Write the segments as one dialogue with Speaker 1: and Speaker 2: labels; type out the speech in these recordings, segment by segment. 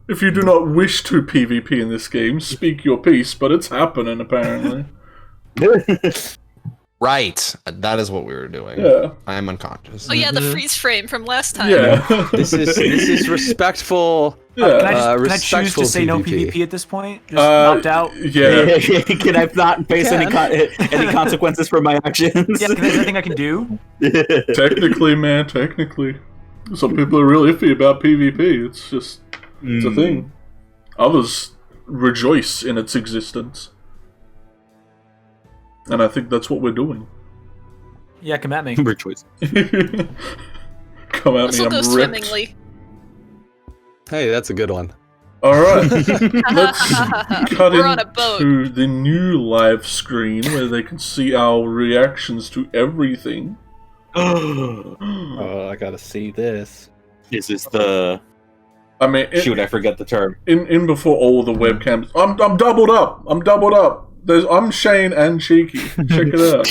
Speaker 1: If you do not wish to PvP in this game, speak your piece, but it's happening, apparently.
Speaker 2: Right. That is what we were doing.
Speaker 1: Yeah.
Speaker 2: I am unconscious.
Speaker 3: Oh yeah, the freeze frame from last time.
Speaker 1: Yeah.
Speaker 4: This is respectful.
Speaker 1: Yeah.
Speaker 5: Can I choose to say no PvP at this point? Just opt out?
Speaker 1: Yeah.
Speaker 6: Can I not face any consequences for my actions?
Speaker 5: Yeah, there's nothing I can do?
Speaker 1: Technically, man, technically. Some people are really iffy about PvP. It's just, it's a thing. Others rejoice in its existence. And I think that's what we're doing.
Speaker 5: Yeah, come at me.
Speaker 6: Rejoice.
Speaker 1: Come at
Speaker 3: This
Speaker 1: me,
Speaker 3: will go
Speaker 1: I'm ripped.
Speaker 3: swimmingly.
Speaker 4: Hey, that's a good one.
Speaker 1: Alright, let's cut
Speaker 3: We're on a boat.
Speaker 1: into the new live screen where they can see our reactions to everything.
Speaker 7: Oh, I gotta see this.
Speaker 6: Is this the...
Speaker 1: I mean,
Speaker 6: Shoot, I forget the term.
Speaker 1: in before all the webcams. I'm doubled up. I'm doubled up. I'm Shane and Cheeki. Check it out.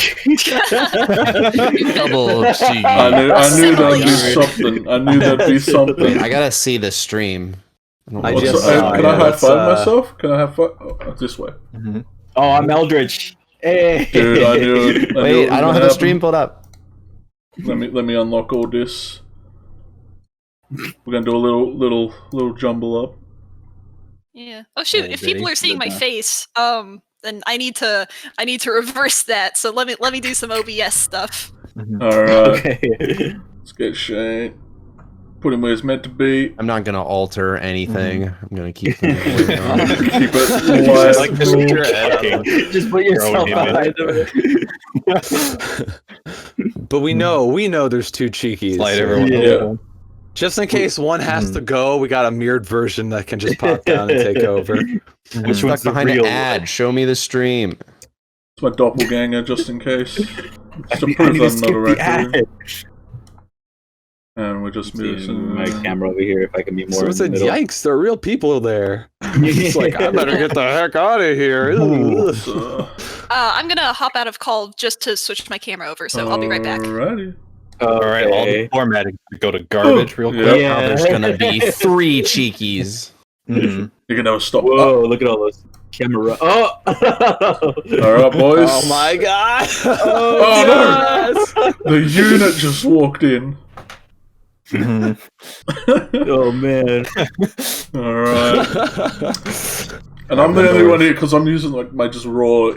Speaker 2: Double Cheeki.
Speaker 1: I knew that'd be something. I knew that'd be something.
Speaker 2: I gotta see the stream.
Speaker 4: I
Speaker 1: What's
Speaker 4: just
Speaker 1: up?
Speaker 4: saw,
Speaker 1: Can
Speaker 4: yeah,
Speaker 1: I high
Speaker 4: that's,
Speaker 1: five myself? Can I high five? Oh, this way.
Speaker 6: Oh, I'm Eldritch. Hey.
Speaker 1: Dude, I knew it.
Speaker 2: Wait, I don't have the stream pulled up.
Speaker 1: Let me unlock all this. We're gonna do a little jumble up.
Speaker 3: Yeah. Oh shoot!
Speaker 4: Oh,
Speaker 3: If people
Speaker 4: goody.
Speaker 3: are seeing my face, then I need to reverse that. So let me do some OBS stuff.
Speaker 1: Alright.
Speaker 6: Okay.
Speaker 1: Let's get Shane. Put him where he's meant to be.
Speaker 2: I'm not gonna alter anything. I'm gonna keep it the way it is.
Speaker 1: Keep it
Speaker 7: Just
Speaker 1: live.
Speaker 7: like just your editing.
Speaker 6: Just put yourself
Speaker 7: Throwing him
Speaker 6: behind him.
Speaker 4: But we know there's two Cheekies.
Speaker 7: Slide everyone
Speaker 6: Yeah.
Speaker 7: over.
Speaker 4: Just in case one has to go, we got a mirrored version that can just pop down and take over.
Speaker 6: Which
Speaker 2: Stuck
Speaker 6: one's the
Speaker 2: behind
Speaker 6: real
Speaker 2: an ad. Show me the stream.
Speaker 1: It's my doppelganger, just in case. Just to
Speaker 6: I
Speaker 1: prove
Speaker 6: need to
Speaker 1: I'm
Speaker 6: skip
Speaker 1: not a
Speaker 6: the
Speaker 1: raccoon.
Speaker 6: ad.
Speaker 1: And we're just moving.
Speaker 6: My camera over here, if I can be more.
Speaker 4: So it's a yikes, there are real people there. It's like, I better get the heck out of here. Ugh.
Speaker 3: I'm gonna hop out of call just to switch my camera over. So I'll be right back.
Speaker 1: Alrighty.
Speaker 7: All right, all the formatting go to garbage real quick.
Speaker 1: Yeah.
Speaker 2: Now there's gonna be 3 Cheekies.
Speaker 1: You're gonna have to stop.
Speaker 6: Whoa, look at all those camera. Oh!
Speaker 1: Alright, boys.
Speaker 4: Oh my god!
Speaker 1: Oh, no! The unit just walked in.
Speaker 6: Oh man.
Speaker 1: Alright. And I'm the only one here because I'm using like my just raw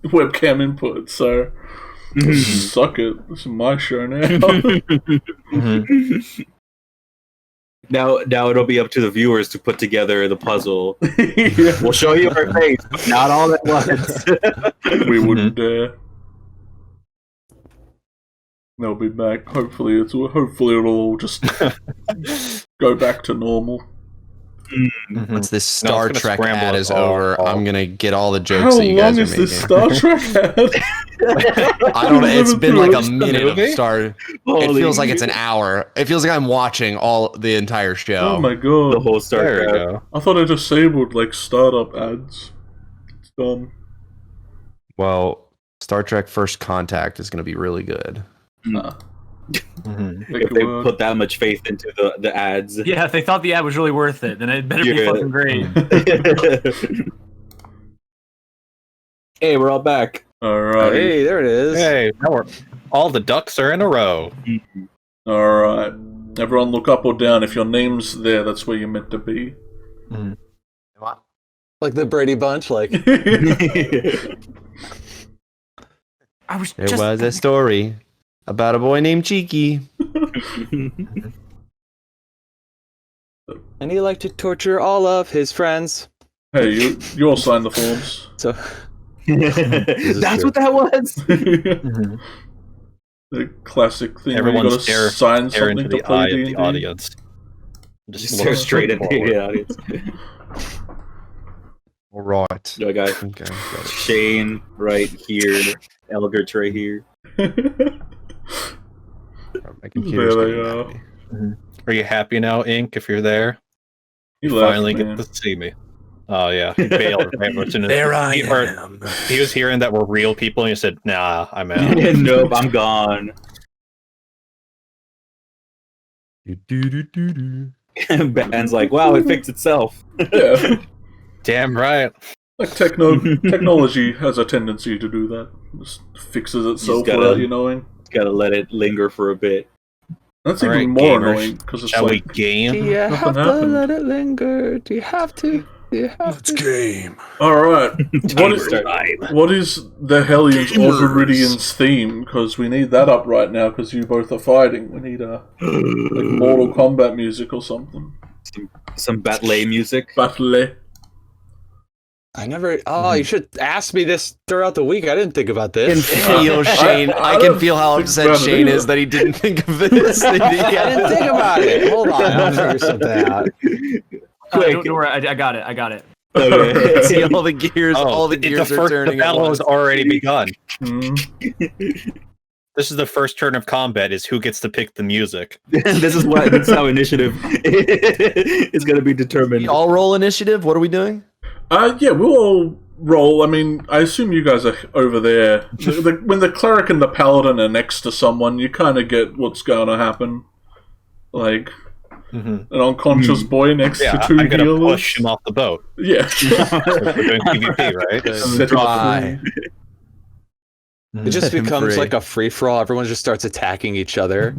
Speaker 1: webcam input, so suck it. This is my show now.
Speaker 6: Now it'll be up to the viewers to put together the puzzle.
Speaker 1: Yeah.
Speaker 6: We'll show you our face, but not all at once.
Speaker 1: We wouldn't dare. They'll be back. Hopefully it'll all just go back to normal.
Speaker 2: Once this
Speaker 7: No,
Speaker 2: Star
Speaker 7: it's gonna
Speaker 2: Trek
Speaker 7: scramble
Speaker 2: ad
Speaker 7: us
Speaker 2: is
Speaker 7: all.
Speaker 2: over, I'm gonna get all the
Speaker 1: How
Speaker 2: jokes that you guys
Speaker 1: long
Speaker 2: are
Speaker 1: is
Speaker 2: making.
Speaker 1: this Star Trek ad?
Speaker 2: I don't know. It's been like a
Speaker 1: Through
Speaker 2: minute of
Speaker 7: movie?
Speaker 2: Star. It
Speaker 6: Holy
Speaker 2: feels like it's an hour. It feels like I'm watching all the entire show.
Speaker 1: Oh my god.
Speaker 6: The whole Star
Speaker 7: There we
Speaker 6: Trek.
Speaker 7: go.
Speaker 1: I thought I disabled like startup ads. It's dumb.
Speaker 2: Well, Star Trek First Contact is gonna be really good.
Speaker 1: Nah. Make
Speaker 6: If
Speaker 1: it
Speaker 6: they
Speaker 1: work.
Speaker 6: put that much faith into the ads.
Speaker 5: Yeah, if they thought the ad was really worth it, then it better be
Speaker 6: Yeah.
Speaker 5: fucking great.
Speaker 6: Hey, we're all back.
Speaker 1: Alrighty.
Speaker 4: Hey, there it is.
Speaker 7: Hey, now all the ducks are in a row.
Speaker 1: Alright. Everyone look up or down. If your name's there, that's where you're meant to be.
Speaker 4: Like the Brady Bunch, like
Speaker 5: I was
Speaker 2: There
Speaker 5: just
Speaker 2: was a story about a boy named Cheeki.
Speaker 4: and he liked to torture all of his friends.
Speaker 1: Hey, you all signed the forms.
Speaker 4: So
Speaker 6: That's what that was.
Speaker 1: The classic thing
Speaker 7: Everyone
Speaker 1: where you gotta
Speaker 7: stare
Speaker 1: sign
Speaker 7: into
Speaker 1: something to
Speaker 7: the
Speaker 1: play
Speaker 7: eye of
Speaker 1: D&D.
Speaker 7: the audience.
Speaker 6: Just stare straight at the audience.
Speaker 2: All right.
Speaker 6: I got
Speaker 2: Okay. got it.
Speaker 6: Shane right here, Eldritch right here.
Speaker 2: My computer's
Speaker 1: There they
Speaker 2: getting
Speaker 1: are.
Speaker 2: mad at me.
Speaker 7: Are you happy now, Ink? If you're there,
Speaker 1: He
Speaker 7: you
Speaker 1: left,
Speaker 7: finally
Speaker 1: man.
Speaker 7: get to see me. Oh yeah, he bailed. Right?
Speaker 5: there I
Speaker 7: he, or
Speaker 5: am.
Speaker 7: he was hearing that we're real people, and he said, "Nah, I'm out."
Speaker 6: Nope, I'm gone. Band's like, wow, it fixed itself.
Speaker 1: Yeah,
Speaker 7: Damn right.
Speaker 1: like technology has a tendency to do that. Just fixes itself
Speaker 6: gotta-
Speaker 1: without you knowing.
Speaker 6: Gotta let it linger for a bit.
Speaker 1: That's
Speaker 7: All
Speaker 1: even
Speaker 7: right,
Speaker 1: more
Speaker 7: gamers.
Speaker 1: annoying because it's
Speaker 7: Shall we
Speaker 1: like
Speaker 4: Do
Speaker 7: game?
Speaker 4: you have
Speaker 1: Nothing
Speaker 4: to
Speaker 1: happened.
Speaker 4: let it linger? Do you have to? Do you have to?
Speaker 2: game.
Speaker 1: all right.
Speaker 6: Gamers.
Speaker 1: What is the Hellions or Viridian's theme? Because we need that up right now. Because you both are fighting. We need a like Mortal Kombat music or something.
Speaker 6: Some Batley music.
Speaker 1: Battle.
Speaker 4: I never. Oh, you should ask me this throughout the week. I didn't think about this.
Speaker 2: Yo, Shane, I
Speaker 1: I
Speaker 2: can
Speaker 1: don't
Speaker 2: feel how
Speaker 1: think
Speaker 2: upset
Speaker 1: about it
Speaker 2: Shane
Speaker 1: either.
Speaker 2: is that he didn't think of this.
Speaker 4: I didn't think about it. Hold on, I'll figure something out.
Speaker 6: Quick.
Speaker 5: Don't worry, I got it. I got it.
Speaker 6: Okay.
Speaker 2: See all the gears, all the gears are turning.
Speaker 7: The battle
Speaker 2: at
Speaker 7: has
Speaker 2: once.
Speaker 7: already begun.
Speaker 1: Mm.
Speaker 7: This is the first turn of combat. Is who gets to pick the music?
Speaker 6: This is how initiative is going to be determined.
Speaker 2: We all roll initiative. What are we doing?
Speaker 1: Yeah, we'll all roll. I mean, I assume you guys are over there. When the cleric and the paladin are next to someone, you kind of get what's going to happen. Like an unconscious boy next
Speaker 7: Yeah,
Speaker 1: to two
Speaker 7: I'm gonna
Speaker 1: healers.
Speaker 7: push him off the boat.
Speaker 1: Yeah.
Speaker 7: We're doing PvP, right?
Speaker 1: Set him
Speaker 2: Try.
Speaker 1: free.
Speaker 4: It just
Speaker 2: Set him
Speaker 4: becomes
Speaker 2: free.
Speaker 4: like a free for all. Everyone just starts attacking each other.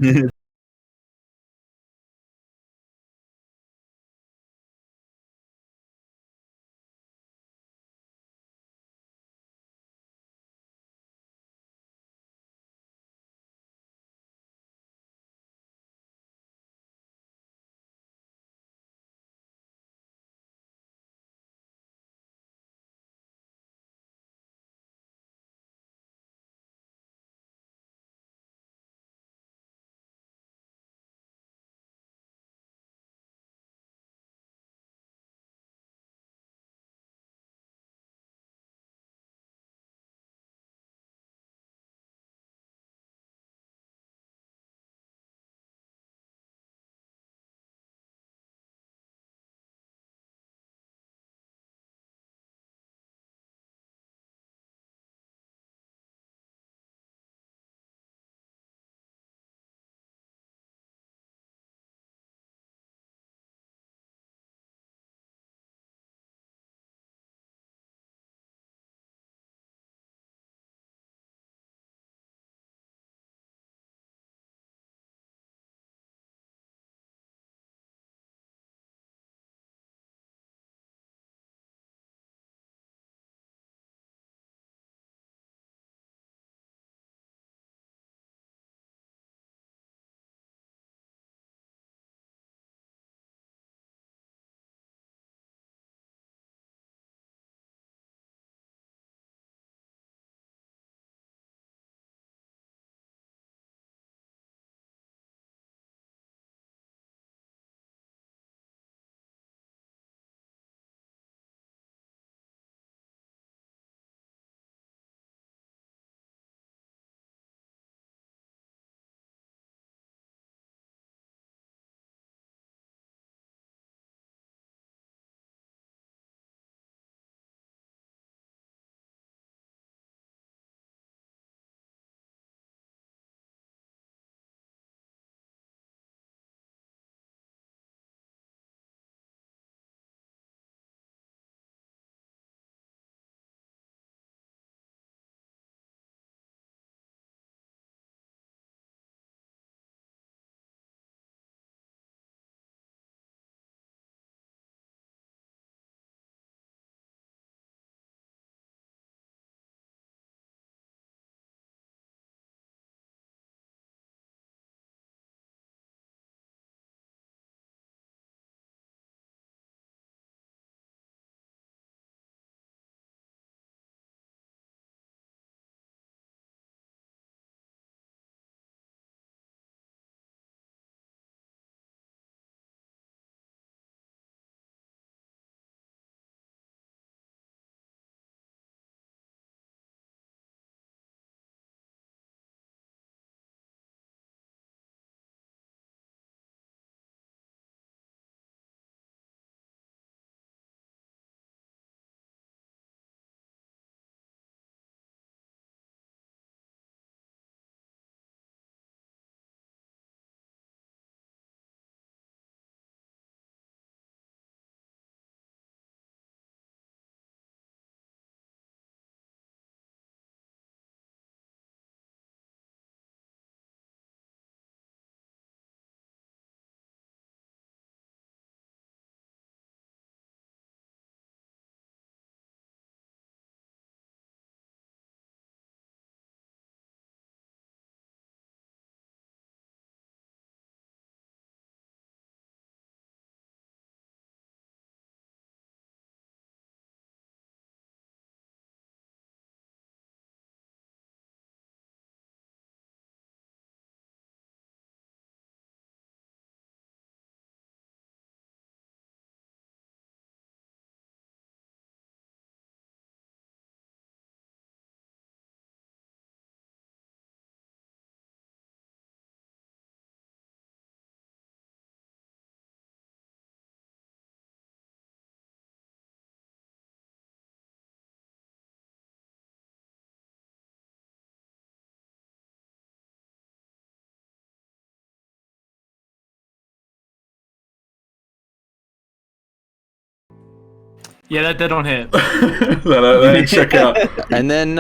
Speaker 5: Yeah, that don't hit.
Speaker 1: that ain't check out.
Speaker 4: And then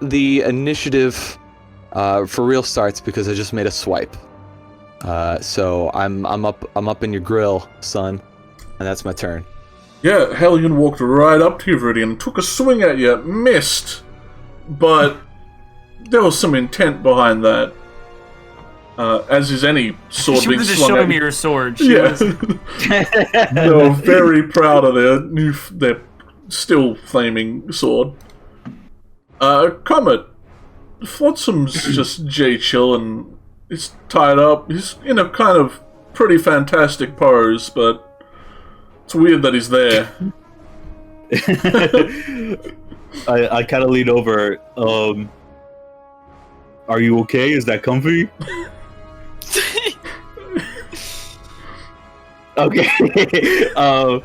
Speaker 4: the initiative for real starts because I just made a swipe. So I'm up in your grill, son, and that's my turn.
Speaker 1: Yeah, Hellion walked right up to you, Viridian, took a swing at you, missed, but there was some intent behind that. As is any sword
Speaker 5: She
Speaker 1: being
Speaker 5: was just
Speaker 1: swung
Speaker 5: showing
Speaker 1: at
Speaker 5: me
Speaker 1: you.
Speaker 5: her sword.
Speaker 1: Yeah, they were very proud of their still flaming sword. Comet, Flotsam's just J-chill and he's tied up. He's in a kind of pretty fantastic pose, but it's weird that he's there.
Speaker 6: I kind of lean over. Are you okay? Is that comfy? Okay. I'm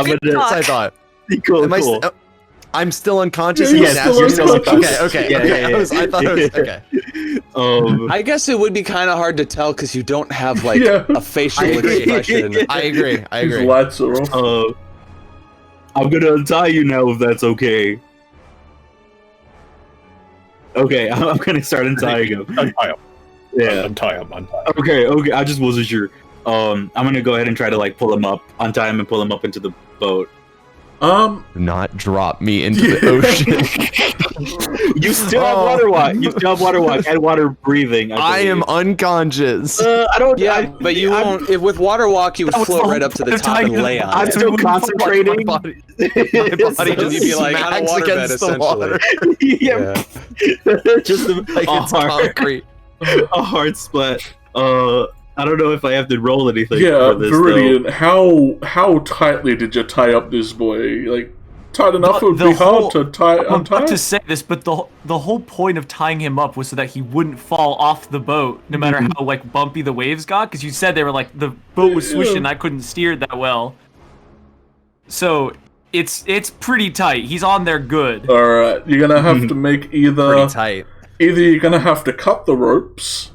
Speaker 3: Good
Speaker 6: gonna.
Speaker 3: talk.
Speaker 2: I thought.
Speaker 6: Cool.
Speaker 2: Am I
Speaker 6: Cool.
Speaker 2: I'm still unconscious.
Speaker 1: Yeah,
Speaker 2: and
Speaker 1: you're
Speaker 2: you
Speaker 1: still
Speaker 2: asked yourself-
Speaker 1: unconscious.
Speaker 2: Okay.
Speaker 6: Yeah.
Speaker 2: I thought it was okay.
Speaker 4: I guess it would be kind of hard to tell because you don't have like
Speaker 1: Yeah.
Speaker 4: a facial
Speaker 2: I agree.
Speaker 4: expression.
Speaker 2: I agree.
Speaker 1: His lights are off.
Speaker 6: I'm gonna untie you now if that's okay. Okay, I'm gonna start untying him.
Speaker 7: Untie him.
Speaker 6: Yeah.
Speaker 7: Untie him. Untie him.
Speaker 6: Okay. I just wasn't sure. I'm gonna go ahead and try to like pull him up, untie him, and pull him up into the boat.
Speaker 2: Do not drop me into the ocean.
Speaker 6: You still have water walk. You still have water walk and water breathing.
Speaker 2: I am unconscious.
Speaker 6: I don't.
Speaker 4: Yeah, but you won't. If with water walk, you would
Speaker 5: That was
Speaker 4: float
Speaker 5: the
Speaker 4: right
Speaker 5: whole
Speaker 4: up to the
Speaker 5: point of
Speaker 4: top and
Speaker 5: tying
Speaker 4: lay
Speaker 5: the-
Speaker 4: on
Speaker 6: I'm
Speaker 4: it.
Speaker 6: still
Speaker 2: My
Speaker 6: concentrating.
Speaker 2: body
Speaker 4: And
Speaker 2: just
Speaker 4: you'd be like on a
Speaker 2: smacks
Speaker 4: waterbed,
Speaker 2: against the water.
Speaker 6: Yeah. Just
Speaker 2: Like it's concrete.
Speaker 6: a hard splat. I don't know if I have to roll anything
Speaker 1: Yeah,
Speaker 6: for this
Speaker 1: Viridian, how tightly did you tie up this boy? Like, tight enough it would
Speaker 5: The
Speaker 1: be
Speaker 5: whole-
Speaker 1: hard to tie
Speaker 5: I'm
Speaker 1: untie?
Speaker 5: about to say this, but the whole point of tying him up was so that he wouldn't fall off the boat, no matter how like bumpy the waves got. Because you said they were like the boat was swishing, and I couldn't steer it that well. So it's pretty tight. He's on there good.
Speaker 1: Alright, you're gonna have to make
Speaker 2: Pretty
Speaker 1: either
Speaker 2: tight.
Speaker 1: you're gonna have to cut the ropes,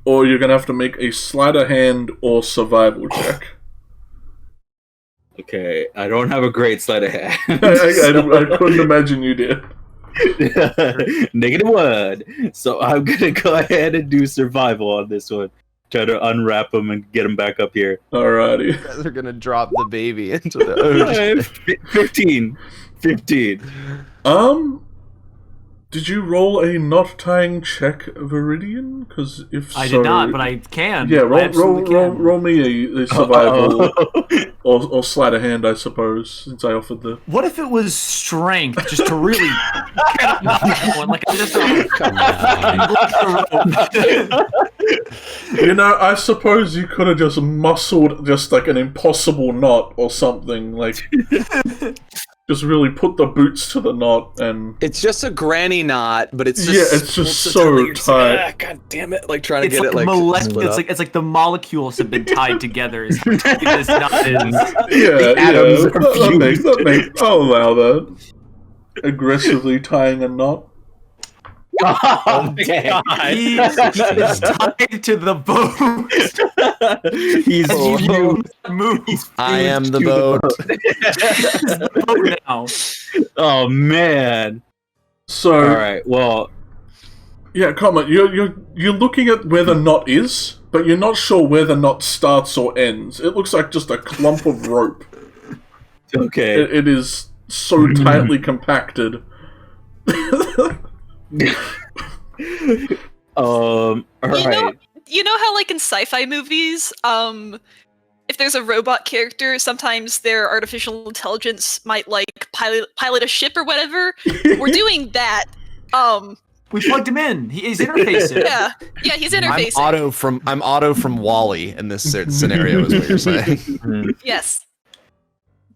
Speaker 1: or you're gonna have to make a sleight of hand or survival check.
Speaker 6: Okay, I don't have a great sleight of hand.
Speaker 1: I couldn't imagine you did.
Speaker 6: -1. So I'm gonna go ahead and do survival on this one. Try to unwrap him and get him back up here.
Speaker 1: Alrighty.
Speaker 2: They're gonna drop the baby into the ocean.
Speaker 6: 15.
Speaker 1: Did you roll a knot tying check, Viridian? Because if so,
Speaker 5: I did not, but I can.
Speaker 1: yeah,
Speaker 5: I absolutely can.
Speaker 1: roll me a survival or sleight of hand, I suppose, since I offered the.
Speaker 5: What if it was strength, just to really get him on that one? Like I just
Speaker 1: You know, I suppose you could have just muscled just like an impossible knot or something, like just really put the boots to the knot and.
Speaker 4: It's just a granny knot, but it's just
Speaker 1: Yeah, it's just
Speaker 4: pulled
Speaker 1: so
Speaker 4: you're just like,
Speaker 1: tight.
Speaker 4: "Ah, God damn it! Like trying to
Speaker 5: it's
Speaker 4: get
Speaker 5: like
Speaker 4: it like split up.
Speaker 5: it's like the molecules have been tied together. Is how tight this knot is.
Speaker 1: Yeah,
Speaker 6: atoms are
Speaker 1: that
Speaker 6: fused.
Speaker 1: makes. I'll allow that. Aggressively tying a knot.
Speaker 6: Okay.
Speaker 5: He is tied to the boat.
Speaker 6: He's
Speaker 5: As you move
Speaker 2: I am the
Speaker 6: to
Speaker 2: boat.
Speaker 5: the boat now.
Speaker 6: Oh man.
Speaker 1: So,
Speaker 6: All right. Well,
Speaker 1: yeah, Comet, you're looking at where the knot is, but you're not sure where the knot starts or ends. It looks like just a clump of rope.
Speaker 6: okay.
Speaker 1: It is so tightly compacted.
Speaker 6: All right.
Speaker 3: You know how, like in sci-fi movies, if there's a robot character, sometimes their artificial intelligence might like pilot a ship or whatever. We're doing that.
Speaker 5: We plugged him in. He's interfacing.
Speaker 3: Yeah, he's interfacing.
Speaker 2: I'm Otto from Wall-E in this scenario, is what you're saying.
Speaker 3: Yes.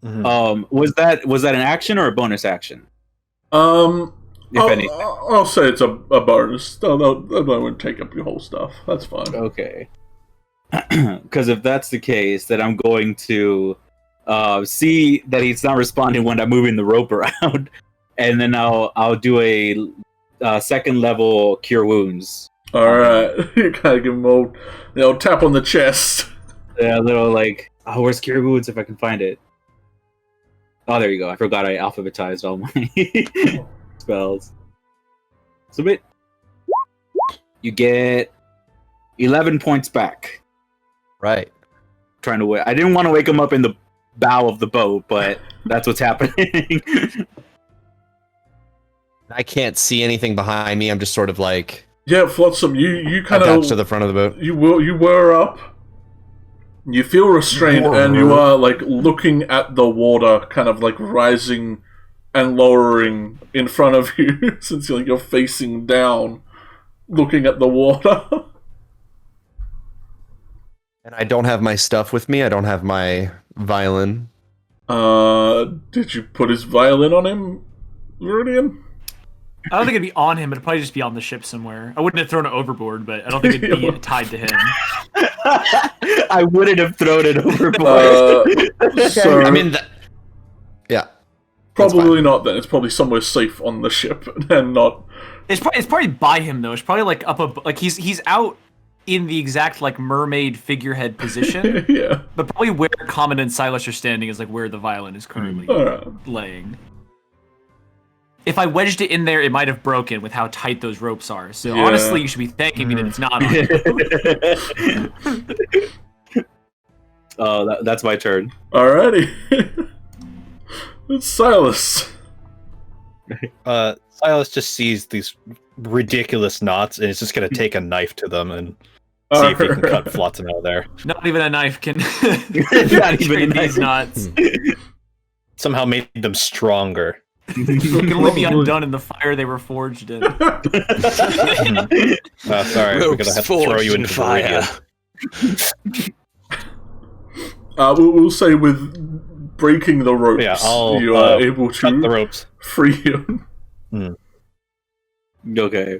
Speaker 6: Was that an action or a bonus action? If any.
Speaker 1: I'll say it's a bonus. That won't take up your whole stuff. That's fine.
Speaker 6: Okay. Because if that's the case, then I'm going to see that he's not responding when I'm moving the rope around, and then I'll do a second level cure wounds.
Speaker 1: All right, you kind of give him a little tap on the chest.
Speaker 6: Yeah, a little like, oh, where's cure wounds if I can find it? Oh, there you go. I forgot I alphabetized all my spells. Submit. You get 11 points back.
Speaker 2: Right.
Speaker 6: Trying to wait. I didn't want to wake him up in the bow of the boat, but that's what's happening.
Speaker 2: I can't see anything behind me. I'm just sort of like
Speaker 1: Yeah, Flotsam, you kind
Speaker 2: attached
Speaker 1: of
Speaker 2: to the front of the boat.
Speaker 1: you were up. You feel restrained, and you are like looking at the water, kind of like rising and lowering in front of you, since you're facing down, looking at the water.
Speaker 2: And I don't have my stuff with me. I don't have my violin.
Speaker 1: Did you put his violin on him, Viridian?
Speaker 5: I don't think it'd be on him, but it'd probably just be on the ship somewhere. I wouldn't have thrown it overboard, but I don't think it'd be tied to him.
Speaker 6: I wouldn't have thrown it overboard.
Speaker 1: So
Speaker 2: I mean, yeah.
Speaker 1: probably not. Then it's probably somewhere safe on the ship, and not.
Speaker 5: It's probably by him though. It's probably like like he's out in the exact like mermaid figurehead position.
Speaker 1: Yeah.
Speaker 5: But probably where Common and Silas are standing is like where the violin is currently laying. If I wedged it in there, it might have broken with how tight those ropes are. So honestly, you should be thanking me that it's not on.
Speaker 6: Oh, that's my turn.
Speaker 1: Alrighty. It's Silas.
Speaker 7: Silas just sees these ridiculous knots, and is just gonna take a knife to them and see if he can cut Flotsam out of there.
Speaker 5: Not even a knife can.
Speaker 6: Not even a knife.
Speaker 5: These knots.
Speaker 7: Somehow made them stronger.
Speaker 5: They can only be undone in the fire they were forged in.
Speaker 7: Sorry, we're gonna have to throw you into
Speaker 4: fire.
Speaker 1: We'll say with breaking the ropes, you are able to
Speaker 7: cut the ropes.
Speaker 1: Free him.
Speaker 6: Okay.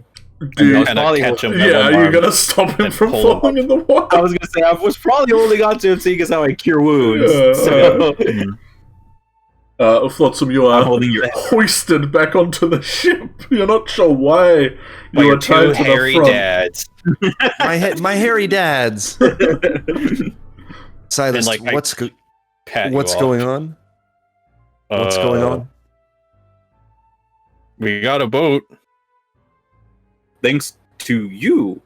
Speaker 1: Dude,
Speaker 7: Catch him
Speaker 1: you're gonna stop him from falling in the water.
Speaker 6: I was gonna say I was probably holding on to him seeing as how I cure wounds.
Speaker 1: Flotsam, you are hoisted back onto the ship. You're not sure why you are tied to the front.
Speaker 7: Dads.
Speaker 2: my hairy dads. Silas,
Speaker 7: And, like,
Speaker 2: what's going on? What's going on?
Speaker 7: We got a boat.
Speaker 6: Thanks to you.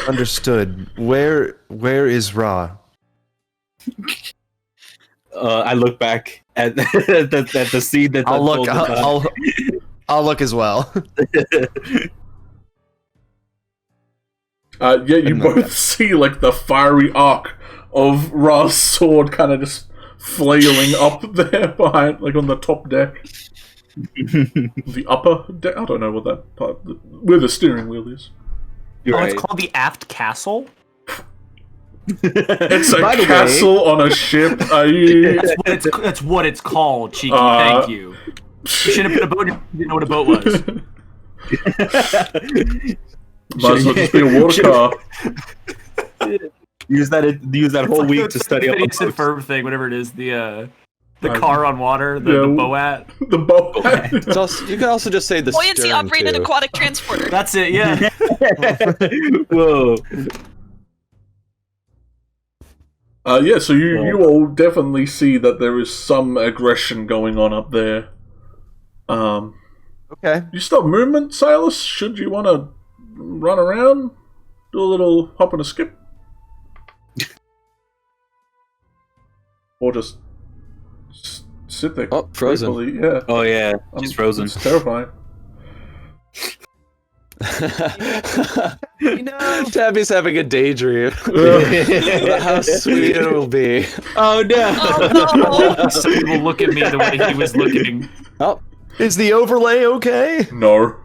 Speaker 2: Understood. Where is Ra?
Speaker 6: I look back at the scene that
Speaker 2: I'll look as well.
Speaker 1: You both see like the fiery arc of Ra's sword kind of just flailing up there behind, like on the top deck. The upper deck? I don't know what that part, where the steering wheel is.
Speaker 5: It's called the aft castle.
Speaker 1: It's a castle on a ship.
Speaker 5: That's what it's called, Cheeki. Thank you. You should have put a boat. You didn't know what a boat was.
Speaker 1: Might as well just be a water car.
Speaker 6: Use that whole week to study up on
Speaker 5: the verb thing, whatever it is. The car on water, the boat.
Speaker 1: The boat.
Speaker 4: You can also just say the
Speaker 3: buoyancy
Speaker 4: stern,
Speaker 3: operated
Speaker 4: too.
Speaker 3: aquatic transporter.
Speaker 5: That's it. Yeah.
Speaker 6: Whoa.
Speaker 1: So you all definitely see that there is some aggression going on up there.
Speaker 2: Okay.
Speaker 1: You still have movement, Silas? Should you want to run around? Do a little hop and a skip? Or just sit there.
Speaker 4: Oh, frozen.
Speaker 1: Creepily. Yeah.
Speaker 6: Oh yeah, she's frozen.
Speaker 1: It's terrifying.
Speaker 4: Tabby's having a daydream about how sweet it will be.
Speaker 6: Oh no!
Speaker 5: Someone will look at me the way he was looking.
Speaker 4: Oh,
Speaker 2: Is the overlay okay?
Speaker 1: No.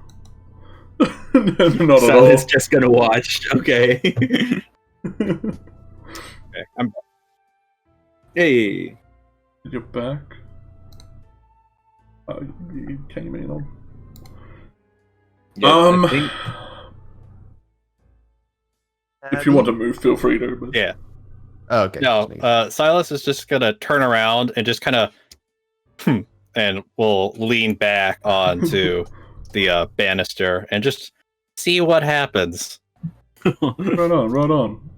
Speaker 1: Not at all.
Speaker 6: Sally's just gonna watch. Okay.
Speaker 7: Okay, I'm
Speaker 6: Hey.
Speaker 1: You're back. You came in on.
Speaker 6: Yeah, I think-
Speaker 1: If you want to move, feel free to. But...
Speaker 7: yeah.
Speaker 2: Oh, okay.
Speaker 7: No, Silas is just gonna turn around and just kind of, and we'll lean back onto the banister and just see what happens.
Speaker 1: Right on.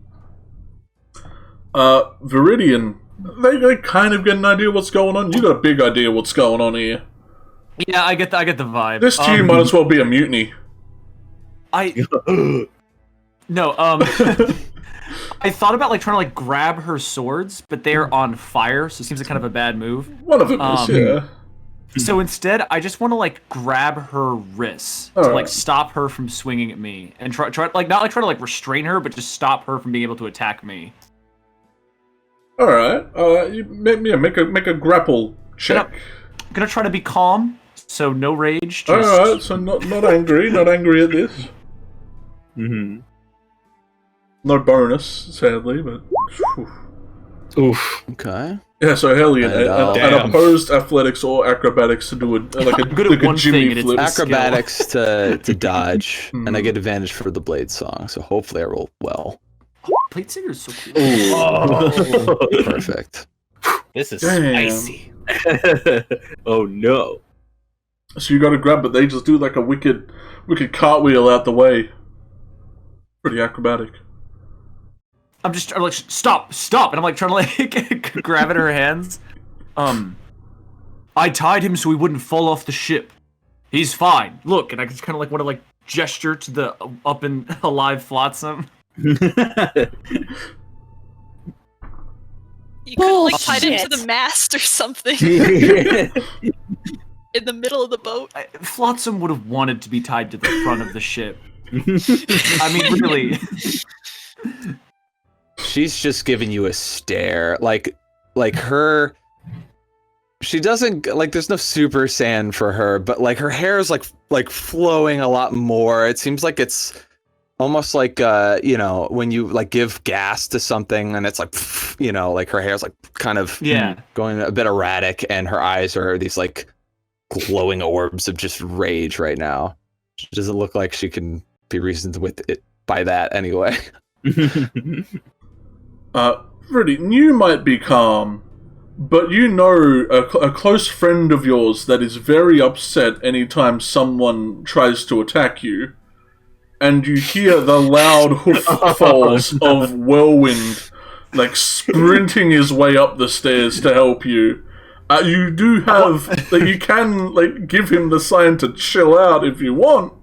Speaker 1: Viridian, they kind of get an idea what's going on. You got a big idea what's going on here.
Speaker 5: Yeah, I get the vibe.
Speaker 1: This to you might as well be a mutiny.
Speaker 5: No, I thought about like trying to like grab her swords, but they're on fire, so it seems like kind of a bad move.
Speaker 1: One of them is, yeah.
Speaker 5: So instead, I just want to like grab her wrists to like stop her from swinging at me, and try like not like try to like restrain her, but just stop her from being able to attack me.
Speaker 1: All right. You make a grapple check.
Speaker 5: I'm gonna try to be calm, so no rage. Just...
Speaker 1: All right. So not angry, not angry at this.
Speaker 6: Mm-hmm.
Speaker 1: No bonus, sadly, but.
Speaker 6: Oof.
Speaker 4: Okay.
Speaker 1: Yeah, so Hellion,
Speaker 4: And,
Speaker 1: an opposed athletics or acrobatics to do a Jimmy flip.
Speaker 4: Acrobatics to dodge, and I get advantage for the blade song, so hopefully I roll well.
Speaker 5: Blade Singer is so cool.
Speaker 6: Oh.
Speaker 4: Perfect.
Speaker 7: This is
Speaker 1: Damn.
Speaker 7: spicy.
Speaker 6: Oh no.
Speaker 1: So you gotta grab, but they just do like a wicked cartwheel out the way. Pretty acrobatic.
Speaker 5: I'm like, stop, and I'm like trying to like grab at her hands. I tied him so he wouldn't fall off the ship. He's fine. Look, and I just kind of like want to like gesture to the up and alive Flotsam.
Speaker 3: You could have like tied him to the mast or something in the middle of the boat.
Speaker 5: Flotsam would have wanted to be tied to the front of the ship. I mean, really.
Speaker 4: She's just giving you a stare, like her. She doesn't like. There's no super sand for her, but like her hair is like flowing a lot more. It seems like it's almost like you know, when you like give gas to something and it's like, you know, like her hair's like kind of going a bit erratic, and her eyes are these like glowing orbs of just rage right now. She doesn't look like she can be reasoned with it by that anyway.
Speaker 1: Rudy, you might be calm, but you know a close friend of yours that is very upset anytime someone tries to attack you, and you hear the loud hoof falls of Whirlwind, like sprinting his way up the stairs to help you. You do have, like, you can like give him the sign to chill out if you want.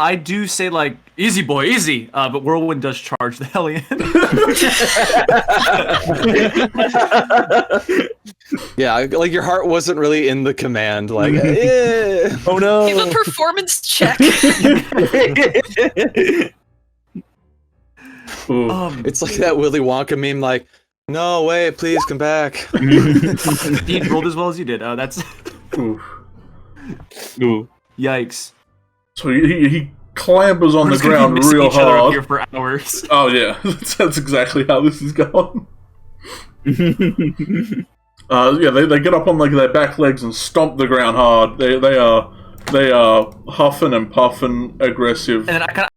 Speaker 5: I do say like, easy boy, easy, but Whirlwind does charge the Hellion.
Speaker 4: Yeah, like your heart wasn't really in the command, like, eh.
Speaker 6: Oh no.
Speaker 3: Give a performance check.
Speaker 4: It's like that Willy Wonka meme, like, no, wait, please come back.
Speaker 5: He rolled as well as you did. That's...
Speaker 1: Oof.
Speaker 6: Ooh.
Speaker 5: Yikes.
Speaker 1: So he clambers on
Speaker 5: We're
Speaker 1: the
Speaker 5: just gonna be
Speaker 1: ground
Speaker 5: missing
Speaker 1: real
Speaker 5: each other up
Speaker 1: hard.
Speaker 5: here for hours.
Speaker 1: Oh yeah, that's exactly how this is going. Yeah, they get up on like their back legs and stomp the ground hard. They are huffing and puffing, aggressive.
Speaker 5: And then I kind of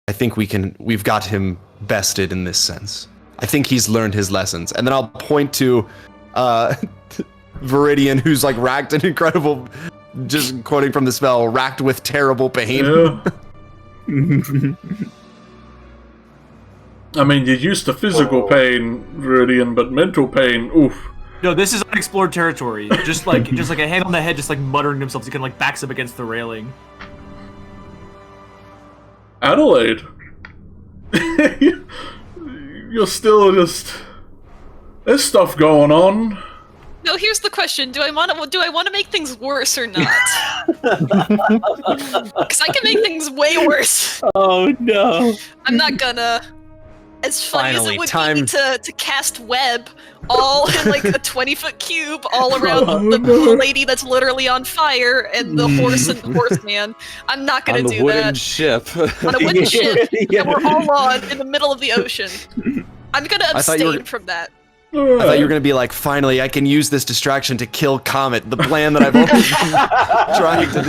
Speaker 2: I think we've got him bested in this sense. I think he's learned his lessons. And then I'll point to Viridian, who's like racked an incredible, just quoting from the spell, racked with terrible pain.
Speaker 1: Yeah. I mean, you're used to physical pain, Viridian, but mental pain, oof.
Speaker 5: No, this is unexplored territory. Just like a hand on the head, just like muttering to himself. He kind of like backs up against the railing.
Speaker 1: Adelaide, you're still just. There's stuff going on.
Speaker 3: No, here's the question: do I want to make things worse or not? Because I can make things way worse.
Speaker 6: Oh no!
Speaker 3: I'm not gonna. As funny
Speaker 2: Finally,
Speaker 3: as it would
Speaker 2: time.
Speaker 3: be to cast web all in like a 20-foot cube all around
Speaker 1: Oh,
Speaker 3: the
Speaker 1: no.
Speaker 3: lady that's literally on fire and the horse and the horseman. I'm not gonna
Speaker 4: On the
Speaker 3: do
Speaker 4: wooden
Speaker 3: that.
Speaker 4: ship.
Speaker 3: On a wooden ship
Speaker 6: Yeah.
Speaker 3: that we're all on in the middle of the ocean. I'm gonna
Speaker 2: I thought you were-
Speaker 3: abstain from that.
Speaker 2: I thought you were going to be like, finally, I can use this distraction to kill Comet, the plan that I've always been trying to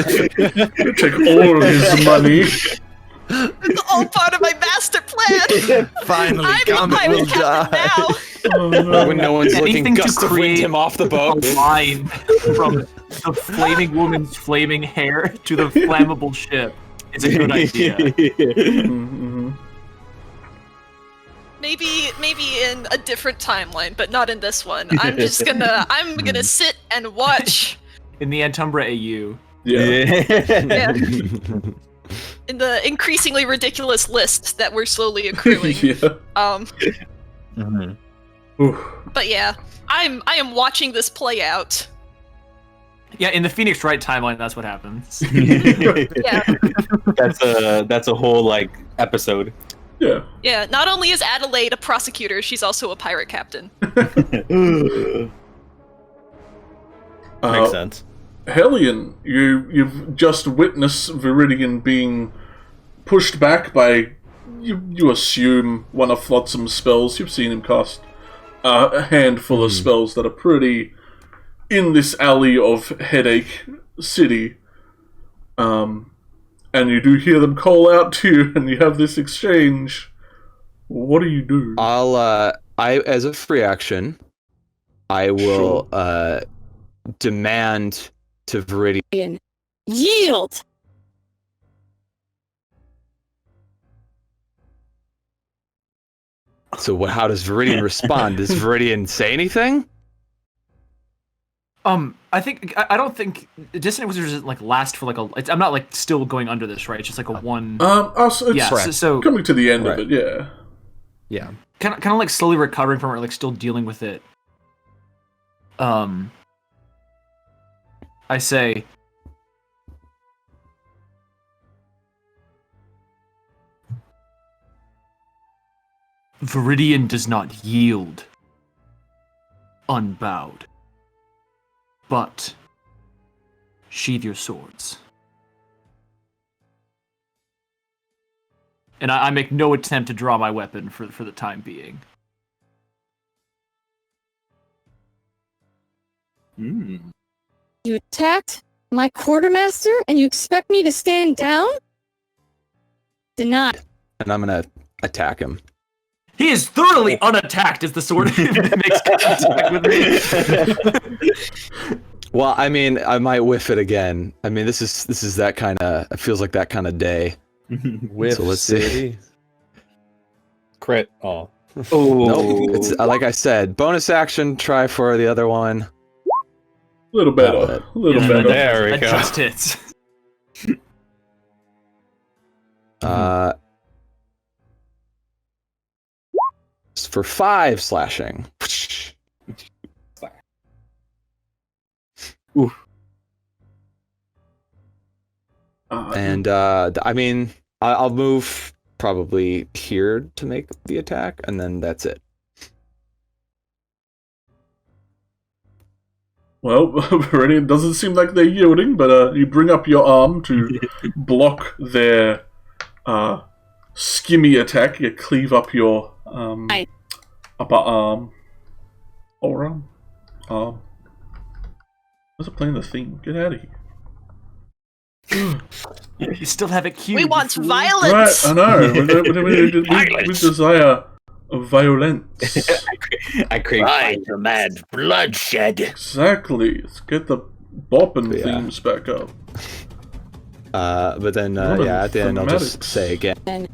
Speaker 2: do.
Speaker 1: Take all of his money.
Speaker 3: It's all part of my master plan.
Speaker 2: Finally,
Speaker 3: I'm the
Speaker 2: Comet will
Speaker 3: pirate captain
Speaker 2: die.
Speaker 3: now.
Speaker 1: Oh, no.
Speaker 4: When no one's looking,
Speaker 5: Anything to
Speaker 4: gust of wind
Speaker 5: create
Speaker 4: him off the boat.
Speaker 5: A line from the flaming woman's flaming hair to the flammable ship. It's a good idea.
Speaker 1: Mhm.
Speaker 3: Maybe in a different timeline, but not in this one. I'm gonna sit and watch
Speaker 5: In the Antumbra AU.
Speaker 1: Yeah.
Speaker 3: yeah, in the increasingly ridiculous list that we're slowly accruing.
Speaker 1: Yeah. Oof.
Speaker 3: But yeah, I am watching this play out.
Speaker 5: Yeah, in the Phoenix Wright timeline, that's what happens.
Speaker 3: Yeah,
Speaker 6: That's a whole like episode.
Speaker 1: Yeah.
Speaker 3: yeah. Not only is Adelaide a prosecutor, she's also a pirate captain.
Speaker 7: Makes sense.
Speaker 1: Hellion, you've just witnessed Viridian being pushed back by, you assume, one of Flotsam's spells. You've seen him cast a handful of spells that are pretty in this alley of Headache City. And you do hear them call out to you, and you have this exchange. What do you do?
Speaker 4: I as a free action, I will demand to Viridian.
Speaker 8: Yield!
Speaker 4: So how does Viridian respond? Does Viridian say anything?
Speaker 5: I don't think Dissonant Wizards doesn't like last for like I'm not like still going under this, right? It's just like a one.
Speaker 1: Also, it's
Speaker 5: Yeah, so
Speaker 1: coming to the end
Speaker 4: Right.
Speaker 1: of it, yeah.
Speaker 2: Yeah.
Speaker 5: kind of like slowly recovering from it, or like still dealing with it. I say, Viridian does not yield unbowed, but sheathe your swords. And I make no attempt to draw my weapon for the time being.
Speaker 8: You attacked my quartermaster and you expect me to stand down? Denied.
Speaker 4: And I'm gonna attack him.
Speaker 5: He is thoroughly unattacked as the sword makes contact with me.
Speaker 4: Well, I mean, I might whiff it again. I mean, this is that kind of. It feels like that kind of day.
Speaker 2: With
Speaker 4: So let's see.
Speaker 2: City.
Speaker 7: Crit. Oh.
Speaker 6: Oh,
Speaker 4: Nope. It's like I said, bonus action. Try for the other one.
Speaker 1: A little better.
Speaker 4: Got
Speaker 1: A little
Speaker 5: Yeah,
Speaker 1: better.
Speaker 7: There we
Speaker 5: That
Speaker 7: go.
Speaker 5: just hits.
Speaker 4: It's for 5 slashing. And I mean, I'll move probably here to make the attack, and then that's it.
Speaker 1: Well, it doesn't seem like they're yielding, but you bring up your arm to block their skimmy attack. You cleave up your upper arm. Or arm. What's it playing the theme? Get out of here.
Speaker 5: You still have it queued.
Speaker 3: We
Speaker 5: you
Speaker 3: want
Speaker 5: fool.
Speaker 1: Right,
Speaker 3: violence.
Speaker 1: I know. We desire violence.
Speaker 6: I crave
Speaker 9: Right, the mad bloodshed.
Speaker 1: Exactly. Let's get the bopping
Speaker 4: Yeah.
Speaker 1: themes back up.
Speaker 4: But then,
Speaker 1: What a
Speaker 4: yeah, at the end, I'll just
Speaker 1: thematics.
Speaker 4: say again.
Speaker 8: And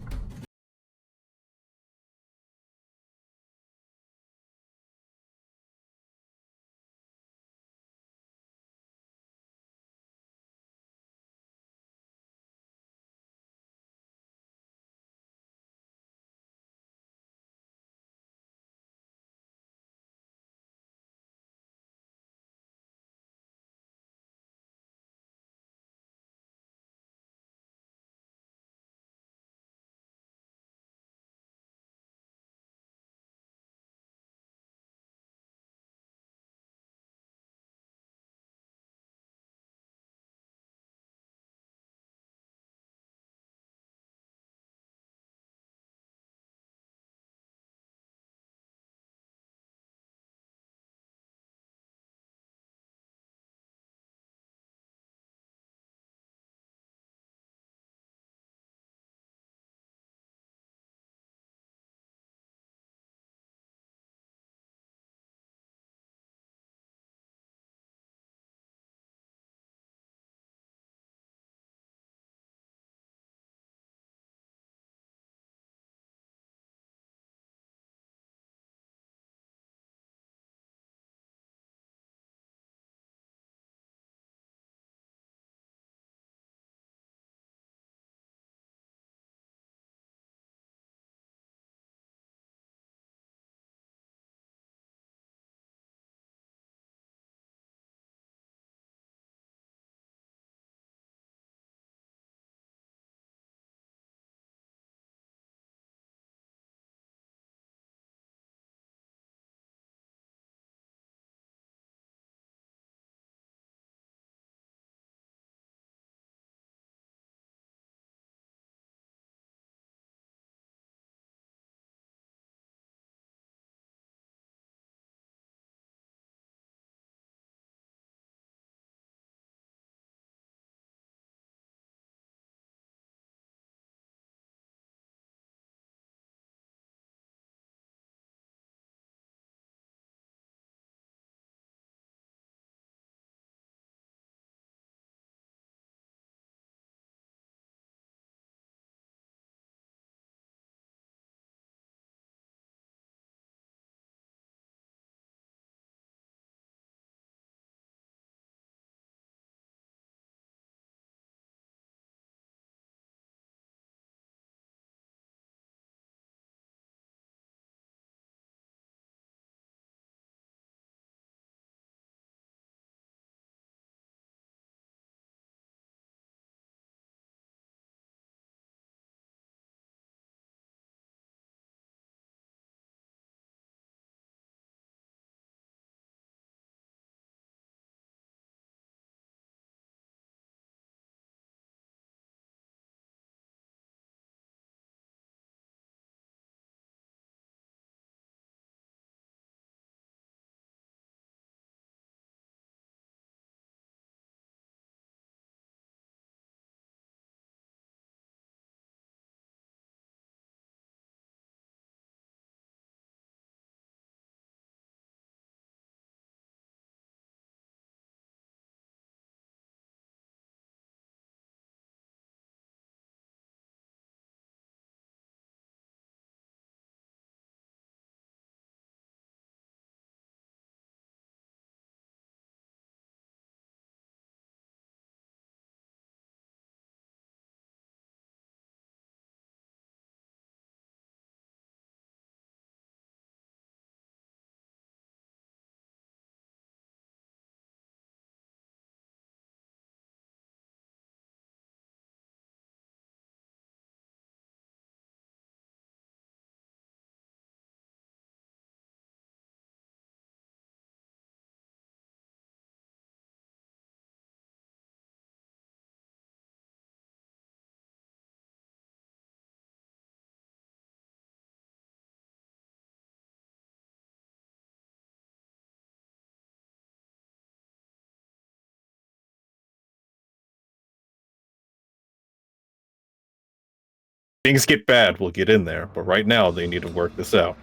Speaker 7: things get bad, we'll get in there. But right now, they need to work this out.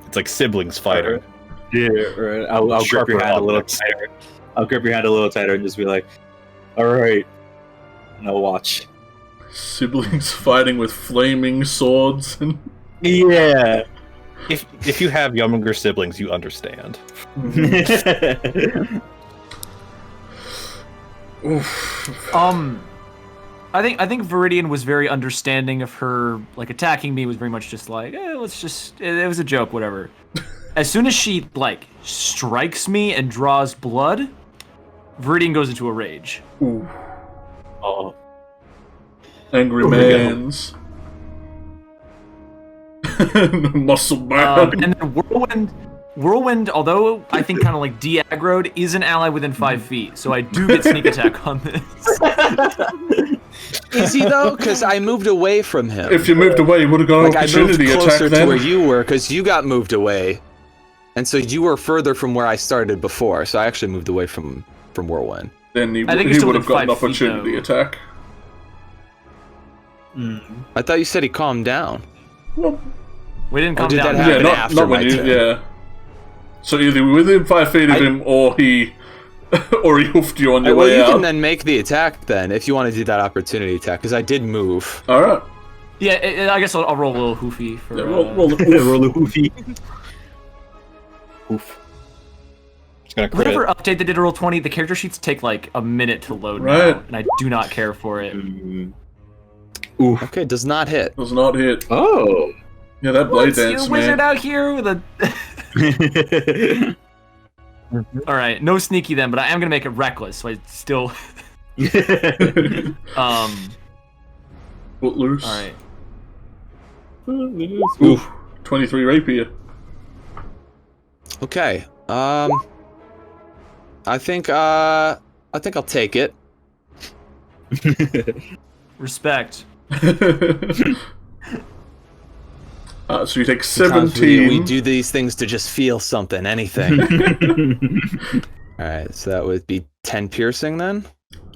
Speaker 7: It's like siblings fighting.
Speaker 6: Yeah, right. I'll grip your hand a little tighter. I'll grip your hand a little tighter and just be like, "All right," and I'll watch.
Speaker 1: Siblings fighting with flaming swords and.
Speaker 6: Yeah.
Speaker 7: If you have younger siblings, you understand.
Speaker 1: Oof.
Speaker 5: I think Viridian was very understanding of her, like, attacking me was very much just like, let's just, it was a joke, whatever. As soon as she, like, strikes me and draws blood, Viridian goes into a rage.
Speaker 1: Ooh.
Speaker 6: Oh.
Speaker 1: Angry man's. Muscle man.
Speaker 5: And then Whirlwind, although I think kind of like de-aggroed, is an ally within 5 feet, so I do get sneak attack on this.
Speaker 4: Is he though? Because I moved away from him.
Speaker 1: If you moved away, you would have got an
Speaker 4: Like, I moved
Speaker 1: opportunity attack
Speaker 4: closer to
Speaker 1: then.
Speaker 4: where you were, because you got moved away. And so you were further from where I started before, so I actually moved away from Whirlwind.
Speaker 1: Then he
Speaker 5: I think
Speaker 1: would
Speaker 5: it's still
Speaker 1: have got an
Speaker 5: within 5 feet,
Speaker 1: opportunity
Speaker 5: though.
Speaker 1: attack.
Speaker 4: I thought you said he calmed down.
Speaker 1: Well,
Speaker 5: We didn't
Speaker 4: Or
Speaker 5: come
Speaker 4: did
Speaker 5: down.
Speaker 4: that
Speaker 1: yeah,
Speaker 4: happen
Speaker 1: not,
Speaker 4: after
Speaker 1: not when
Speaker 4: my
Speaker 1: you,
Speaker 4: turn?
Speaker 1: yeah. So either within 5 feet of him, or he hoofed you on your
Speaker 4: Well,
Speaker 1: way
Speaker 4: you
Speaker 1: out.
Speaker 4: can then make the attack then, if you want to do that opportunity attack, because I did move.
Speaker 1: Alright.
Speaker 5: Yeah, I guess I'll roll a little hoofy for.
Speaker 1: Yeah, roll the
Speaker 6: Roll a hoofy.
Speaker 7: Oof. Just gonna crit
Speaker 5: Whenever
Speaker 7: it.
Speaker 5: update they did a roll 20, the character sheets take like a minute to load
Speaker 1: Right.
Speaker 5: now, and I do not care for it.
Speaker 6: Oof.
Speaker 4: Okay, does not hit.
Speaker 1: Does not hit.
Speaker 6: Oh.
Speaker 1: Yeah, that blade
Speaker 5: What's your
Speaker 1: dance,
Speaker 5: wizard
Speaker 1: man.
Speaker 5: out here with a? All right, no sneaky then, but I am gonna make it reckless. So I still.
Speaker 1: Footloose.
Speaker 5: All right.
Speaker 1: Oof. 23 rapier.
Speaker 4: Okay. I think I'll take it.
Speaker 5: Respect.
Speaker 1: So you take
Speaker 4: Sometimes
Speaker 1: 17.
Speaker 4: we do these things to just feel something, anything. Alright, so that would be 10 piercing then?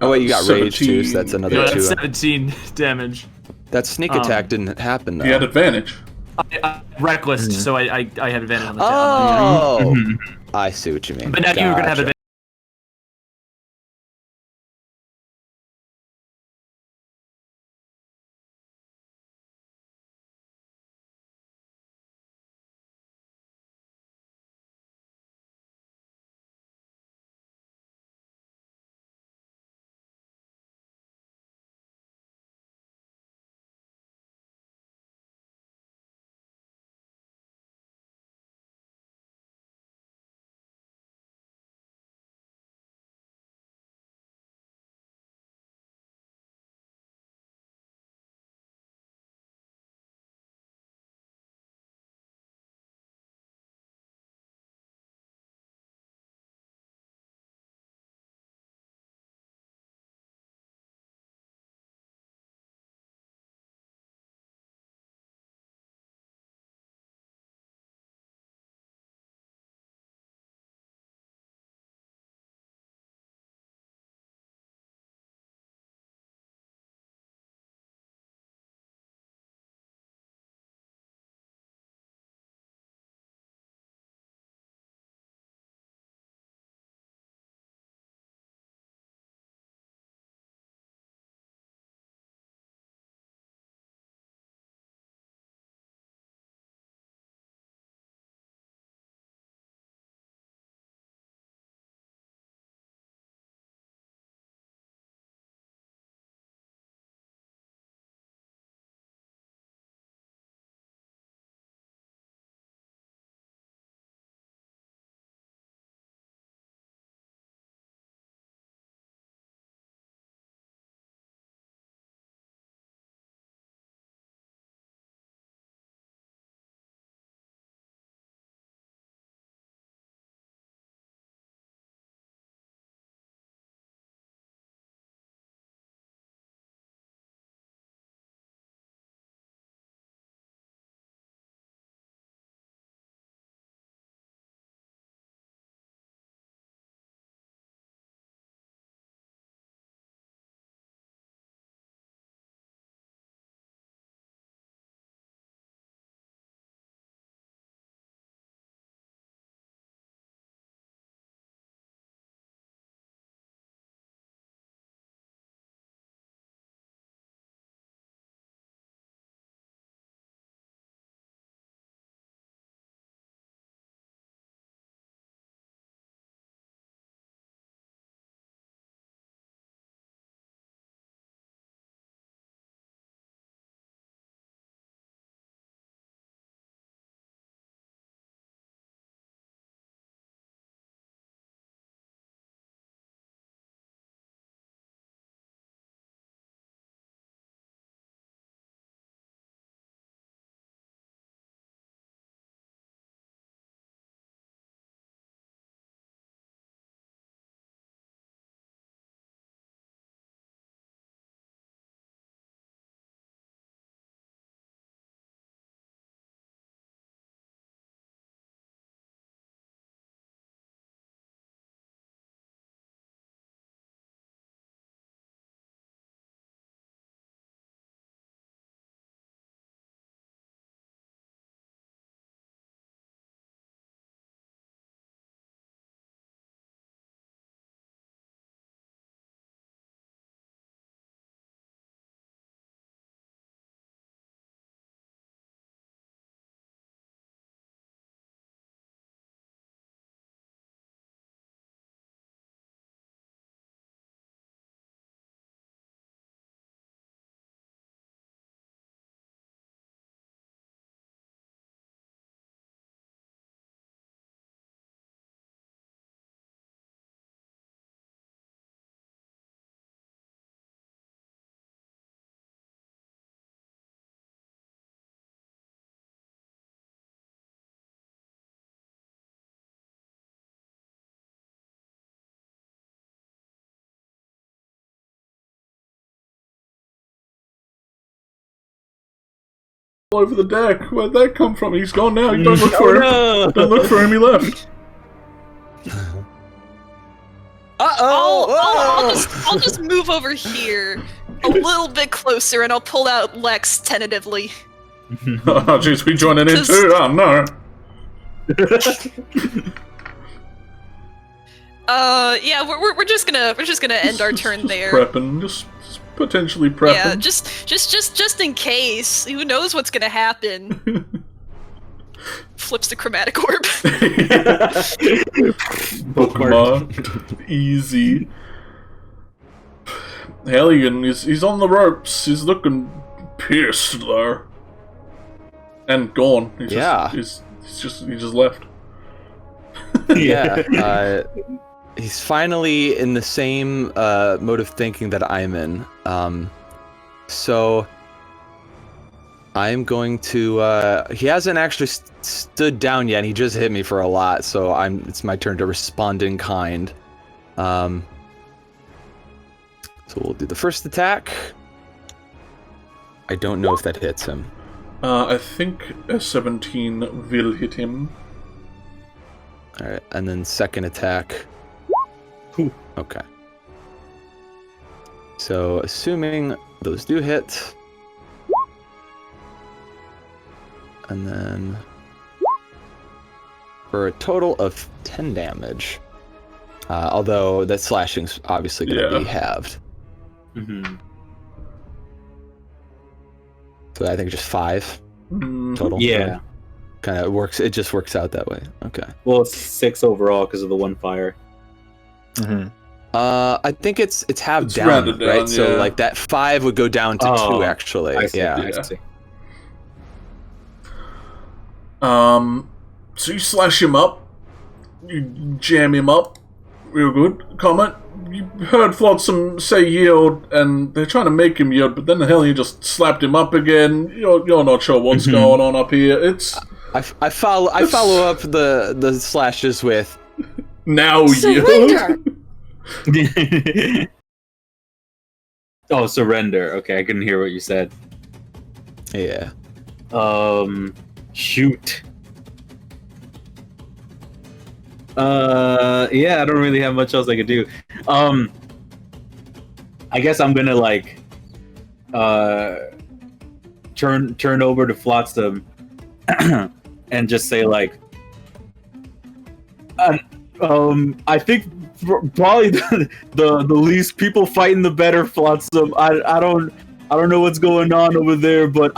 Speaker 4: Oh wait, you got rage too, so that's
Speaker 1: 17.
Speaker 4: another
Speaker 5: Yeah,
Speaker 4: 2.
Speaker 5: that's 17 damage.
Speaker 4: That sneak attack didn't happen though.
Speaker 1: You had advantage.
Speaker 5: Reckless, so I had advantage on the attack.
Speaker 4: Oh! I see what you mean.
Speaker 5: But now you were gonna have
Speaker 4: Gotcha.
Speaker 5: advantage.
Speaker 1: all over the deck. Where'd that come from? He's gone now. You don't look for him. Don't look for him. He left.
Speaker 3: I'll just move over here a little bit closer, and I'll pull out Lex tentatively.
Speaker 1: Oh jeez, we joining in too? Oh no.
Speaker 3: Yeah, we're just gonna end our turn there.
Speaker 1: Prepping, just potentially prepping.
Speaker 3: Yeah, just in case. Who knows what's gonna happen? Flips the chromatic orb.
Speaker 1: Bookmarked. Easy. Hellion, he's on the ropes. He's looking pissed though. And gone. He just left.
Speaker 4: Yeah. He's finally in the same mode of thinking that I'm in. So I'm going to. He hasn't actually stood down yet. He just hit me for a lot, so it's my turn to respond in kind. So we'll do the first attack. I don't know if that hits him.
Speaker 1: I think a 17 will hit him.
Speaker 4: All right, and then second attack. Okay. So assuming those do hit. And then for a total of 10 damage. Although that slashing's obviously going to be halved.
Speaker 6: Mm-hmm.
Speaker 4: So I think just 5 total.
Speaker 6: Yeah.
Speaker 4: Kind of works. It just works out that way. Okay.
Speaker 6: Well, it's 6 overall because of the 1 fire.
Speaker 7: Mm-hmm.
Speaker 4: I think it's halved
Speaker 1: It's
Speaker 4: down,
Speaker 1: rounded
Speaker 4: right?
Speaker 1: down,
Speaker 4: So
Speaker 1: yeah.
Speaker 4: like that 5 would go down to 2 actually.
Speaker 6: I see,
Speaker 4: Yeah.
Speaker 6: I see.
Speaker 1: So you slash him up, you jam him up, real good. Comment. You heard Flotsam say yield, and they're trying to make him yield, but then the hell you just slapped him up again. You're not sure what's going on up here. It's
Speaker 4: I follow up the slashes with
Speaker 1: now
Speaker 8: Surrender!
Speaker 1: yield.
Speaker 6: Oh, surrender. Okay, I couldn't hear what you said.
Speaker 4: yeah.
Speaker 6: Shoot. Yeah, I don't really have much else I could do. I guess I'm gonna like turn over to Flotsam and just say like I think probably the least people fighting the better, Flotsam. I don't know what's going on over there, but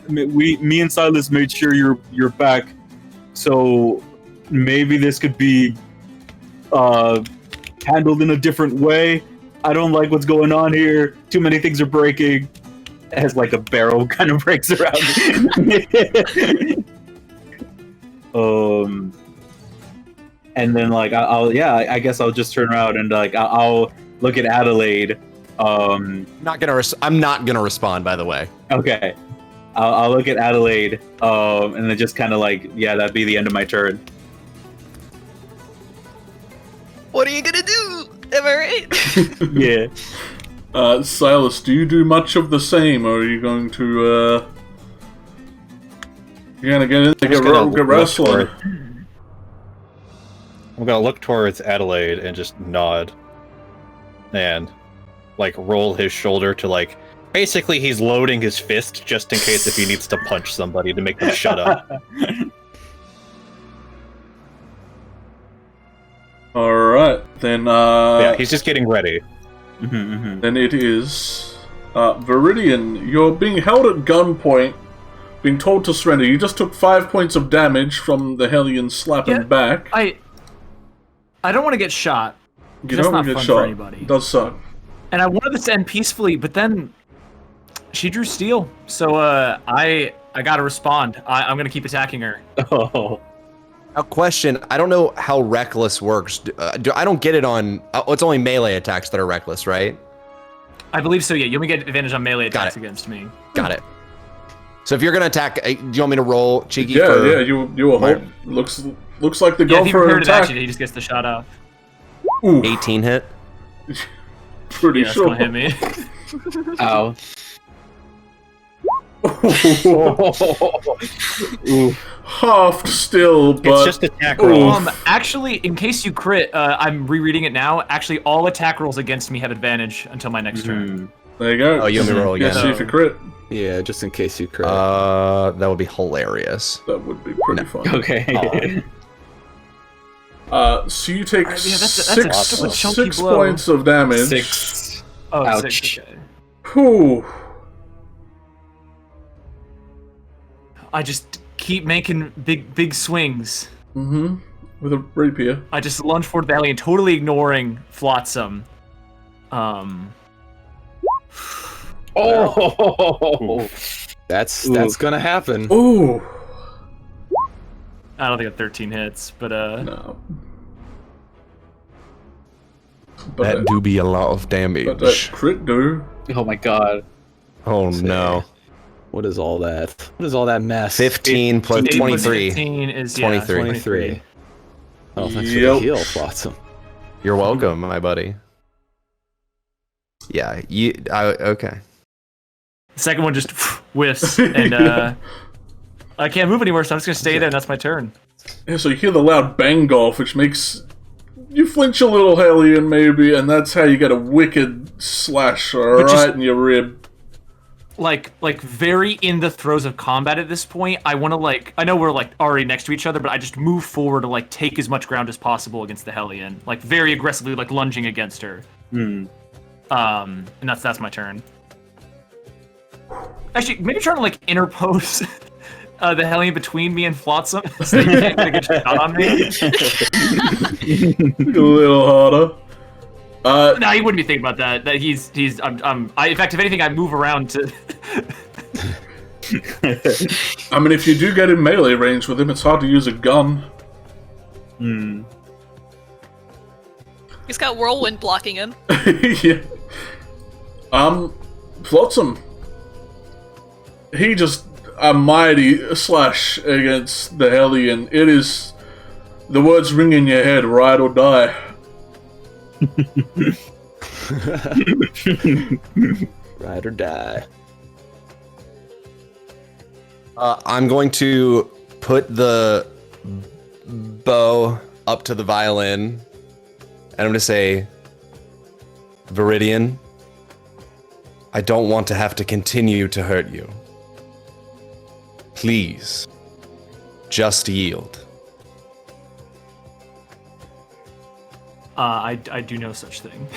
Speaker 6: me and Silas made sure you're back, so maybe this could be handled in a different way. I don't like what's going on here. Too many things are breaking. As like a barrel kind of breaks around. And then like I guess I'll just turn around and like I'll look at Adelaide.
Speaker 2: I'm not gonna respond, by the way.
Speaker 6: Okay. I'll look at Adelaide, and then just kind of like, yeah, that'd be the end of my turn.
Speaker 3: What are you gonna do? Am I right?
Speaker 6: Yeah.
Speaker 1: Silas, do you do much of the same, or are you going to you're gonna get in there, get wrestling?
Speaker 7: I'm gonna look towards Adelaide and just nod, and like roll his shoulder to like. Basically, he's loading his fist just in case if he needs to punch somebody to make them shut up.
Speaker 1: All right, then.
Speaker 7: Yeah, he's just getting ready.
Speaker 1: Then it is Viridian. You're being held at gunpoint, being told to surrender. You just took 5 points of damage from the Hellion slapping back.
Speaker 5: I don't want to get shot.
Speaker 1: You
Speaker 5: That's
Speaker 1: don't
Speaker 5: not
Speaker 1: get
Speaker 5: fun
Speaker 1: shot.
Speaker 5: for anybody.
Speaker 1: It does suck.
Speaker 5: And I wanted this to end peacefully, but then she drew steel, so I gotta respond. I'm gonna keep attacking her.
Speaker 6: Oh.
Speaker 2: A question. I don't know how reckless works. I don't get it on. It's only melee attacks that are reckless, right?
Speaker 5: I believe so. Yeah, you only get advantage on melee attacks against me.
Speaker 2: Got it. So if you're gonna attack, do you want me to roll Cheeki?
Speaker 1: Yeah, you will hope. Looks like the
Speaker 5: Yeah,
Speaker 1: go
Speaker 5: if he
Speaker 1: for an
Speaker 5: prepared it,
Speaker 1: attack.
Speaker 5: actually, he just gets the shot off.
Speaker 1: Ooh,
Speaker 2: 18 hit.
Speaker 1: pretty
Speaker 5: Yeah,
Speaker 1: sure.
Speaker 5: that's gonna hit me.
Speaker 6: Ow.
Speaker 1: Half still, but
Speaker 7: It's just attack roll.
Speaker 5: Actually, in case you crit, I'm rereading it now. Actually, all attack rolls against me have advantage until my next turn.
Speaker 1: there you go.
Speaker 2: Oh, you want me to roll again?
Speaker 1: See if you crit.
Speaker 4: Yeah, just in case you crit.
Speaker 2: That would be hilarious.
Speaker 1: That would be pretty fun.
Speaker 6: Okay.
Speaker 1: So you take
Speaker 5: Alright, yeah, that's a chunky
Speaker 1: six
Speaker 5: blow.
Speaker 1: points of damage.
Speaker 6: 6.
Speaker 5: Oh,
Speaker 6: Ouch.
Speaker 5: 6, okay.
Speaker 1: Whew.
Speaker 5: I just keep making big swings.
Speaker 1: Mm-hmm. With a rapier.
Speaker 5: I just lunge forward the alien, totally ignoring Flotsam.
Speaker 6: Oh.
Speaker 4: That's gonna happen.
Speaker 1: Ooh.
Speaker 5: I don't think 13 hits, but
Speaker 1: No. But
Speaker 2: That do be a lot of
Speaker 1: but
Speaker 2: damage.
Speaker 1: that crit do.
Speaker 6: Oh my god.
Speaker 2: Oh no.
Speaker 4: What is all that? What is all that mess?
Speaker 2: 15 plus
Speaker 5: 8 plus
Speaker 2: 23.
Speaker 5: 15 is
Speaker 2: 23.
Speaker 4: 23. Oh, thanks for
Speaker 1: Yep.
Speaker 4: the heal, Flotsam.
Speaker 2: You're welcome, my buddy. Yeah, okay.
Speaker 5: The second one just whiffs, and I can't move anymore, so I'm just gonna stay there, and that's my turn.
Speaker 1: Yeah, so you hear the loud bang off, which makes you flinch a little, Hellion, maybe, and that's how you get a wicked slash right in your rib.
Speaker 5: Like very in the throes of combat at this point. I want to I know we're already next to each other, but I just move forward to take as much ground as possible against the Hellion, very aggressively, lunging against her. And that's my turn. Actually, maybe trying to interpose the Hellion between me and Flotsam, so they can't get a shot on me.
Speaker 1: A little harder.
Speaker 5: No, he wouldn't be thinking about that. That he's in fact, if anything, I move around to.
Speaker 1: I mean, if you do get in melee range with him, it's hard to use a gun.
Speaker 3: He's got whirlwind blocking him.
Speaker 1: Yeah. Flotsam. He just a mighty slash against the Hellion. It is the words ring in your head: ride or die.
Speaker 4: Ride or die.
Speaker 2: I'm going to put the bow up to the violin, and I'm going to say, Viridian, I don't want to have to continue to hurt you. Please, just yield.
Speaker 5: I do no such thing.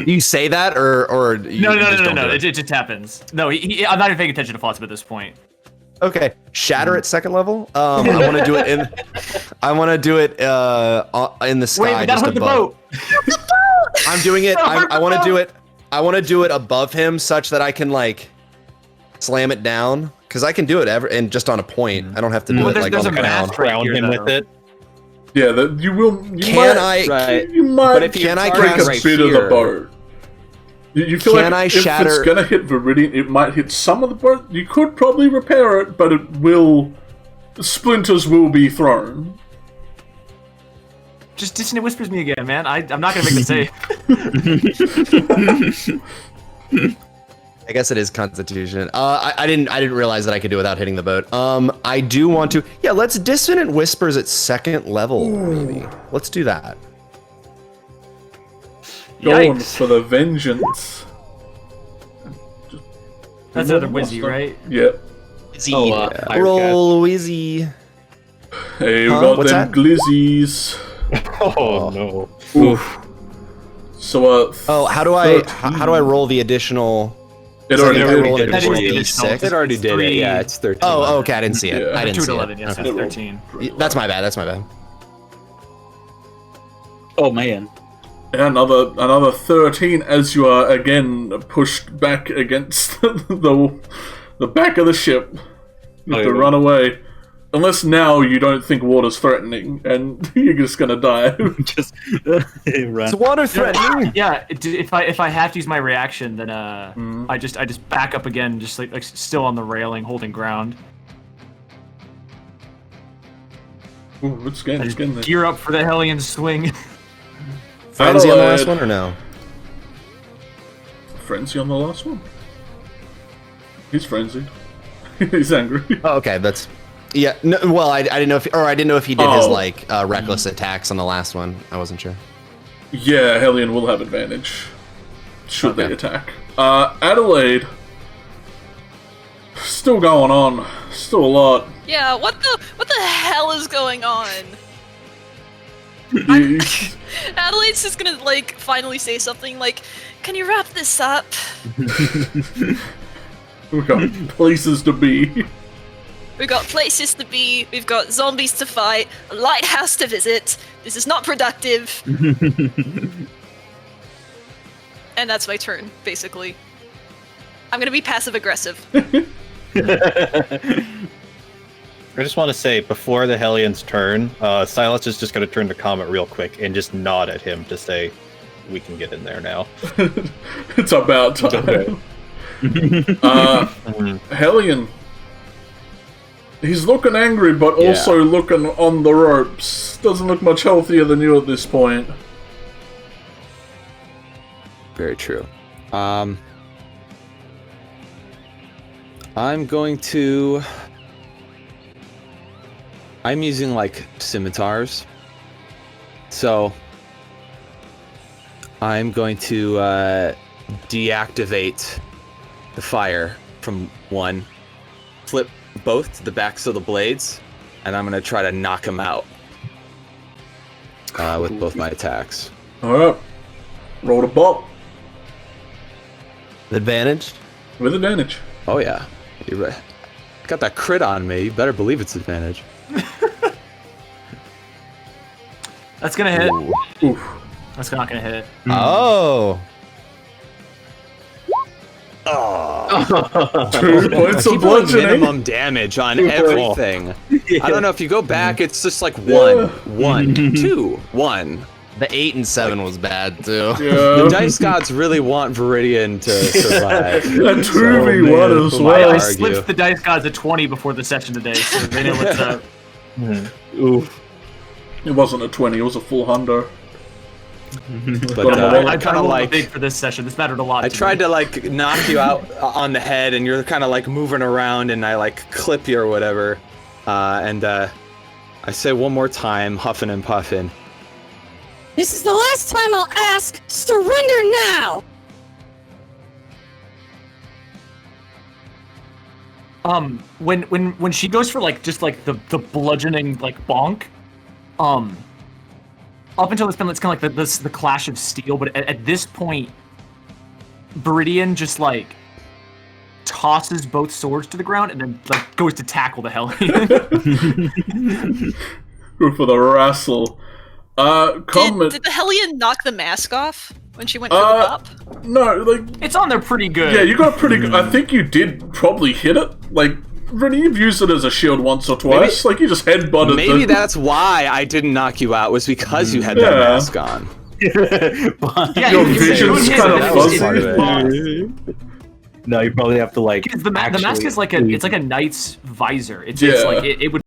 Speaker 2: You say that, or you
Speaker 5: No.
Speaker 2: just don't do
Speaker 5: It just happens. No, I'm not even paying attention to Flotsam at this point.
Speaker 2: Okay, shatter at second level. I want to do it in. I want to do it in the sky.
Speaker 5: Wait, we gotta
Speaker 2: just
Speaker 5: hurt the
Speaker 2: above.
Speaker 5: boat.
Speaker 2: I'm doing it. I want to do it. I want to do it above him, such that I can slam it down. Because I can do it and just on a point. I don't have to do it
Speaker 5: there's
Speaker 2: on the
Speaker 5: a math
Speaker 2: ground.
Speaker 5: right
Speaker 7: Crown
Speaker 5: here,
Speaker 7: him
Speaker 5: though.
Speaker 7: with it.
Speaker 1: Yeah, that you will. You
Speaker 2: Can
Speaker 1: might,
Speaker 4: Right.
Speaker 1: You might.
Speaker 4: But if you
Speaker 2: Can I
Speaker 1: break
Speaker 2: cast
Speaker 1: a
Speaker 4: right
Speaker 1: bit of the
Speaker 4: here-
Speaker 1: boat. You feel
Speaker 2: Can
Speaker 1: like
Speaker 2: I
Speaker 1: if
Speaker 2: shatter-
Speaker 1: it's gonna hit Viridian, it might hit some of the boat. You could probably repair it, but it will. Splinters will be thrown.
Speaker 5: Just Dissonant Whispers me again, man. I'm not gonna make the save.
Speaker 2: I guess it is Constitution. I didn't realize that I could do it without hitting the boat. I do want to. Yeah, let's Dissonant Whispers at second level, maybe. Let's do that.
Speaker 1: Going
Speaker 5: Yikes.
Speaker 1: for the vengeance.
Speaker 5: That's another Wizzy, right?
Speaker 1: Yep.
Speaker 2: Roll Wizzy.
Speaker 1: Hey, we
Speaker 2: Huh?
Speaker 1: got
Speaker 2: What's
Speaker 1: them
Speaker 2: that?
Speaker 1: glizzies.
Speaker 7: Oh no.
Speaker 1: Oof. So
Speaker 2: Oh, how do I roll the additional?
Speaker 1: it
Speaker 2: So I
Speaker 1: already
Speaker 2: think I roll an
Speaker 1: did.
Speaker 5: That is
Speaker 2: additional
Speaker 5: the additional.
Speaker 2: D6.
Speaker 4: It already did it.
Speaker 5: Three.
Speaker 4: Yeah, it's 13.
Speaker 2: Oh, okay, I didn't see it.
Speaker 1: Yeah.
Speaker 2: I didn't
Speaker 5: 2
Speaker 2: see
Speaker 5: to
Speaker 2: it.
Speaker 5: 11, yes,
Speaker 1: Okay.
Speaker 5: it's 13.
Speaker 2: That's my bad. That's my bad.
Speaker 6: Oh man.
Speaker 1: Another 13 as you are again pushed back against the back of the ship. You have to run away. Unless now you don't think water's threatening and you're just gonna die.
Speaker 6: Just run.
Speaker 2: It's water threatening.
Speaker 5: Yeah, if I have to use my reaction, then I just back up again, just like still on the railing, holding ground.
Speaker 1: Ooh, it's getting,
Speaker 5: I
Speaker 1: it's
Speaker 5: just
Speaker 1: getting there.
Speaker 5: gear up for the Hellion swing.
Speaker 2: Frenzy on the last
Speaker 1: Adelaide.
Speaker 2: one or no?
Speaker 1: Frenzy on the last one. He's frenzied. He's angry.
Speaker 2: Oh, okay, that's yeah. No, well, I didn't know if he did his
Speaker 1: Oh.
Speaker 2: like reckless attacks on the last one. I wasn't sure.
Speaker 1: Yeah, Hellion will have advantage should they
Speaker 2: Okay.
Speaker 1: attack. Adelaide, still going on. Still a lot.
Speaker 3: Yeah, what the hell is going on?
Speaker 1: You-
Speaker 3: Adelaide's just gonna like finally say something like, "Can you wrap this up?"
Speaker 1: We've got places to be.
Speaker 3: We've got places to be, we've got zombies to fight, a lighthouse to visit. This is not productive. And that's my turn, basically. I'm gonna be passive aggressive.
Speaker 7: I just want to say, before the Hellion's turn, Silas is just going to turn to Comet real quick and just nod at him to say, we can get in there now.
Speaker 1: It's about time. Hellion. He's looking angry, but also looking on the ropes. Doesn't look much healthier than you at this point.
Speaker 4: Very true. I'm going to... I'm using, like, scimitars. So... I'm going to, deactivate the fire from one, flip both to the backs of the blades, and I'm going to try to knock him out. With both my attacks.
Speaker 1: Alright. Roll the bop.
Speaker 2: Advantage.
Speaker 1: With advantage.
Speaker 4: Oh yeah. You're right. Got that crit on me. You better believe it's advantage.
Speaker 5: That's gonna hit.
Speaker 1: Oof.
Speaker 5: That's not gonna hit.
Speaker 2: Oh.
Speaker 1: 2 points of
Speaker 4: Keep on
Speaker 1: bludgeoning.
Speaker 4: minimum damage on everything. I don't know if you go back, it's just like
Speaker 1: Yeah.
Speaker 4: 1, 2, 1.
Speaker 2: The 8 and 7 was bad too.
Speaker 4: The
Speaker 1: Yeah.
Speaker 4: dice gods really want Viridian to survive.
Speaker 1: A 2v1 as
Speaker 4: who might
Speaker 1: well.
Speaker 5: I
Speaker 4: argue.
Speaker 5: slipped the dice gods a 20 before the session today, so they know what's up.
Speaker 6: Oof.
Speaker 1: It wasn't a 20, it was a full hundo.
Speaker 4: But
Speaker 1: Got him a roll.
Speaker 5: I
Speaker 4: I kind of like...
Speaker 5: big for this session. This mattered a lot.
Speaker 4: I tried to like knock you out on the head, and you're kind of like moving around, and I like clip you or whatever. I say one more time, huffing and puffing.
Speaker 8: This is the last time I'll ask. Surrender now.
Speaker 5: When she goes for like just like the bludgeoning like bonk, up until this point it's kind of like the clash of steel, but at this point, Viridian just like tosses both swords to the ground and then like goes to tackle the Hellion.
Speaker 1: For the wrestle. Comet.
Speaker 3: Did the Hellion knock the mask off when she went for the pop?
Speaker 1: No, like,
Speaker 5: It's on there pretty good.
Speaker 1: yeah, you got pretty good. I think you did probably hit it. Like, Rennie, you've used it as a shield once or twice. Like, you just headbutted
Speaker 4: Maybe
Speaker 1: the...
Speaker 4: that's why I didn't knock you out, was because you had that
Speaker 1: Yeah.
Speaker 4: mask on.
Speaker 5: Yeah,
Speaker 1: Your
Speaker 5: you can
Speaker 1: vision's
Speaker 5: say
Speaker 1: kinda
Speaker 5: that
Speaker 1: fuzzy.
Speaker 6: No, you probably have to like.
Speaker 5: Because the mask
Speaker 6: actually
Speaker 5: is like it's like a knight's visor. It's
Speaker 1: Yeah.
Speaker 5: like it would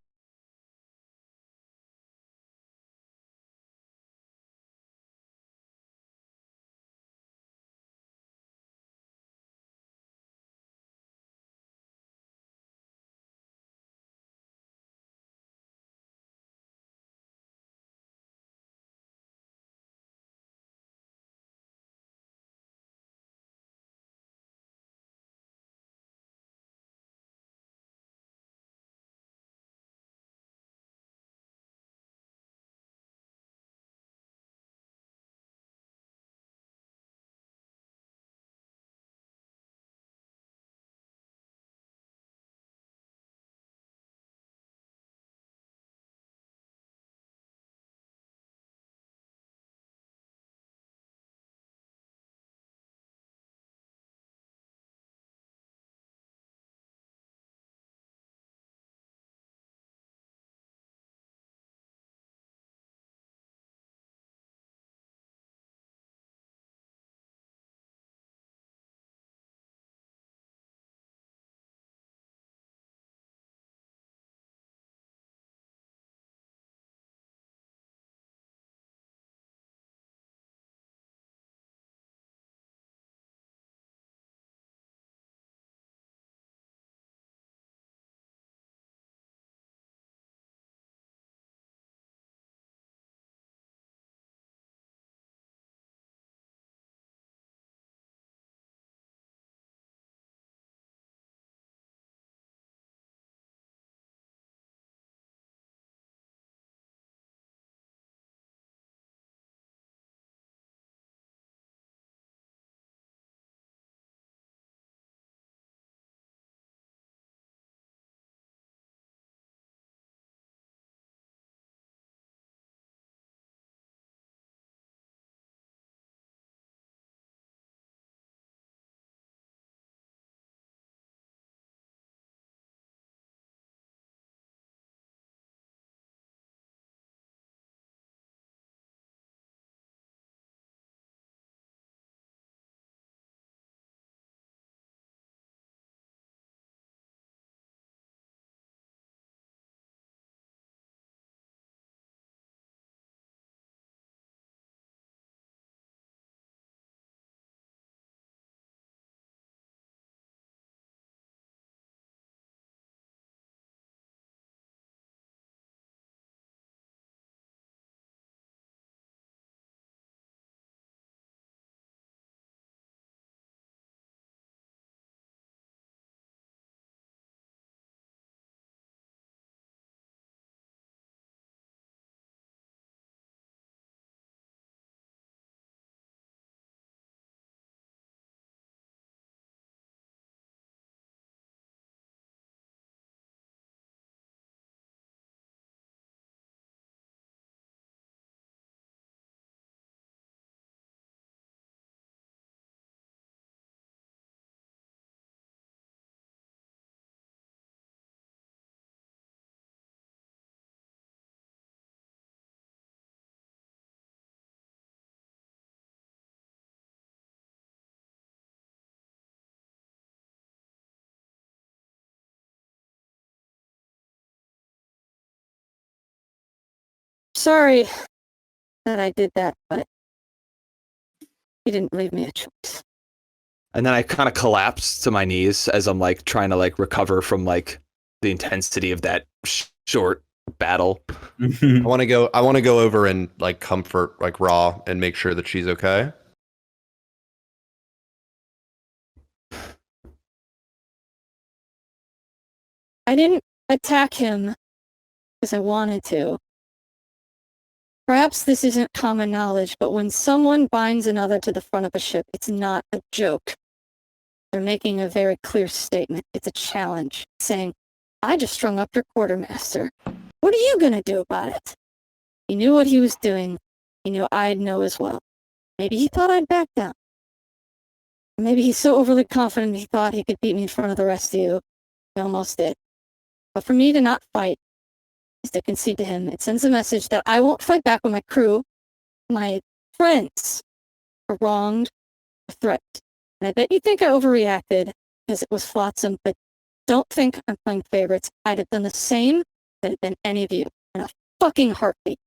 Speaker 8: sorry that I did that, but you didn't leave me a choice.
Speaker 4: And then I kind of collapse to my knees as I'm like trying to like recover from like the intensity of that short battle.
Speaker 2: I want to go over and like comfort like Raw and make sure that she's okay.
Speaker 8: I didn't attack him because I wanted to. Perhaps this isn't common knowledge, but when someone binds another to the front of a ship, it's not a joke. They're making a very clear statement. It's a challenge, saying, I just strung up your quartermaster. What are you gonna do about it? He knew what he was doing. He knew I'd know as well. Maybe he thought I'd back down. Maybe he's so overly confident he thought he could beat me in front of the rest of you. He almost did. But for me to not fight is to concede to him. It sends a message that I won't fight back when my crew, my friends, are wronged or threatened. And I bet you think I overreacted because it was flotsam, but don't think I'm playing favorites. I'd have done the same if it had been any of you in a fucking heartbeat.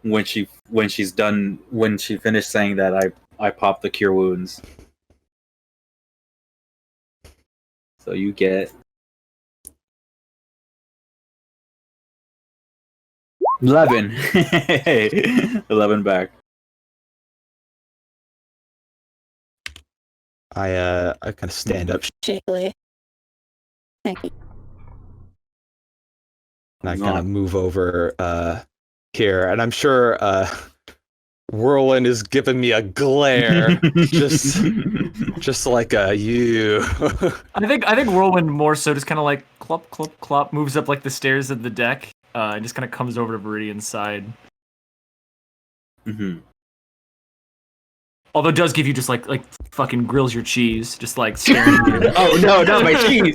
Speaker 6: When she finished saying that, I popped the cure wounds. So you get 11. 11 back.
Speaker 4: I kind of stand up
Speaker 8: Shakily. Thank you.
Speaker 4: and I kind of move over here, and I'm sure Whirlwind is giving me a glare, just like you.
Speaker 5: I think Whirlwind more so just kind of like clop clop clop moves up like the stairs of the deck, and just kind of comes over to Viridian's side.
Speaker 6: Mm-hmm.
Speaker 5: Although it does give you just like fucking grills your cheese, just like staring at you.
Speaker 6: Oh no, not my cheese!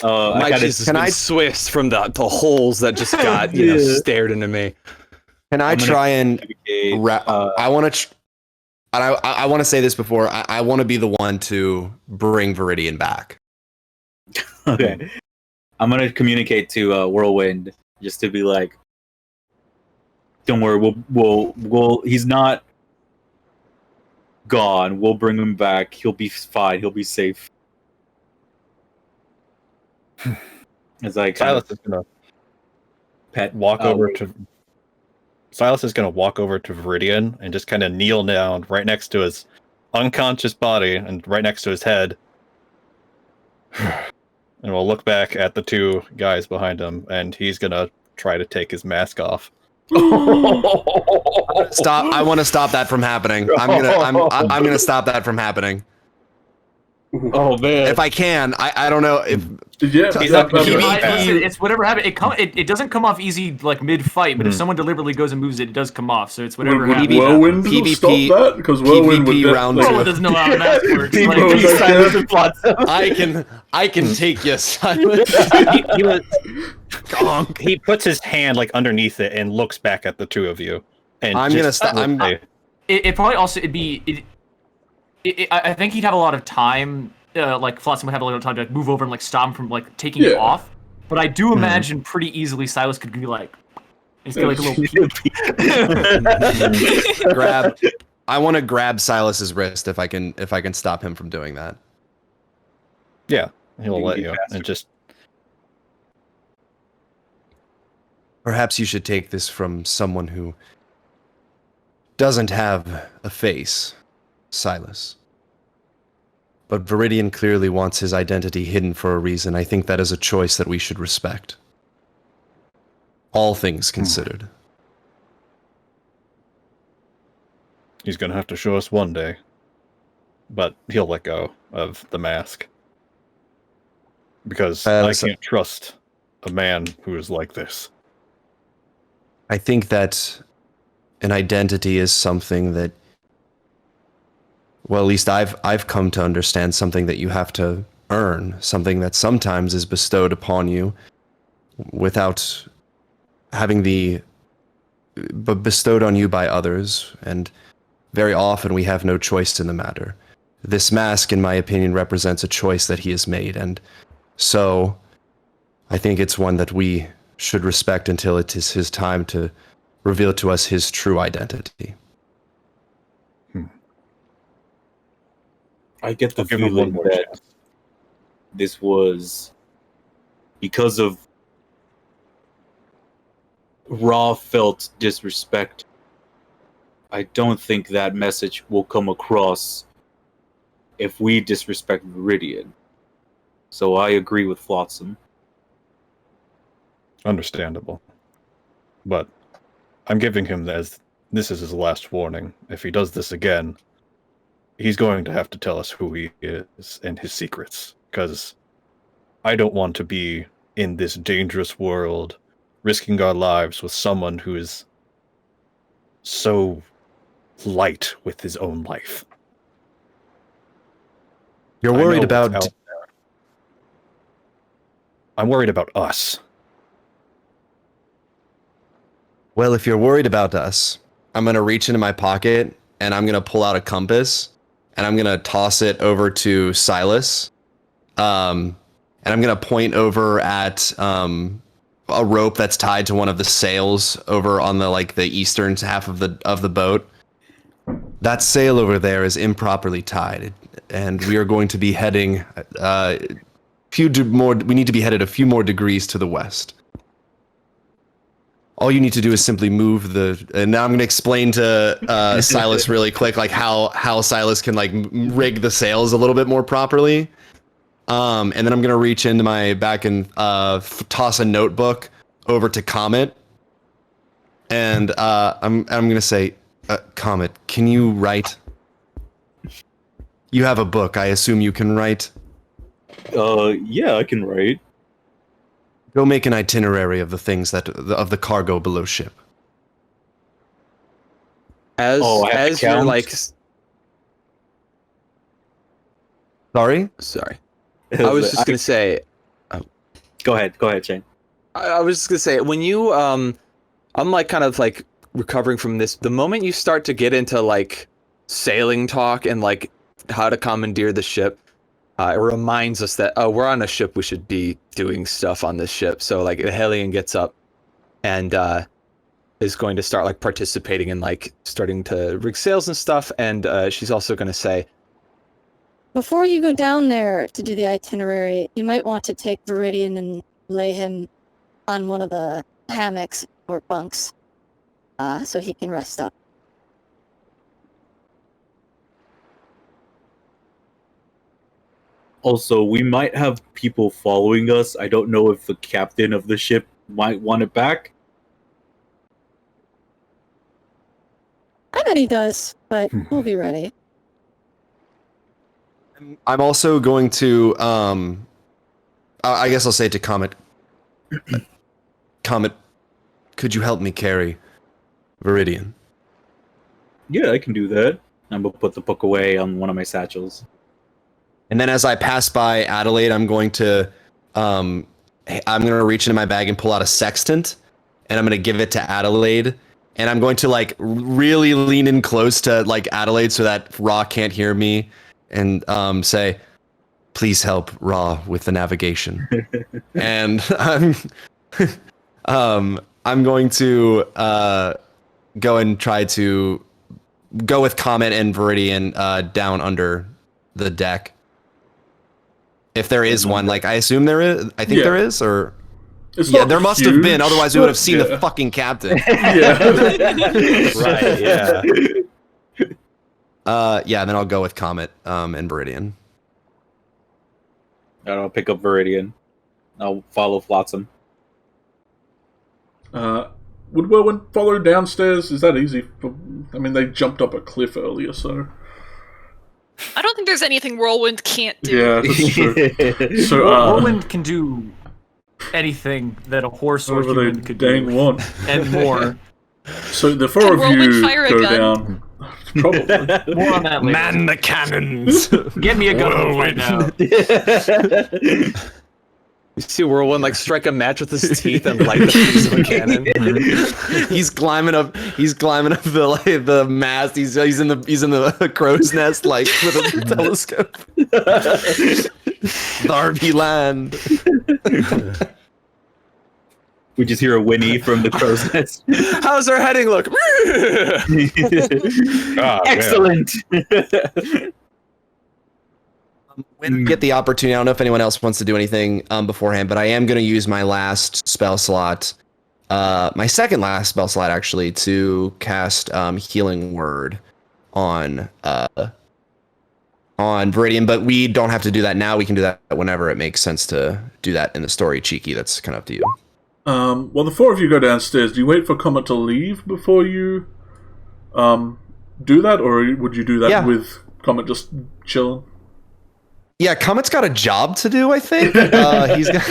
Speaker 4: My cheese has been Swiss from the holes that just got stared into me.
Speaker 2: Can I try and? I want to. I want to say this before. I want to be the one to bring Viridian back.
Speaker 6: Okay, I'm gonna communicate to Whirlwind just to be like, "Don't worry, we'll. He's not gone. We'll bring him back. He'll be fine. He'll be safe." As I
Speaker 7: Silas is gonna walk over to Viridian and just kind of kneel down right next to his unconscious body and right next to his head. And we'll look back at the two guys behind him, and he's gonna try to take his mask off.
Speaker 2: Stop! I want to stop that from happening. I'm gonna stop that from happening.
Speaker 6: Oh man!
Speaker 2: If I can, I don't know if.
Speaker 5: It's whatever happens. It doesn't come off easy like mid fight, but if someone deliberately goes and moves it, it does come off. So it's whatever happens.
Speaker 1: Whirlwind stop that because Whirlwind would
Speaker 2: round
Speaker 5: Whirlwind doesn't know how math works.
Speaker 2: I can take you, Silence.
Speaker 7: He puts his hand like underneath it and looks back at the two of you. And
Speaker 2: I'm gonna stop.
Speaker 5: It probably also I think he'd have a lot of time. Like Flotsam would have a little time to like, move over and like stop him from like taking it off. But I do imagine pretty easily Silas could be like, he's got like a little
Speaker 2: grab. I want to grab Silas's wrist if I can stop him from doing that.
Speaker 7: Yeah, he'll let you and just.
Speaker 2: Perhaps you should take this from someone who doesn't have a face, Silas. But Viridian clearly wants his identity hidden for a reason. I think that is a choice that we should respect. All things considered.
Speaker 7: He's gonna have to show us one day. But he'll let go of the mask. Because I can't trust a man who is like this.
Speaker 2: I think that an identity is something that, well, at least I've come to understand, something that you have to earn, something that sometimes is bestowed upon you without having but bestowed on you by others, and very often we have no choice in the matter. this mask, in my opinion, represents a choice that he has made, and so I think it's one that we should respect until it is his time to reveal to us his true identity.
Speaker 6: I get the
Speaker 7: I'll give him one
Speaker 6: feeling
Speaker 7: more
Speaker 6: that
Speaker 7: chance.
Speaker 6: this was because of Ra felt disrespect. I don't think that message will come across if we disrespect Viridian. So I agree with Flotsam.
Speaker 7: Understandable. But I'm giving him this is his last warning. If he does this again, he's going to have to tell us who he is and his secrets. Because I don't want to be in this dangerous world, risking our lives with someone who is so light with his own life.
Speaker 2: You're
Speaker 7: I know
Speaker 2: worried
Speaker 7: what's
Speaker 2: about...
Speaker 7: out there. I'm worried about us.
Speaker 2: Well, if you're worried about us, I'm going to reach into my pocket and I'm going to pull out a compass and I'm going to toss it over to Silas. And I'm going to point over at a rope that's tied to one of the sails over on the the eastern half of the boat. That sail over there is improperly tied, and we are going to be heading we need to be headed a few more degrees to the west. All you need to do is simply move and now I'm going to explain to Silas really quick, how Silas can rig the sails a little bit more properly. And then I'm going to reach into my back and toss a notebook over to Comet. And I'm going to say, Comet, can you write? You have a book. I assume you can write.
Speaker 6: Yeah, I can write.
Speaker 2: Go make an itinerary of the things of the cargo below ship.
Speaker 4: As you're
Speaker 2: Sorry?
Speaker 4: sorry. I was just gonna say.
Speaker 6: Go ahead, Shane.
Speaker 4: I was just gonna say when you I'm kind of recovering from this. The moment you start to get into sailing talk and how to commandeer the ship, it reminds us that we're on a ship. We should be doing stuff on this ship. So Hellion gets up and is going to start participating in starting to rig sails and stuff. And she's also going to say,
Speaker 8: Before you go down there to do the itinerary, you might want to take Viridian and lay him on one of the hammocks or bunks so he can rest up.
Speaker 6: Also, we might have people following us. I don't know if the captain of the ship might want it back.
Speaker 8: I bet he does, but we'll be ready.
Speaker 2: I'm also going to, I guess I'll say to Comet, Comet, could you help me carry Viridian?
Speaker 6: Yeah, I can do that. I'm gonna put the book away on one of my satchels.
Speaker 2: And then as I pass by Adelaide, I'm going to reach into my bag and pull out a sextant, and I'm going to give it to Adelaide. And I'm going to really lean in close to Adelaide so that Ra can't hear me, and say, "Please help Ra with the navigation." And I'm going to go and try to go with Comet and Viridian down under the deck. If there is one, I assume there is. I think there is, or there must have been. Otherwise, we would have seen the fucking captain.
Speaker 4: right, yeah.
Speaker 2: And then I'll go with Comet and Viridian.
Speaker 6: I'll pick up Viridian. I'll follow Flotsam.
Speaker 1: Would Whirlwind follow downstairs? Is that easy? They jumped up a cliff earlier, so...
Speaker 3: I don't think there's anything Whirlwind can't do.
Speaker 1: Yeah, that's true. So,
Speaker 5: Whirlwind can do anything that a horse or human could do, and more.
Speaker 1: So the four of you go down. Probably.
Speaker 5: More on that later.
Speaker 7: Man the cannons!
Speaker 5: Get me a gun right now.
Speaker 4: You see Whirlwind like strike a match with his teeth and light the fuse of a cannon.
Speaker 2: He's climbing up. He's climbing up the mast. He's in the crow's nest like with a telescope. Darby land.
Speaker 6: We just hear a whinny from the crow's nest.
Speaker 4: How's our heading look?
Speaker 6: Excellent.
Speaker 2: When I get the opportunity, I don't know if anyone else wants to do anything beforehand, but I am going to use my last spell slot, my second last spell slot actually, to cast Healing Word on Viridian. But we don't have to do that now. We can do that whenever it makes sense to do that in the story. Cheeky, that's kind of up to you.
Speaker 1: Well, the four of you go downstairs. Do you wait for Comet to leave before you do that, or would you do that with Comet just chilling?
Speaker 2: Yeah, Comet's got a job to do, I think. He's got...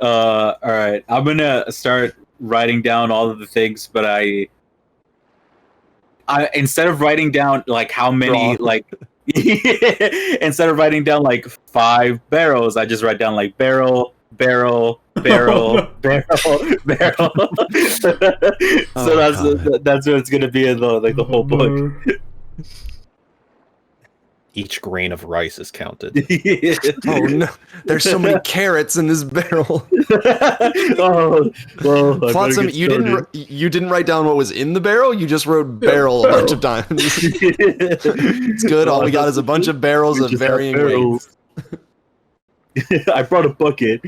Speaker 6: All right, I'm gonna start writing down all of the things, but I instead of writing down like how many instead of writing down like 5 barrels, I just write down like barrel, barrel, barrel, barrel, barrel. So that's what it's gonna be in the whole book.
Speaker 7: Each grain of rice is counted.
Speaker 2: Oh no! There's so many carrots in this barrel. Flotsam, you didn't write down what was in the barrel. You just wrote barrel a bunch of times. It's good. All we got is a bunch of barrels of varying weights.
Speaker 6: I brought a bucket.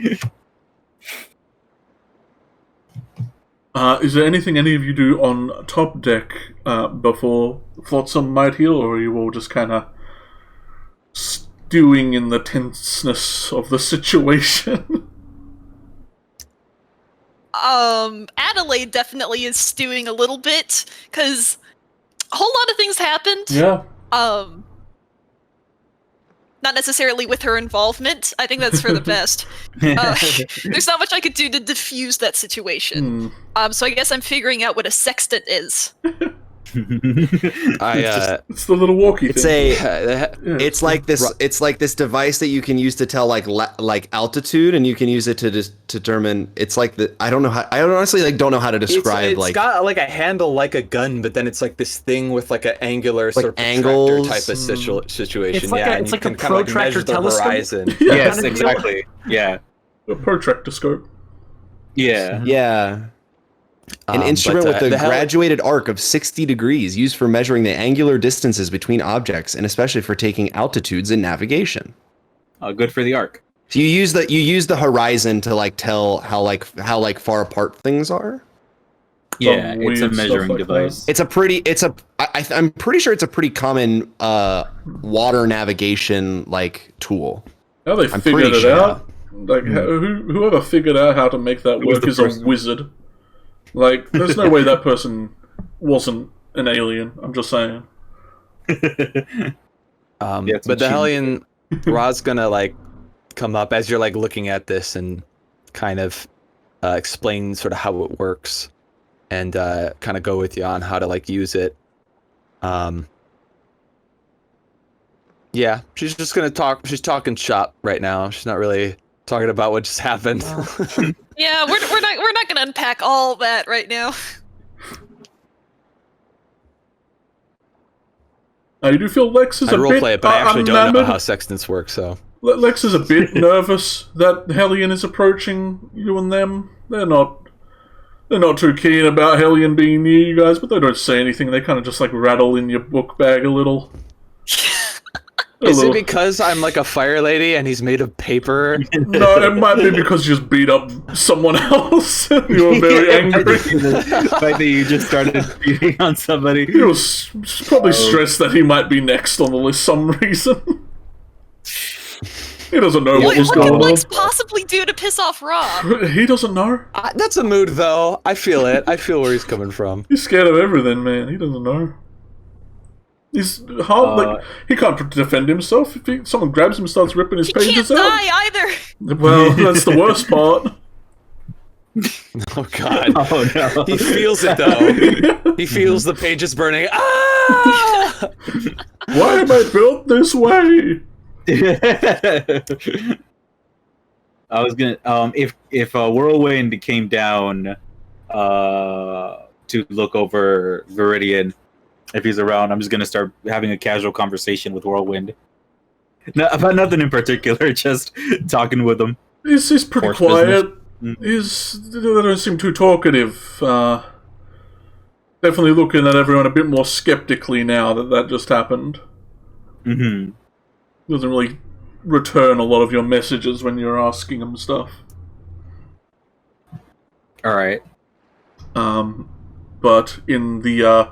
Speaker 1: Is there anything any of you do on top deck before Flotsam might heal, or are you all just kind of stewing in the tenseness of the situation?
Speaker 3: Adelaide definitely is stewing a little bit, because a whole lot of things happened.
Speaker 1: Yeah.
Speaker 3: Not necessarily with her involvement. I think that's for the best. There's not much I could do to diffuse that situation. So I guess I'm figuring out what a sextant is.
Speaker 1: It's the little walkie thing.
Speaker 2: It's like this. It's like this device that you can use to tell like altitude, and you can use it to determine. It's like the. I don't know how. I honestly don't know how to describe.
Speaker 4: It's got like a handle like a gun, but then it's like this thing with like an angular sort of
Speaker 2: angles
Speaker 4: type of situation.
Speaker 5: It's like it's like a protractor telescope.
Speaker 4: Horizon.
Speaker 6: Yes, exactly. Yeah.
Speaker 1: A protractor scope.
Speaker 6: Yeah.
Speaker 2: Yeah. An instrument with a graduated arc of 60 degrees used for measuring the angular distances between objects and especially for taking altitudes in navigation.
Speaker 6: Good for the arc.
Speaker 2: So you use the horizon to like tell how far apart things are.
Speaker 6: Yeah, it's a measuring device.
Speaker 2: I'm pretty sure it's a pretty common water navigation like tool.
Speaker 1: How they figured it out? Like whoever figured out how to make that work is a wizard. Like, there's no way that person wasn't an alien. I'm just saying.
Speaker 4: But the Hellion, Ra's gonna like come up as you're like looking at this and kind of explain sort of how it works, and kind of go with you on how to like use it. Yeah, she's just gonna talk. She's talking shop right now. She's not really talking about what just happened.
Speaker 3: Yeah, we're not gonna unpack all that right now.
Speaker 1: You do feel Lex is
Speaker 4: I
Speaker 1: a bit
Speaker 4: roleplay it, but I actually don't know
Speaker 1: unmanned?
Speaker 4: how sextants work. So
Speaker 1: Lex is a bit nervous that Hellion is approaching you and them. They're not too keen about Hellion being near you guys, but they don't say anything. They kind of just like rattle in your book bag a little.
Speaker 4: Is it because I'm like a fire lady and he's made of paper?
Speaker 1: No, it might be because you just beat up someone else. You were very angry.
Speaker 6: The fact that you just started beating on somebody.
Speaker 1: He was probably stressed that he might be next on the list some reason. He doesn't know what was going on.
Speaker 3: What could Lex possibly do to piss off Rob?
Speaker 1: He doesn't know.
Speaker 4: That's a mood, though. I feel it. I feel where he's coming from.
Speaker 1: He's scared of everything, man. He doesn't know. He's hard, he can't defend himself. If someone grabs him and starts ripping his pages out.
Speaker 3: He can't die either.
Speaker 1: Well, that's the worst part.
Speaker 4: Oh god.
Speaker 6: Oh no.
Speaker 4: He feels it though. He feels the pages burning. Ah!
Speaker 1: Why am I built this way?
Speaker 6: I was gonna if a whirlwind came down to look over Viridian, if he's around, I'm just gonna start having a casual conversation with Whirlwind. No, about nothing in particular, just talking with him.
Speaker 1: He's pretty
Speaker 7: Horse
Speaker 1: quiet.
Speaker 6: business.
Speaker 1: They don't seem too talkative. Definitely looking at everyone a bit more skeptically now that just happened.
Speaker 6: Mm-hmm.
Speaker 1: Doesn't really return a lot of your messages when you're asking him stuff.
Speaker 6: All right.
Speaker 1: But in the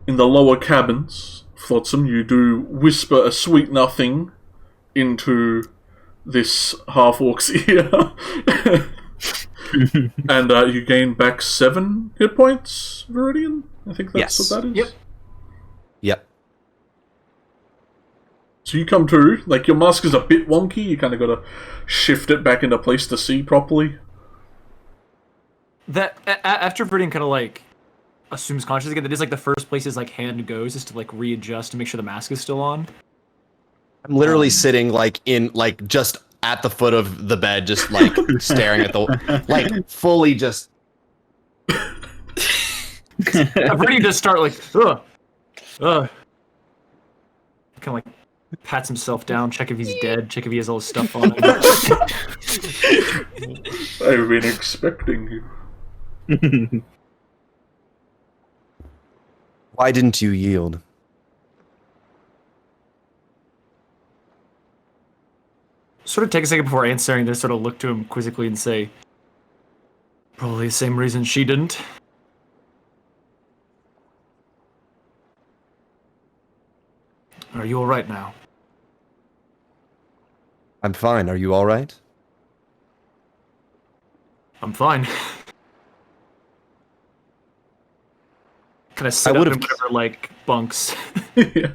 Speaker 1: lower cabins, Flotsam, you do whisper a sweet nothing into this half-orc's ear. And you gain back 7 hit points, Viridian? I think that's
Speaker 2: Yes.
Speaker 1: what that is.
Speaker 5: Yep.
Speaker 2: Yep.
Speaker 1: So you come to, like, your mask is a bit wonky, you kind of gotta shift it back into place to see properly.
Speaker 5: That after Viridian kind of like assumes consciousness again, that is like the first place his like hand goes is to like readjust to make sure the mask is still on.
Speaker 2: I'm literally sitting like in like just at the foot of the bed, just like staring at the like fully just.
Speaker 5: Viridian just start like kind of like pats himself down, check if he's dead, check if he has all his stuff on him.
Speaker 1: I've been expecting you.
Speaker 2: Why didn't you yield?
Speaker 5: Sort of take a second before answering. They sort of look to him quizzically and say, "Probably the same reason she didn't." Are you all right now?
Speaker 2: I'm fine. Are you all right?
Speaker 5: I'm fine. Kind of sit
Speaker 2: I
Speaker 5: up
Speaker 2: would've-
Speaker 5: in whatever like bunks.
Speaker 1: Yeah.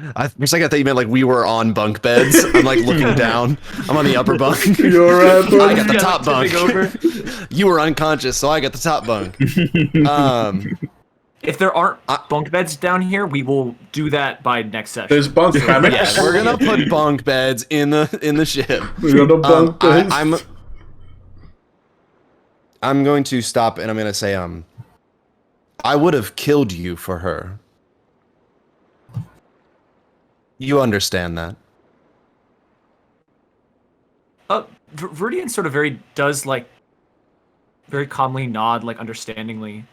Speaker 2: For a second, I thought you meant like we were on bunk beds. I'm like looking down. I'm on the upper bunk.
Speaker 1: You're right,
Speaker 2: I
Speaker 1: buddy.
Speaker 2: got the
Speaker 5: Yeah,
Speaker 2: top
Speaker 5: like,
Speaker 2: bunk.
Speaker 5: tipping
Speaker 2: You were unconscious, so I got the top bunk.
Speaker 5: If there aren't bunk beds down here, we will do that by next session.
Speaker 1: There's bunk hammocks.
Speaker 2: Yeah, we're gonna put bunk beds in the ship.
Speaker 1: We're gonna bunk beds.
Speaker 2: I'm going to stop and I'm gonna say I would have killed you for her. You understand that?
Speaker 5: Viridian sort of does like very calmly nod, like understandingly,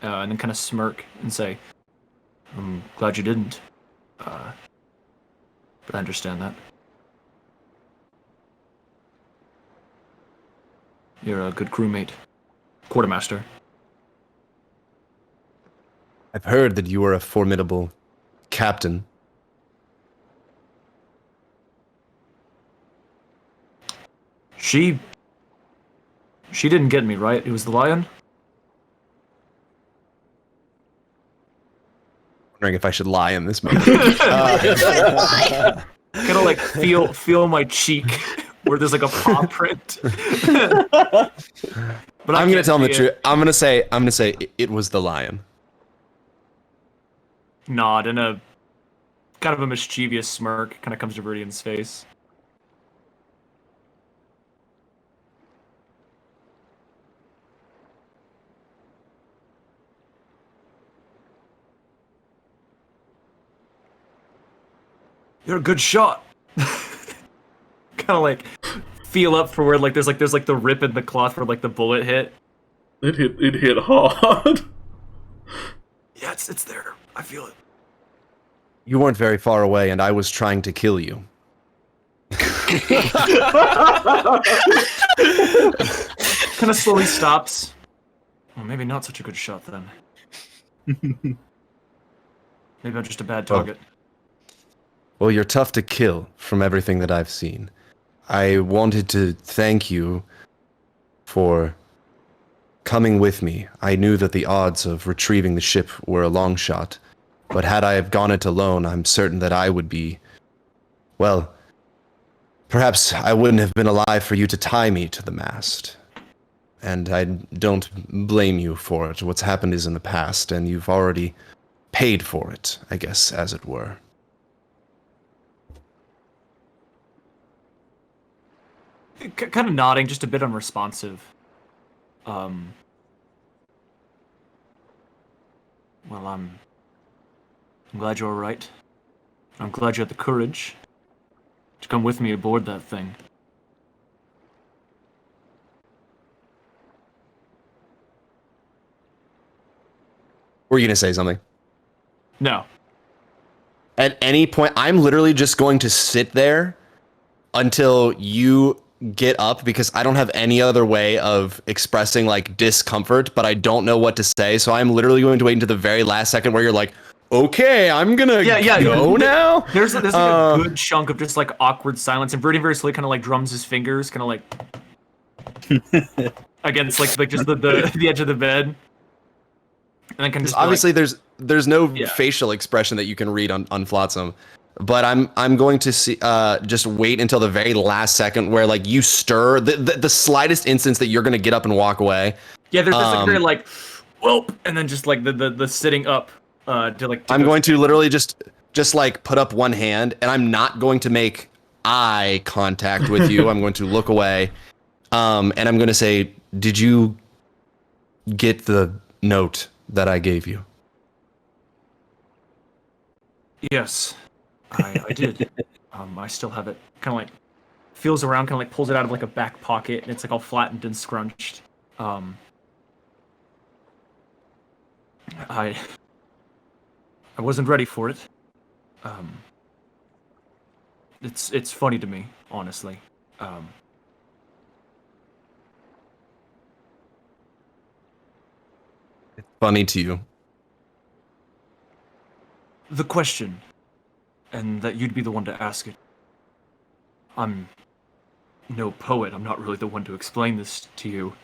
Speaker 5: and then kind of smirk and say, "I'm glad you didn't, but I understand that. You're a good crewmate, quartermaster."
Speaker 2: I've heard that you were a formidable captain.
Speaker 5: She didn't get me, right? It was the lion?
Speaker 2: Wondering if I should lie in this moment.
Speaker 5: Kind of like feel my cheek where there's like a paw print. But
Speaker 2: I'm gonna tell him the truth. I'm gonna say it was the lion.
Speaker 5: Nod and a kind of a mischievous smirk kind of comes to Viridian's face. You're a good shot. Kind of like feel up for where like there's the rip in the cloth where like the bullet hit.
Speaker 1: It hit hard.
Speaker 5: Yeah, it's there. I feel it.
Speaker 2: You weren't very far away, and I was trying to kill you.
Speaker 5: Kind of slowly stops. Well, maybe not such a good shot then. Maybe I'm just a bad target.
Speaker 2: Well, you're tough to kill from everything that I've seen. I wanted to thank you for coming with me. I knew that the odds of retrieving the ship were a long shot, but had I have gone it alone, I'm certain that I would be, well, perhaps I wouldn't have been alive for you to tie me to the mast. And I don't blame you for it. What's happened is in the past, and you've already paid for it, I guess, as it were.
Speaker 5: kind of nodding, just a bit unresponsive. Well, I'm glad you're all right. I'm glad you had the courage to come with me aboard that thing.
Speaker 2: Were you gonna say something?
Speaker 5: No.
Speaker 2: At any point, I'm literally just going to sit there until you get up because I don't have any other way of expressing like discomfort, but I don't know what to say. So I'm literally going to wait until the very last second where you're like, okay, I'm gonna go now.
Speaker 5: There's like a good chunk of just like awkward silence, and Birdie very slowly kind of like drums his fingers, kind of like against like just the edge of the bed. And then can just
Speaker 2: obviously there's no facial expression that you can read on Flotsam, but I'm going to see just wait until the very last second where like you stir the slightest instance that you're gonna get up and walk away.
Speaker 5: Yeah, there's this like very like whoop, and then just like the sitting up to like.
Speaker 2: I'm going to literally just like put up one hand, and I'm not going to make eye contact with you. I'm going to look away, and I'm going to say, "Did you get the note that I gave you?"
Speaker 5: Yes, I did. I still have it. Kind of like feels around, kind of like pulls it out of like a back pocket, and it's like all flattened and scrunched. I wasn't ready for it. It's funny to me, honestly.
Speaker 2: It's funny to you.
Speaker 5: The question, and that you'd be the one to ask it. I'm no poet. I'm not really the one to explain this to you.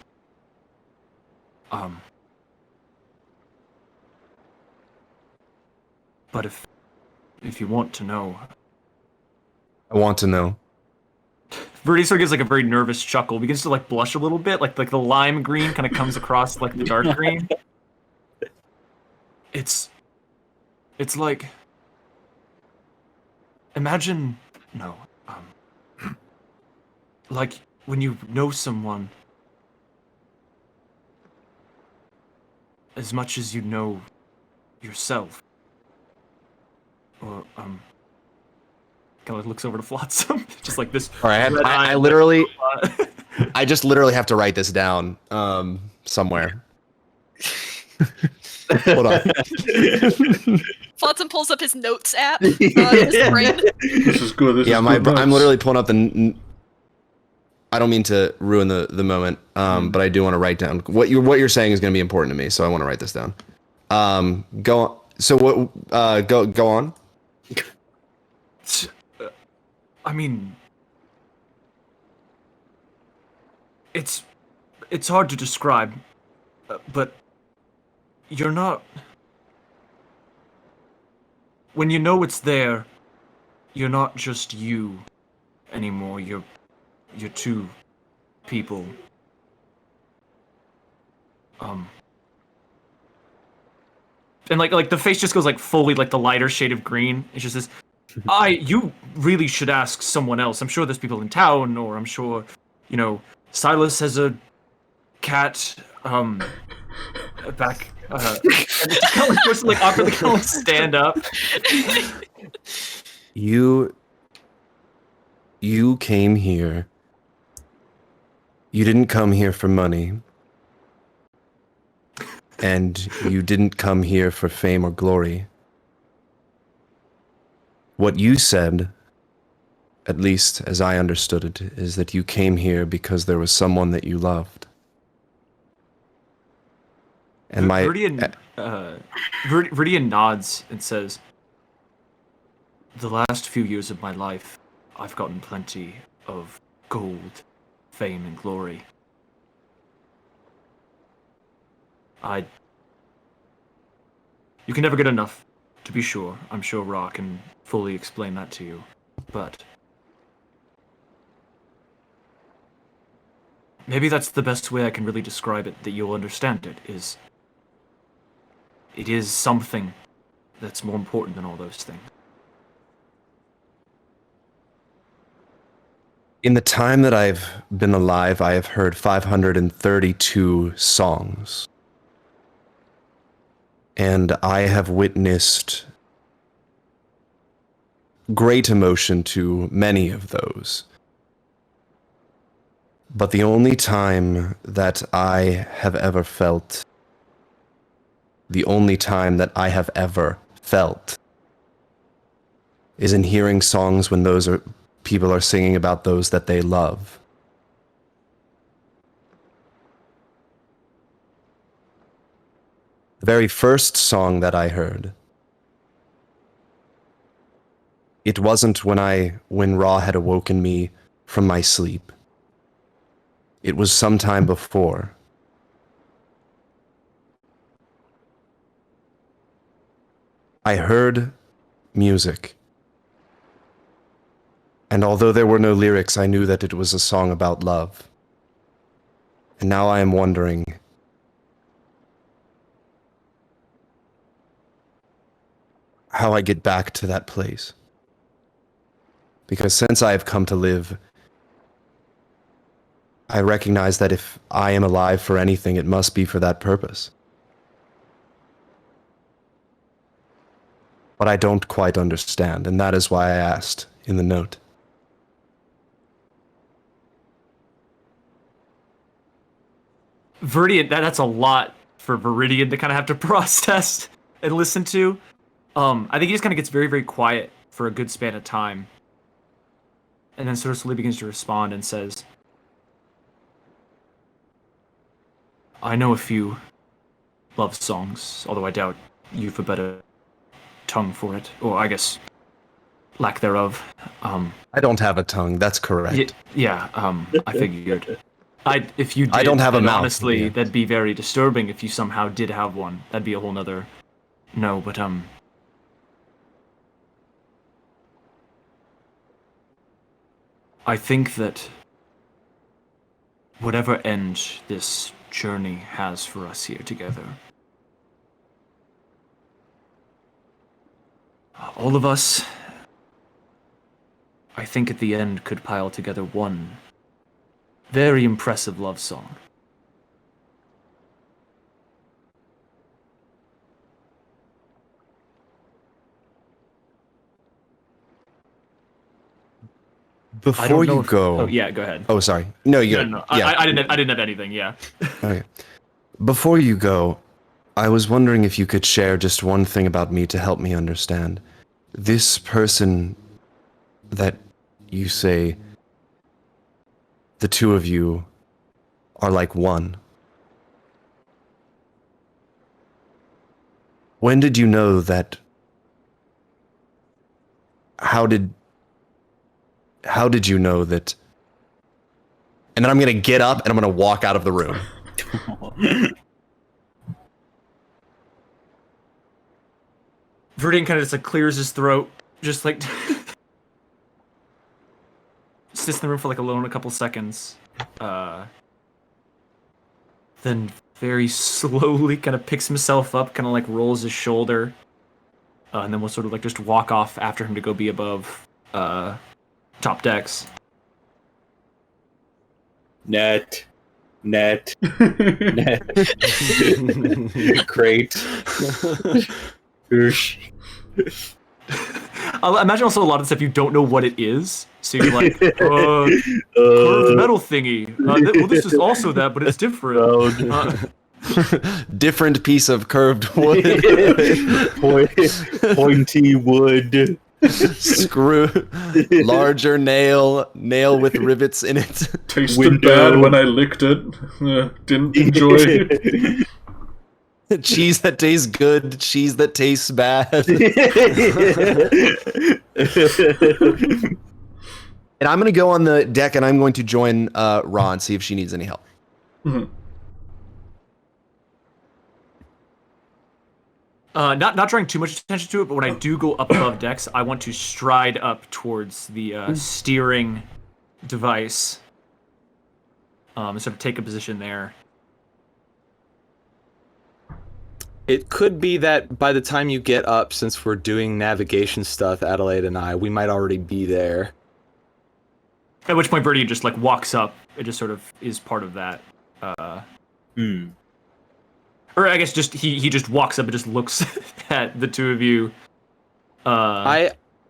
Speaker 5: But if you want to know,
Speaker 2: I want to know.
Speaker 5: Verdi sort of gives like a very nervous chuckle. Begins to like blush a little bit, like the lime green kind of comes across like the dark green. It's like imagine like when you know someone as much as you know yourself. Or kind of looks over to Flotsam, just like this.
Speaker 2: All right, I literally, I just literally have to write this down somewhere. Hold on.
Speaker 3: Flotsam pulls up his notes app in his brain.
Speaker 1: This is good. This is
Speaker 2: I'm
Speaker 1: good notes.
Speaker 2: literally pulling up the. I don't mean to ruin the moment, but I do want to write down what you're saying is going to be important to me, so I want to write this down. Go on. So what? Go on.
Speaker 5: I mean, it's hard to describe, but you're not. When you know it's there, you're not just you anymore. You're two people. And like the face just goes like fully like the lighter shade of green. It's just this. You really should ask someone else. I'm sure there's people in town, or I'm sure, Silas has a cat. Back. And it's kind of like, like awkwardly kind of stand up.
Speaker 2: You came here. You didn't come here for money. And you didn't come here for fame or glory. What you said, at least as I understood it, is that you came here because there was someone that you loved. And
Speaker 5: Viridian nods and says, "The last few years of my life, I've gotten plenty of gold, fame, and glory. You can never get enough, to be sure. I'm sure Ra can fully explain that to you. But maybe that's the best way I can really describe it, that you'll understand it, is it is something that's more important than all those things.
Speaker 2: In the time that I've been alive, I have heard 532 songs. And I have witnessed great emotion to many of those. But the only time that I have ever felt, is in hearing songs when people are singing about those that they love. The very first song that I heard, it wasn't when Ra had awoken me from my sleep. It was sometime before. I heard music. And although there were no lyrics, I knew that it was a song about love. And now I am wondering, how I get back to that place. Because since I have come to live, I recognize that if I am alive for anything, it must be for that purpose. But I don't quite understand, and that is why I asked in the note.
Speaker 5: Viridian, that's a lot for Viridian to kind of have to process and listen to. I think he just kind of gets very, very quiet for a good span of time. And then sort of slowly begins to respond and says, I know a few love songs, although I doubt you've a better tongue for it. Or I guess, lack thereof.
Speaker 2: I don't have a tongue, that's correct.
Speaker 5: I figured. If you did,
Speaker 2: I don't have a mouth.
Speaker 5: Honestly, that'd be very disturbing if you somehow did have one. That'd be a whole nother... No, but, I think that whatever end this journey has for us here together, all of us, I think at the end could pile together one very impressive love song.
Speaker 2: Before you go...
Speaker 5: Oh, yeah, go ahead.
Speaker 2: Oh, sorry. No, you...
Speaker 5: No.
Speaker 2: Yeah.
Speaker 5: I didn't have anything, yeah.
Speaker 2: Okay. Before you go, I was wondering if you could share just one thing about me to help me understand. This person that you say the two of you are like one. When did you know that? How did you know that? And then I'm gonna get up and I'm gonna walk out of the room.
Speaker 5: Viridian kind of just like clears his throat, just like sits in the room for like alone a couple seconds, then very slowly kind of picks himself up, kind of like rolls his shoulder, and then we'll sort of like just walk off after him to go be above top decks.
Speaker 6: Net. Great. Oosh.
Speaker 5: I imagine also a lot of stuff you don't know what it is, so you're like, curved metal thingy. Well, this is also that, but it's different.
Speaker 2: Different piece of curved wood.
Speaker 6: Pointy wood.
Speaker 2: Screw. Larger nail with rivets in it.
Speaker 1: Tasted bad when I licked it. Didn't enjoy it.
Speaker 2: Cheese that tastes good, cheese that tastes bad. And I'm going to go on the deck and I'm going to join Ra and see if she needs any help.
Speaker 1: Mm-hmm.
Speaker 5: Not drawing too much attention to it, but when I do go up above decks, I want to stride up towards the steering device, and sort of take a position there.
Speaker 4: It could be that by the time you get up, since we're doing navigation stuff, Adelaide and I, we might already be there.
Speaker 5: At which point Viridian just like walks up. It just sort of is part of that. Or I guess just he just walks up and just looks at the two of you.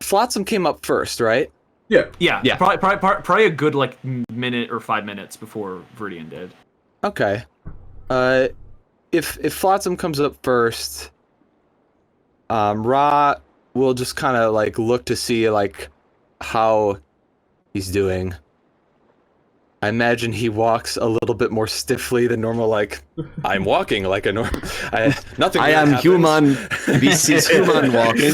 Speaker 4: Flotsam came up first, right?
Speaker 1: Yeah.
Speaker 5: Probably a good like minute or 5 minutes before Viridian did.
Speaker 4: Okay. If Flotsam comes up first, Ra will just kind of like look to see like how he's doing. I imagine he walks a little bit more stiffly than normal. Like I'm walking like a normal. Nothing.
Speaker 2: I am human. This is human walking.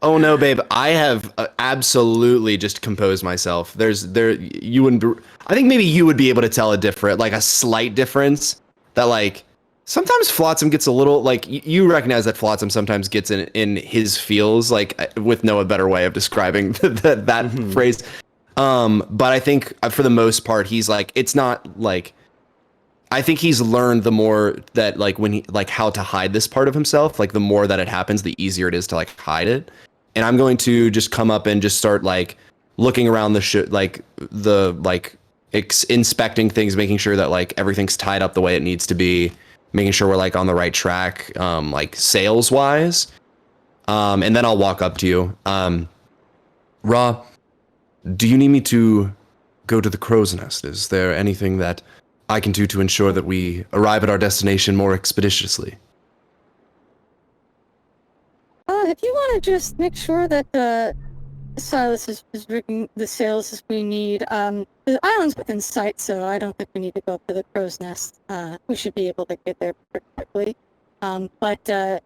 Speaker 2: Oh no, babe! I have absolutely just composed myself. You wouldn't. I think maybe you would be able to tell a slight difference. That like sometimes Flotsam gets a little like you recognize that Flotsam sometimes gets in his feels like with no better way of describing that phrase. But I think for the most part he's like it's not like. I think he's learned the more that like when he like how to hide this part of himself. Like the more that it happens, the easier it is to like hide it. And I'm going to just come up and just start like looking around inspecting things, making sure that like everything's tied up the way it needs to be, making sure we're like on the right track, like sales wise. And then I'll walk up to you. Ra, do you need me to go to the crow's nest? Is there anything that I can do to ensure that we arrive at our destination more expeditiously?
Speaker 8: If you want to just make sure that Silas is rigging the sails as we need, the island's within sight, so I don't think we need to go up to the crow's nest. We should be able to get there pretty quickly. But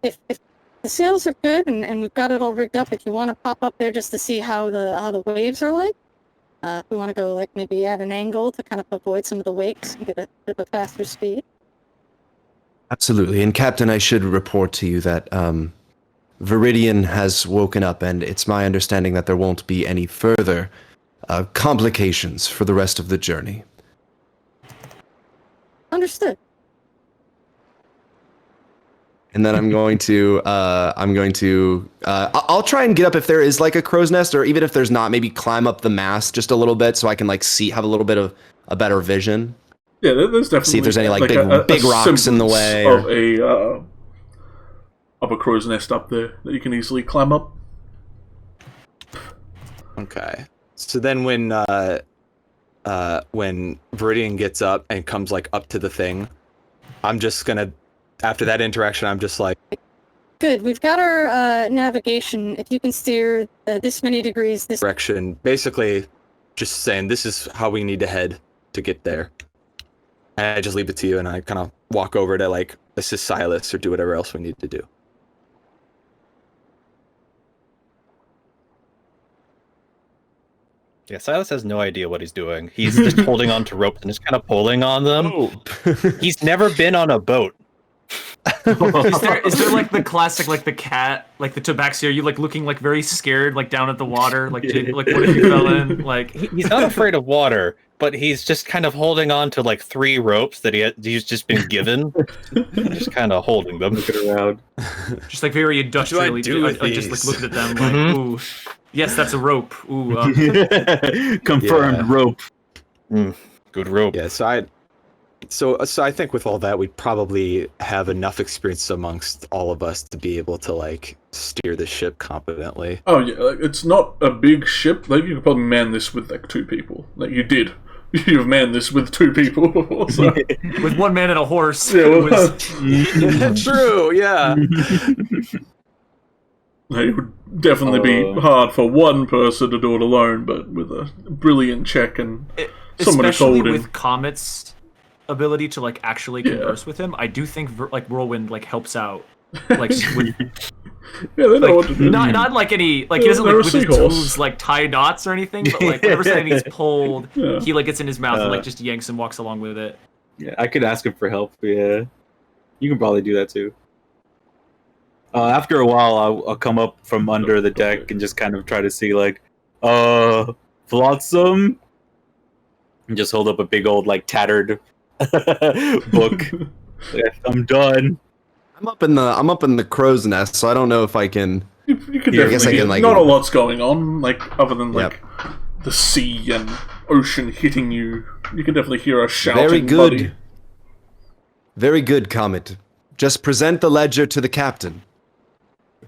Speaker 8: if the sails are good and we've got it all rigged up, if you want to pop up there just to see how the waves are like, we want to go like maybe at an angle to kind of avoid some of the wakes and get a bit of a faster speed.
Speaker 2: Absolutely. And Captain, I should report to you that Viridian has woken up, and it's my understanding that there won't be any further complications for the rest of the journey.
Speaker 8: Understood.
Speaker 2: And then I'll try and get up if there is like a crow's nest, or even if there's not, maybe climb up the mast just a little bit so I can like have a little bit of a better vision.
Speaker 1: Yeah, there's definitely
Speaker 2: see if there's any like big
Speaker 1: a
Speaker 2: rocks in the way
Speaker 1: of a crow's nest up there that you can easily climb up.
Speaker 4: Okay. So then when Viridian gets up and comes like up to the thing, I'm just gonna after that interaction I'm just like
Speaker 8: good, we've got our navigation. If you can steer this many degrees this
Speaker 4: direction, basically just saying this is how we need to head to get there. And I just leave it to you and I kind of walk over to like assist Silas or do whatever else we need to do.
Speaker 7: Yeah, Silas has no idea what he's doing. He's just holding on to ropes and just kind of pulling on them. He's never been on a boat.
Speaker 5: Is there like the classic, like the cat, like the Tabaxi? Are you like looking like very scared, like down at the water, like what if you fell in? Like
Speaker 7: he's not afraid of water, but he's just kind of holding on to like 3 ropes that he's just been given, just kind of holding them.
Speaker 6: Looking around,
Speaker 5: just like very industrially. Just like looking at them, like ooh, yes, that's a rope. Ooh,
Speaker 6: confirmed rope.
Speaker 7: Good rope.
Speaker 4: Yeah, so I think with all that, we probably have enough experience amongst all of us to be able to like steer the ship competently.
Speaker 1: Oh yeah, like, it's not a big ship. Like you could probably man this with like 2 people. Like you did. You've manned this with 2 people before. So.
Speaker 5: With 1 man and a horse.
Speaker 1: Yeah,
Speaker 4: true. Yeah.
Speaker 1: It would definitely be hard for 1 person to do it alone, but with a brilliant check and someone to hold him.
Speaker 5: Especially with Comet's ability to like actually converse with him, I do think like Whirlwind like helps out. Like with,
Speaker 1: yeah, they know what to do.
Speaker 5: Not like any like he doesn't like with his tools like tie knots or anything, but like whenever something's pulled, he like gets in his mouth and like just yanks and walks along with it.
Speaker 6: Yeah, I could ask him for help. Yeah, you can probably do that too. After a while, I'll come up from under the deck and just kind of try to see like, Flotsam, and just hold up a big old like tattered book. I'm done.
Speaker 2: I'm up in the crow's nest, so I don't know if I can.
Speaker 1: You can definitely. I guess I can, like, not a lot's going on, like other than like the sea and ocean hitting you. You can definitely hear us shouting.
Speaker 2: Very good.
Speaker 1: Buddy.
Speaker 2: Very good, Comet. Just present the ledger to the captain.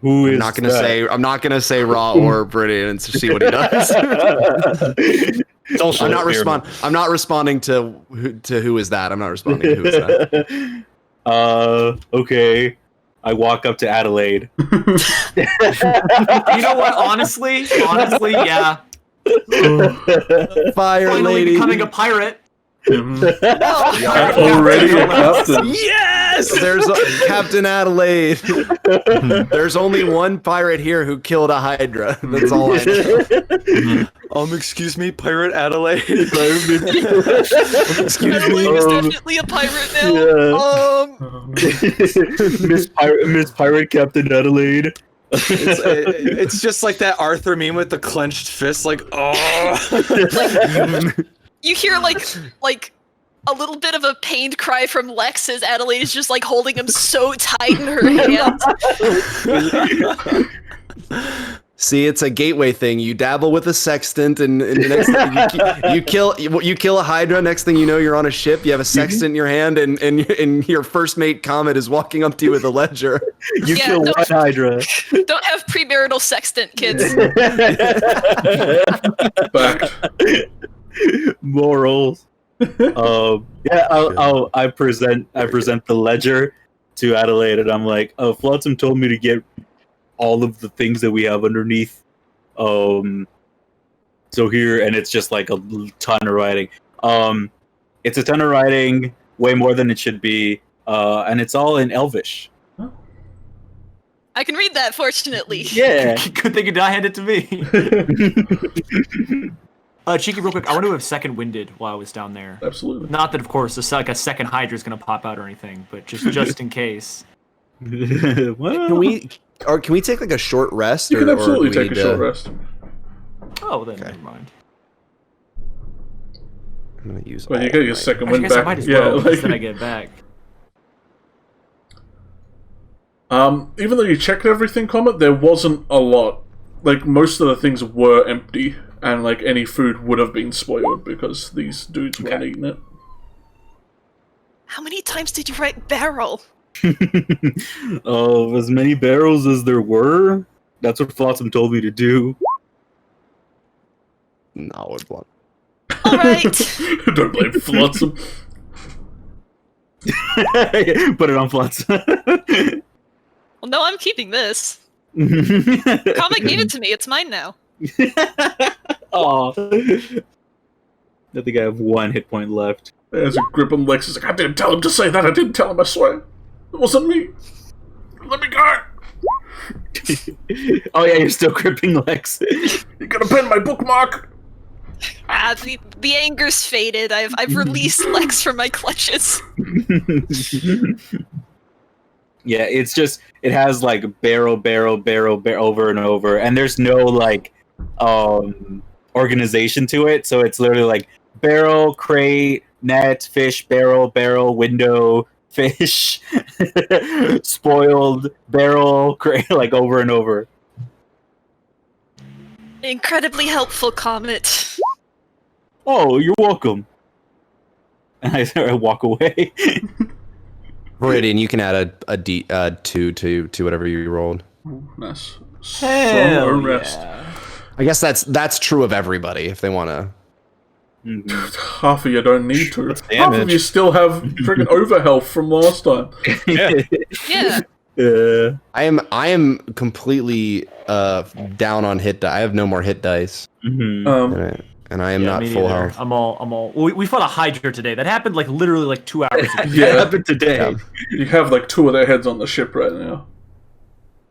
Speaker 6: Who is
Speaker 2: I'm not gonna say Raw or Brilliant and see what he does.
Speaker 7: It's also
Speaker 2: I'm not responding to who is that. I'm not responding to who is that.
Speaker 6: Okay. I walk up to Adelaide.
Speaker 5: You know what? Honestly, yeah.
Speaker 2: Fire
Speaker 5: Finally
Speaker 2: lady.
Speaker 5: becoming a pirate.
Speaker 1: Already a captain.
Speaker 2: Yes! There's Captain Adelaide. There's only one pirate here who killed a Hydra. That's all I know.
Speaker 4: Excuse me, Pirate Adelaide.
Speaker 2: Excuse
Speaker 3: Adelaide
Speaker 2: me.
Speaker 3: is definitely a pirate now.
Speaker 6: Miss Pirate Captain Adelaide.
Speaker 4: It's just like that Arthur meme with the clenched fist, like, oh.
Speaker 3: You hear like a little bit of a pained cry from Lex as Adelaide is just like holding him so tight in her hands.
Speaker 2: See, it's a gateway thing. You dabble with a sextant, and the next thing you kill a Hydra. Next thing you know, you're on a ship. You have a sextant in your hand, and your first mate Comet is walking up to you with a ledger.
Speaker 6: You kill one Hydra.
Speaker 3: Don't have premarital sextant, kids.
Speaker 1: Back.
Speaker 6: Morals. I present the ledger to Adelaide, and I'm like, Flotsam told me to get all of the things that we have underneath. So here, and it's just like a ton of writing. It's a ton of writing, way more than it should be, and it's all in Elvish.
Speaker 3: I can read that, fortunately.
Speaker 6: Yeah.
Speaker 5: Good thing you not hand it to me. Cheeky, real quick, I want to have second winded while I was down there.
Speaker 1: Absolutely.
Speaker 5: Not that, of course, a second Hydra is going to pop out or anything, but just in case.
Speaker 2: Can we take like a short rest?
Speaker 1: You can
Speaker 2: or
Speaker 1: absolutely
Speaker 2: do we
Speaker 1: take a
Speaker 2: need
Speaker 1: short
Speaker 2: to-
Speaker 1: rest.
Speaker 5: Oh, then never mind.
Speaker 2: I'm gonna use.
Speaker 1: Well, you
Speaker 2: all
Speaker 1: get your
Speaker 2: my-
Speaker 1: second
Speaker 5: I
Speaker 1: win
Speaker 5: guess I
Speaker 1: back.
Speaker 5: might as
Speaker 1: Yeah,
Speaker 5: well, because
Speaker 1: like,
Speaker 5: then I get it back.
Speaker 1: even though you checked everything, Comet, there wasn't a lot. Like, most of the things were empty, and like any food would have been spoiled because these dudes weren't eating it.
Speaker 3: How many times did you write barrel?
Speaker 6: As many barrels as there were. That's what Flotsam told me to do.
Speaker 2: No, it's one.
Speaker 3: Alright.
Speaker 1: Don't blame Flotsam.
Speaker 6: Put it on Flotsam.
Speaker 3: Well, no, I'm keeping this. Comic gave it to me. It's mine now.
Speaker 6: Aw. I think I have 1 hit point left.
Speaker 1: There's a grip on Lex. He's like, I didn't tell him to say that. I didn't tell him, I swear. It wasn't me. Let me go.
Speaker 6: Oh yeah, you're still gripping Lex.
Speaker 1: You're gonna pen my bookmark.
Speaker 3: The anger's faded. I've released Lex from my clutches.
Speaker 6: Yeah, it's just, it has like barrel over and over, and there's no like organization to it, so it's literally like barrel, crate, net, fish, barrel, window, fish, spoiled, barrel, crate, like over and over.
Speaker 3: Incredibly helpful, Comet.
Speaker 6: Oh, you're welcome. And I walk away.
Speaker 2: Viridian, you can add a D2 to whatever you rolled.
Speaker 1: Ooh, nice.
Speaker 5: Hell
Speaker 1: So rest.
Speaker 5: yeah.
Speaker 2: I guess that's true of everybody if they want to.
Speaker 1: Half of you don't need to.
Speaker 7: That's
Speaker 1: Half of
Speaker 7: damage.
Speaker 1: you still have freaking overhealth from last time.
Speaker 7: Yeah.
Speaker 3: Yeah.
Speaker 2: I am completely down on hit die. I have no more hit dice, and I am not
Speaker 5: me
Speaker 2: full
Speaker 5: neither.
Speaker 2: health.
Speaker 5: I'm all. We fought a Hydra today. That happened like literally like 2 hours ago.
Speaker 1: Yeah,
Speaker 6: happened today.
Speaker 1: you have like 2 of their heads on the ship right now.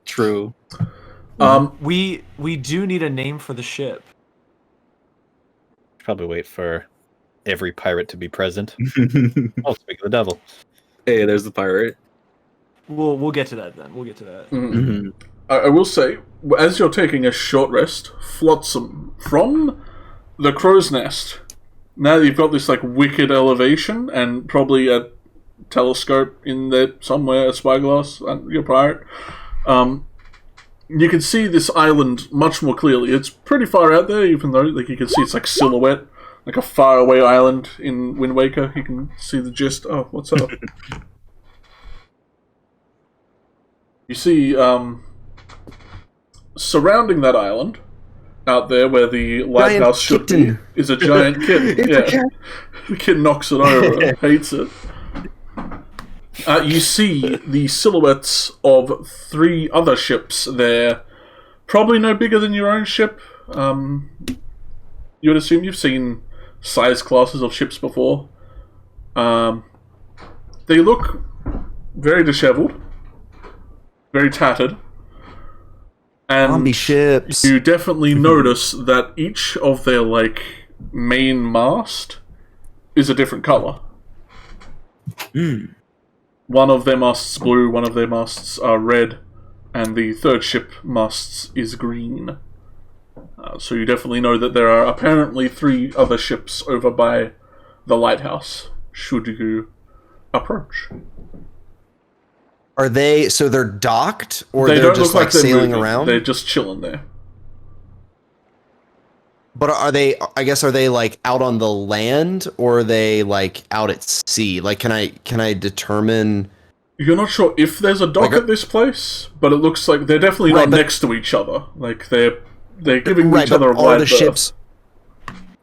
Speaker 6: True.
Speaker 5: We do need a name for the ship.
Speaker 7: Probably wait for every pirate to be present. Oh, speak of the devil.
Speaker 6: Hey, there's the pirate.
Speaker 5: We'll get to that then. We'll get to that.
Speaker 6: Mm-hmm.
Speaker 1: I will say, as you're taking a short rest, Flotsam, from the crow's nest, now that you've got this like wicked elevation and probably a telescope in there somewhere, a spyglass, and your pirate, you can see this island much more clearly. It's pretty far out there, even though like you can see it's like silhouette, like a faraway island in Wind Waker. You can see the gist. Oh, what's up? You see, surrounding that island, out there where the lighthouse should be, is a giant kitten. Yeah, the kid knocks it over, hates it. You see the silhouettes of 3 other ships there, probably no bigger than your own ship. You would assume you've seen size classes of ships before. They look very disheveled, very tattered, and
Speaker 2: Zombie ships.
Speaker 1: you definitely notice that each of their main mast is a different color. One of their masts blue, one of their masts are red, and the third ship masts is green. So you definitely know that there are apparently 3 other ships over by the lighthouse, should you approach.
Speaker 2: Are they, so they're docked, or
Speaker 1: They
Speaker 2: they're
Speaker 1: don't
Speaker 2: just
Speaker 1: look like they're
Speaker 2: sailing
Speaker 1: moving.
Speaker 2: around?
Speaker 1: They're just chilling there.
Speaker 2: But are they, I guess, are they out on the land, or are they out at sea? Can I determine?
Speaker 1: You're not sure if there's a dock at this place, but it looks like they're definitely not next to each other. They're giving each other a wide berth.
Speaker 2: Ships,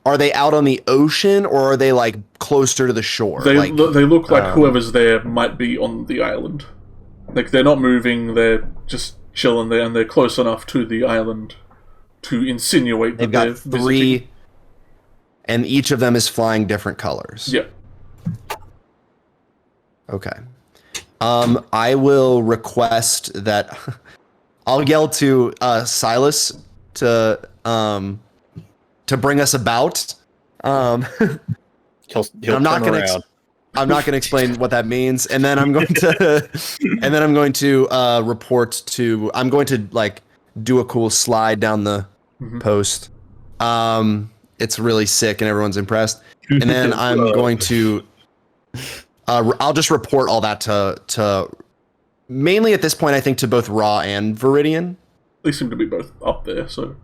Speaker 2: are they out on the ocean, or are they closer to the shore?
Speaker 1: They look like whoever's there might be on the island. They're not moving, they're just chilling there, and they're close enough to the island to insinuate that
Speaker 2: they've got
Speaker 1: they're
Speaker 2: 3,
Speaker 1: visiting.
Speaker 2: and each of them is flying different colors.
Speaker 1: Yeah.
Speaker 2: Okay. I will request that I'll yell to Silas to bring us about.
Speaker 7: He'll
Speaker 2: I'm not
Speaker 7: turn
Speaker 2: going
Speaker 7: around.
Speaker 2: I'm not going to explain what that means, and then I'm going to report to. I'm going to do a cool slide down the post. It's really sick, and everyone's impressed. And then I'm going to. I'll just report all that to mainly at this point, I think, to both Raw and Viridian.
Speaker 1: They seem to be both up there, so.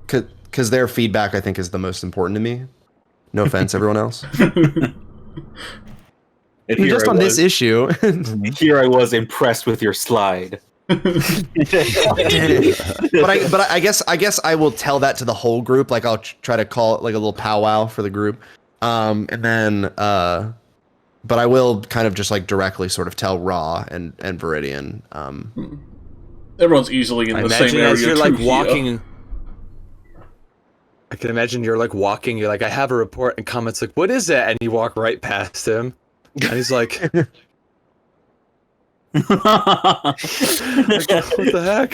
Speaker 2: Because their feedback, I think, is the most important to me. No offense, everyone else. Just on this issue.
Speaker 6: Here I was impressed with your slide.
Speaker 2: but I guess I will tell that to the whole group. I'll try to call it a little powwow for the group, and then but I will kind of just directly sort of tell Raw and Viridian.
Speaker 1: Everyone's easily in the same area.
Speaker 4: As you're walking.
Speaker 1: Here.
Speaker 4: I can imagine you're walking. You're I have a report, and Comet's what is it? And you walk right past him, and he's like. What the heck?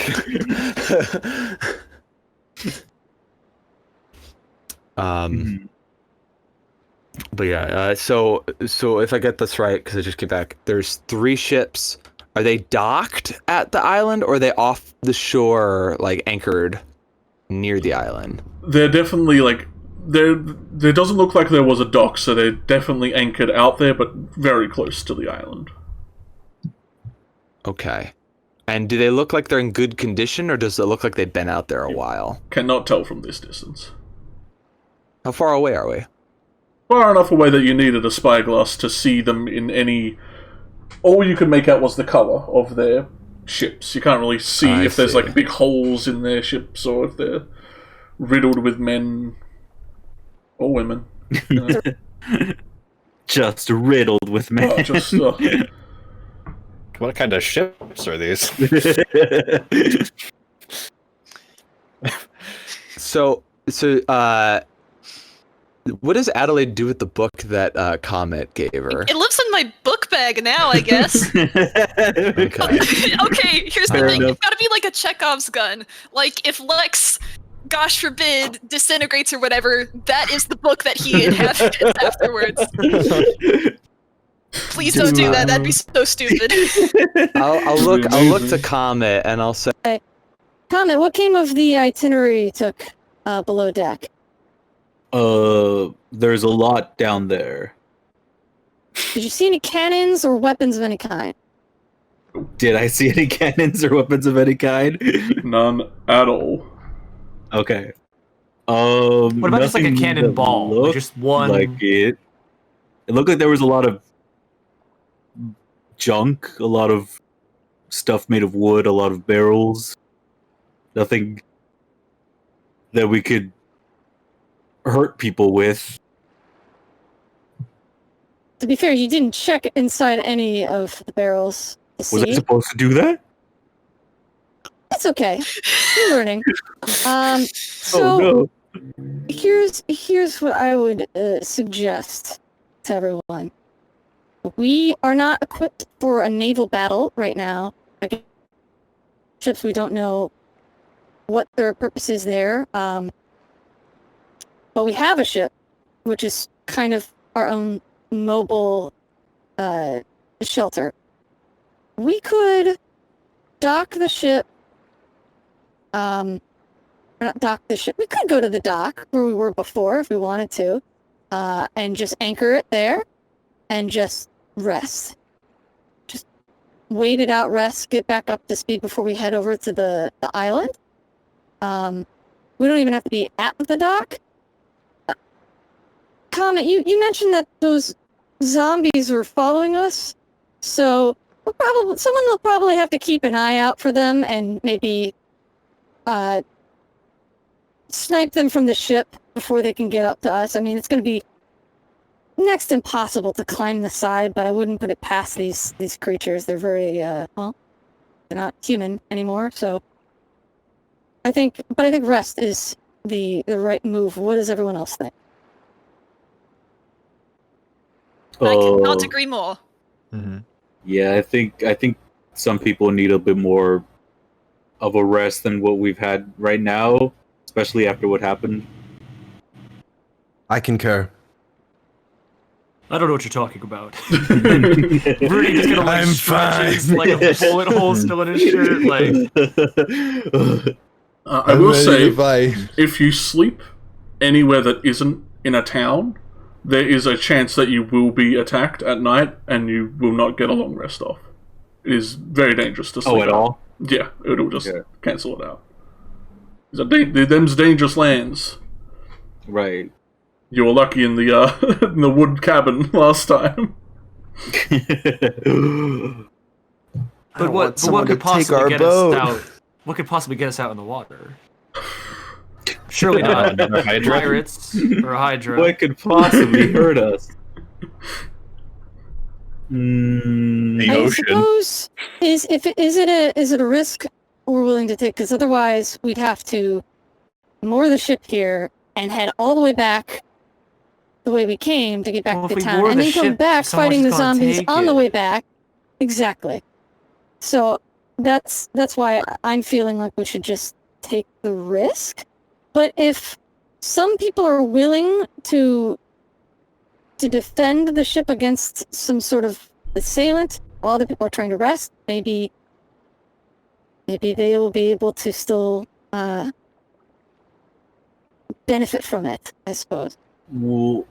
Speaker 4: But yeah, so if I get this right, because I just came back, there's 3 ships. Are they docked at the island, or are they off the shore, anchored near the island?
Speaker 1: They're definitely there doesn't look like there was a dock, so they're definitely anchored out there, but very close to the island.
Speaker 4: Okay. And do they look like they're in good condition, or does it look like they've been out there a while?
Speaker 1: Cannot tell from this distance.
Speaker 4: How far away are we?
Speaker 1: Far enough away that you needed a spyglass to see them in any... All you could make out was the colour of their ships. You can't really see if there's big holes in their ships, or if they're riddled with men or women.
Speaker 6: Just riddled with men.
Speaker 1: Oh, just...
Speaker 7: What kind of ships are these?
Speaker 4: So, what does Adelaide do with the book that Comet gave her?
Speaker 3: It lives in my book bag now, I guess. Okay, here's the thing. It's gotta be a Chekhov's gun. If Lex, gosh forbid, disintegrates or whatever, that is the book that he inhabits afterwards. Please don't do that. That'd be so stupid.
Speaker 4: I'll look to Comet and I'll say,
Speaker 8: Comet, what came of the itinerary you took below deck?
Speaker 6: There's a lot down there.
Speaker 8: Did you see any cannons or weapons of any kind?
Speaker 6: Did I see any cannons or weapons of any kind?
Speaker 1: None at all.
Speaker 6: Okay.
Speaker 5: What about just like a
Speaker 6: nothing that
Speaker 5: cannonball? Like
Speaker 6: looked
Speaker 5: just one.
Speaker 6: like it. It looked like there was a lot of junk, a lot of stuff made of wood, a lot of barrels. Nothing that we could hurt people with.
Speaker 8: To be fair, you didn't check inside any of the barrels to
Speaker 6: Was I
Speaker 8: see.
Speaker 6: supposed to do that?
Speaker 8: It's okay. You're learning. So
Speaker 6: Oh no.
Speaker 8: here's what I would suggest to everyone. We are not equipped for a naval battle right now. Ships, we don't know what their purpose is there. But we have a ship, which is kind of our own mobile shelter. We could dock the ship. Not dock the ship. We could go to the dock where we were before if we wanted to, and just anchor it there, and just rest. Just wait it out, rest, get back up to speed before we head over to the island. We don't even have to be at the dock. Comet, you mentioned that those zombies were following us, so someone will probably have to keep an eye out for them and maybe snipe them from the ship before they can get up to us. I mean, it's going to be next impossible to climb the side, but I wouldn't put it past these creatures. They're very they're not human anymore. So I think rest is the right move. What does everyone else think?
Speaker 3: I cannot agree more.
Speaker 2: Mm-hmm.
Speaker 6: Yeah, I think some people need a bit more of a rest than what we've had right now, especially after what happened.
Speaker 2: I concur.
Speaker 5: I don't know what you're talking about. Rudy just gonna like
Speaker 2: I'm
Speaker 5: stretches
Speaker 2: fine.
Speaker 5: like a bullet hole still in his shirt. Like
Speaker 1: I will say,
Speaker 2: Bye.
Speaker 1: if you sleep anywhere that isn't in a town, there is a chance that you will be attacked at night and you will not get a long rest off. It is very dangerous to sleep
Speaker 6: at all?
Speaker 1: Yeah, it'll just cancel it out. Them's dangerous lands.
Speaker 6: Right.
Speaker 1: You were lucky in the in the wood cabin last time.
Speaker 5: But what could possibly get us out? What could possibly get us out in the water? Surely not
Speaker 7: Another Hydra?
Speaker 5: pirates or a Hydra.
Speaker 6: What could possibly hurt us?
Speaker 7: The
Speaker 8: I
Speaker 7: ocean.
Speaker 8: suppose is it a risk we're willing to take? Because otherwise we'd have to moor the ship here and head all the way back the way we came to get back
Speaker 5: Well,
Speaker 8: to
Speaker 5: if we
Speaker 8: town,
Speaker 5: moor
Speaker 8: and
Speaker 5: the
Speaker 8: then come
Speaker 5: ship,
Speaker 8: back
Speaker 5: someone's
Speaker 8: fighting the
Speaker 5: just gonna
Speaker 8: zombies
Speaker 5: take
Speaker 8: on the
Speaker 5: it.
Speaker 8: way back. Exactly. So that's why I'm feeling like we should just take the risk. But if some people are willing to defend the ship against some sort of assailant while other people are trying to rest, maybe they will be able to still benefit from it, I suppose.
Speaker 6: Well,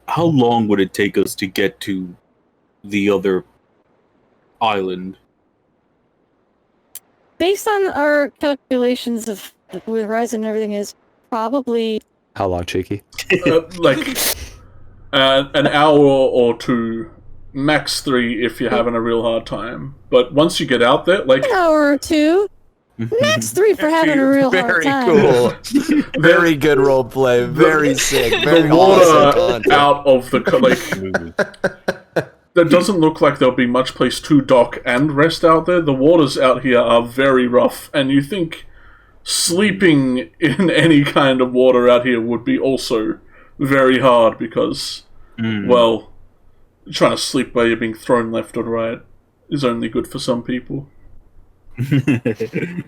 Speaker 6: how long would it take us to get to the other island?
Speaker 8: Based on our calculations of where the horizon and everything is, probably
Speaker 4: How long, Cheeky?
Speaker 1: Like an hour or two, max 3 if you're having a real hard time. But once you get out there, like
Speaker 8: an hour or two. Max 3 for having a real hard
Speaker 2: Very
Speaker 8: time.
Speaker 2: cool. Very good roleplay. Very sick. Very
Speaker 1: the water
Speaker 2: awesome content.
Speaker 1: out of the there doesn't look like there'll be much place to dock and rest out there. The waters out here are very rough, and you think sleeping in any kind of water out here would be also very hard because, well, trying to sleep while you're being thrown left or right is only good for some people. And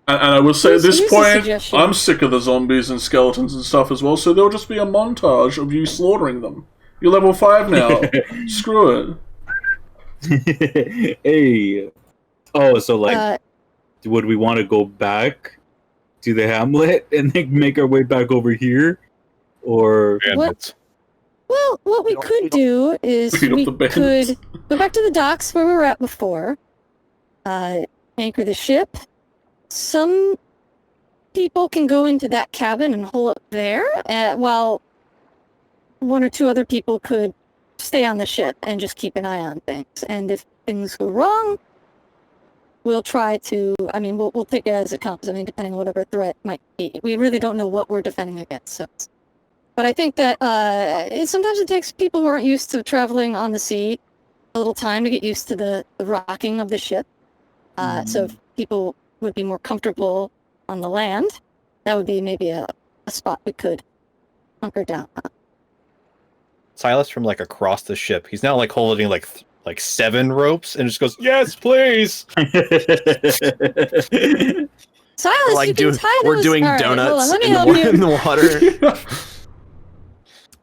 Speaker 1: I will say at this
Speaker 8: Here's a
Speaker 1: point,
Speaker 8: suggestion.
Speaker 1: I'm sick of the zombies and skeletons and stuff as well, so there'll just be a montage of you slaughtering them. You're level 5 now. Screw
Speaker 6: it. Hey. Oh, so like, would we want to go back to the hamlet and then make our way back over here? Or...
Speaker 8: What? Well, what we could do is
Speaker 1: Beat up
Speaker 8: we
Speaker 1: the bandits.
Speaker 8: could go back to the docks where we were at before, anchor the ship. Some people can go into that cabin and hole up there, while one or two other people could stay on the ship and just keep an eye on things. And if things go wrong, we'll try to, we'll take it as it comes. Depending on whatever threat might be. We really don't know what we're defending against, so... But I think that sometimes it takes people who aren't used to traveling on the sea a little time to get used to the rocking of the ship. So if people would be more comfortable on the land, that would be maybe a spot we could hunker down on.
Speaker 7: Silas from like across the ship. He's now like holding like 7 ropes and just goes, "Yes, please."
Speaker 8: Silas, you can tie
Speaker 2: we're
Speaker 8: those.
Speaker 2: doing
Speaker 8: All right,
Speaker 2: donuts
Speaker 8: hold on, let me
Speaker 2: in,
Speaker 8: help you.
Speaker 2: in the water.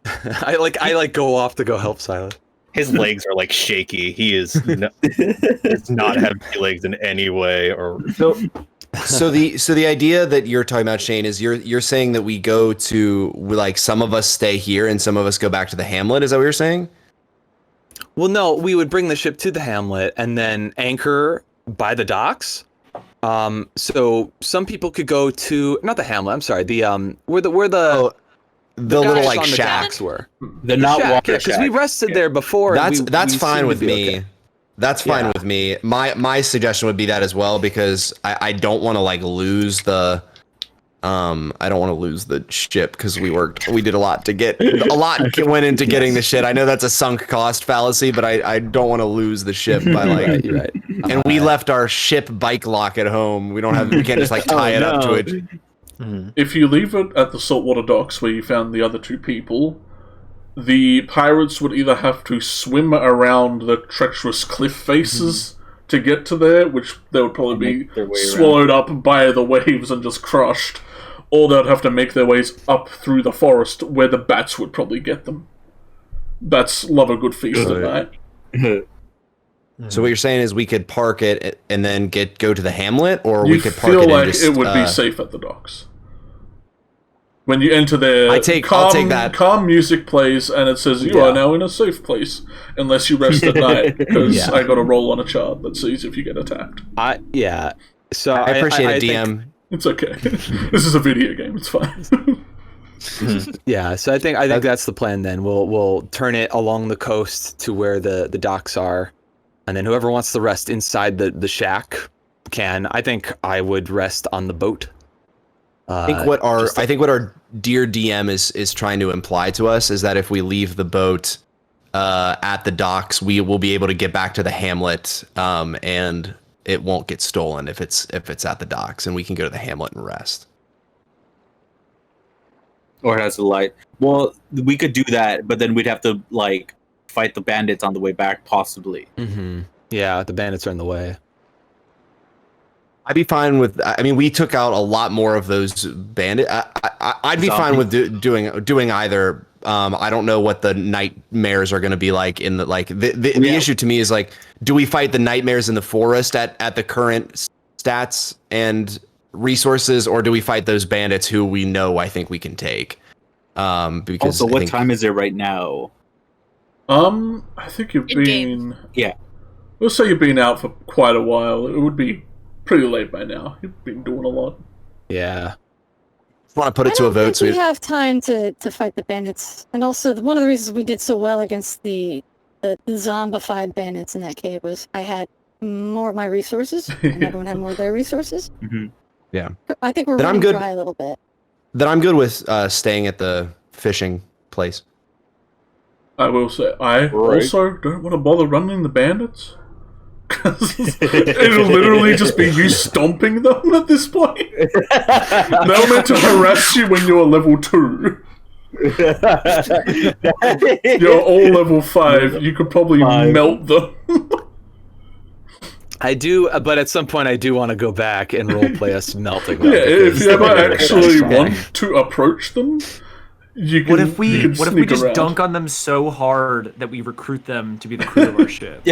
Speaker 4: I go off to go help Silas.
Speaker 7: His legs are like shaky. He is does not have legs in any way. Or
Speaker 2: So the idea that you're talking about, Shane, is you're saying that we go to, like, some of us stay here and some of us go back to the hamlet. Is that what you're saying?
Speaker 4: Well, no, we would bring the ship to the hamlet and then anchor by the docks. So some people could go to, not the hamlet. I'm sorry, the where the
Speaker 2: little
Speaker 4: guys
Speaker 2: like
Speaker 4: on the
Speaker 2: shack.
Speaker 4: docks were.
Speaker 6: The not
Speaker 4: shack,
Speaker 6: water
Speaker 4: because we rested there before.
Speaker 2: That's
Speaker 4: we
Speaker 2: fine
Speaker 4: seemed
Speaker 2: with
Speaker 4: to be
Speaker 2: me.
Speaker 4: okay.
Speaker 2: That's fine with me. My suggestion would be that as well, because I don't want to like lose the I don't want to lose the ship, because we did a lot went into getting the shit. I know that's a sunk cost fallacy, but I don't want to lose the ship by like
Speaker 4: You're right.
Speaker 2: and we left our ship bike lock at home. We can't just like tie it up to it.
Speaker 1: If you leave it at the saltwater docks where you found the other 2 people, the pirates would either have to swim around the treacherous cliff faces to get to there, which they would probably be swallowed up by the waves and just crushed, or they'd have to make their ways up through the forest where the bats would probably get them. Bats love a good feast at night.
Speaker 2: So what you're saying is we could park it and then go to the hamlet, or we could park
Speaker 1: feel
Speaker 2: it
Speaker 1: like
Speaker 2: and just,
Speaker 1: it would be safe at the docks. When you enter there,
Speaker 2: I'll take that.
Speaker 1: Calm music plays, and it says you are now in a safe place, unless you rest at night, because I got to roll on a chart that sees if you get attacked.
Speaker 4: So
Speaker 2: I appreciate it, DM.
Speaker 1: It's okay. This is a video game. It's fine.
Speaker 4: Yeah, so I think that's the plan. Then we'll turn it along the coast to where the docks are, and then whoever wants to rest inside the shack can. I think I would rest on the boat. I think what our dear DM is trying to imply to us is that if we leave the boat at the docks, we will be able to get back to the hamlet, and it won't get stolen if it's at the docks, and we can go to the hamlet and rest.
Speaker 6: Or it has a light. Well, we could do that, but then we'd have to like fight the bandits on the way back, possibly.
Speaker 4: Mm-hmm. Yeah, the bandits are in the way.
Speaker 2: I'd be fine with. I mean, we took out a lot more of those bandits. I'd be fine with doing either. I don't know what the nightmares are going to be like in the the issue to me is like, do we fight the nightmares in the forest at the current stats and resources, or do we fight those bandits who we know I think we can take? Because
Speaker 6: also, what time is it right now?
Speaker 1: I think you've been.
Speaker 6: Yeah.
Speaker 1: We'll say you've been out for quite a while. It would be pretty late by now. You've been doing a lot.
Speaker 4: Yeah.
Speaker 2: Want to put it to a vote?
Speaker 8: So we have time to fight the bandits, and also one of the reasons we did so well against the zombified bandits in that cave was I had more of my resources, and everyone had more of their resources.
Speaker 6: Mm-hmm.
Speaker 2: Yeah.
Speaker 8: I think we're running dry a little bit.
Speaker 2: Then I'm good with staying at the fishing place.
Speaker 1: I will say, I also don't want to bother running the bandits. It'll literally just be you stomping them at this point. They're meant to harass you when you're level 2. You're all level 5. You could probably melt them.
Speaker 4: I do, but at some point I do want to go back and roleplay us melting them.
Speaker 1: Yeah, if you ever actually want to approach them, you can.
Speaker 5: What if we just
Speaker 1: around.
Speaker 5: dunk on them so hard that we recruit them to be the crew of our ship?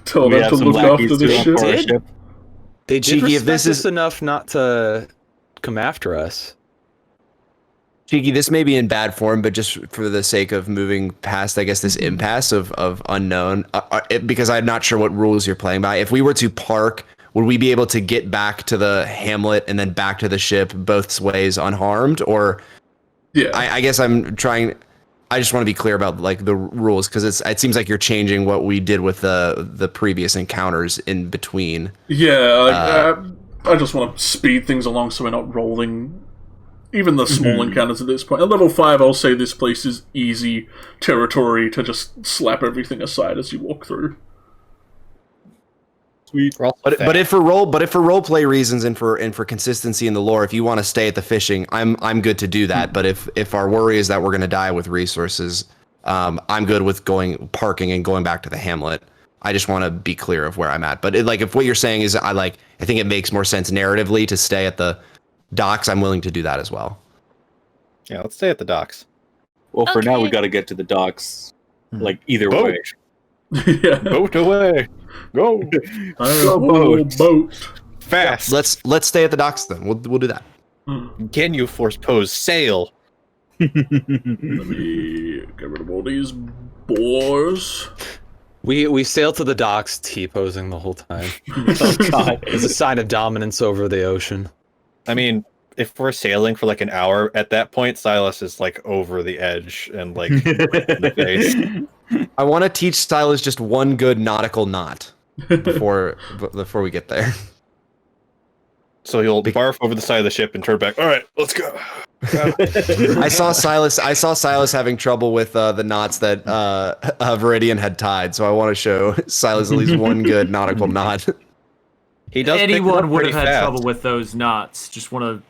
Speaker 1: Tell them to look after the ship.
Speaker 4: They did
Speaker 2: Cheeki, if
Speaker 4: respect
Speaker 2: this
Speaker 4: us
Speaker 2: is
Speaker 4: enough not to come after us.
Speaker 2: Cheeky, this may be in bad form, but just for the sake of moving past, I guess, this impasse of unknown, because I'm not sure what rules you're playing by. If we were to park, would we be able to get back to the hamlet and then back to the ship both ways unharmed? Or,
Speaker 1: Yeah.
Speaker 2: I guess I'm trying. I just want to be clear about like the rules because it seems like you're changing what we did with the previous encounters in between.
Speaker 1: Yeah, I just want to speed things along so we're not rolling. Even the small encounters at this point. At level 5, I'll say this place is easy territory to just slap everything aside as you walk through.
Speaker 6: Sweet.
Speaker 2: But if for role play reasons and for consistency in the lore, if you want to stay at the fishing, I'm good to do that. But if our worry is that we're gonna die with resources, I'm good with parking and going back to the hamlet. I just want to be clear of where I'm at. But if what you're saying is I think it makes more sense narratively to stay at the docks, I'm willing to do that as well.
Speaker 7: Yeah, let's stay at the docks.
Speaker 6: Well, for now,
Speaker 3: Okay.
Speaker 6: we got to get to the docks. Like, either
Speaker 7: Boat.
Speaker 6: way.
Speaker 1: Yeah.
Speaker 7: Boat away. Go.
Speaker 1: Boat.
Speaker 7: Fast.
Speaker 2: Let's stay at the docks then. We'll do that.
Speaker 7: Can you force pose sail?
Speaker 1: Let me get rid of all these boars.
Speaker 4: We sail to the docks, T-posing the whole time.
Speaker 6: Oh, God.
Speaker 4: It's a sign of dominance over the ocean.
Speaker 7: I mean, if we're sailing for like an hour, at that point, Silas is like over the edge and like in the face.
Speaker 2: I want to teach Silas just one good nautical knot before we get there.
Speaker 7: So he'll barf over the side of the ship and turn back. All right, let's go.
Speaker 2: I saw Silas having trouble with the knots that Viridian had tied, so I want to show Silas at least one good nautical knot.
Speaker 7: He does.
Speaker 5: Anyone would have had trouble with those knots. Just want to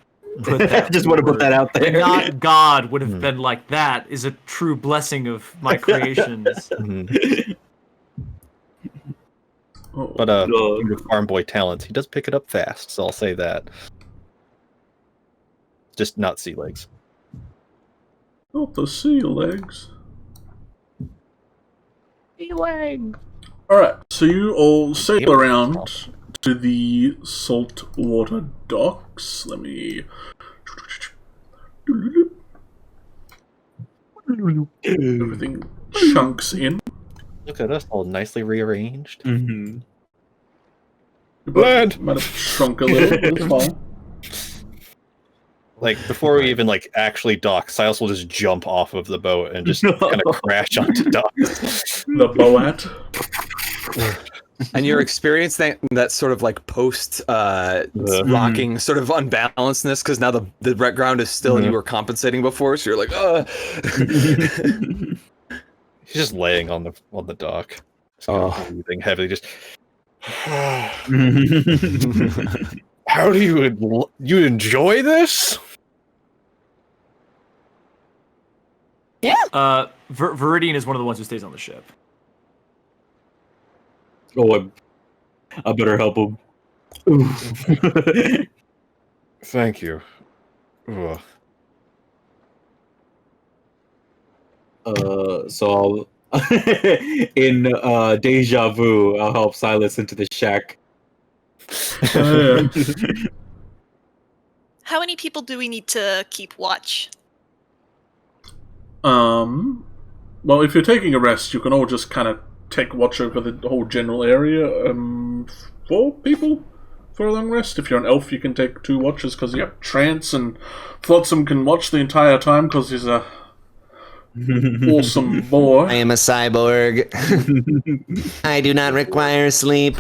Speaker 5: put that.
Speaker 6: Just want to put that out there.
Speaker 5: Not God would have been like that. Is a true blessing of my creations.
Speaker 7: But with farm boy talents, he does pick it up fast. So I'll say that. Just not sea legs.
Speaker 1: Not the sea legs.
Speaker 9: Sea leg.
Speaker 1: Alright, so you all sail around to the saltwater docks. Let me... Everything chunks in.
Speaker 7: Look at us, all nicely rearranged.
Speaker 6: Mm-hmm.
Speaker 7: Land!
Speaker 1: Might have shrunk a little, but it's fine.
Speaker 7: Like before we even like actually dock, Silas will just jump off of the boat and just kind of crash onto dock.
Speaker 1: The boat.
Speaker 4: And your experience that sort of like post rocking sort of unbalancedness because now the ground is still and you were compensating before, so you're like,
Speaker 7: He's just laying on the dock, just kind of breathing heavily. Just how do you enjoy this?
Speaker 5: Viridian is one of the ones who stays on the ship.
Speaker 6: Oh, I better help him.
Speaker 7: Thank you. Ugh.
Speaker 6: So I'll, in Deja Vu, I'll help Silas into the shack.
Speaker 3: How many people do we need to keep watch?
Speaker 1: Well, if you're taking a rest, you can all just kind of take watch over the whole general area. 4 people for a long rest. If you're an elf, you can take 2 watches because you have Trance and Flotsam can watch the entire time because he's a awesome boy.
Speaker 2: I am a cyborg. I do not require sleep.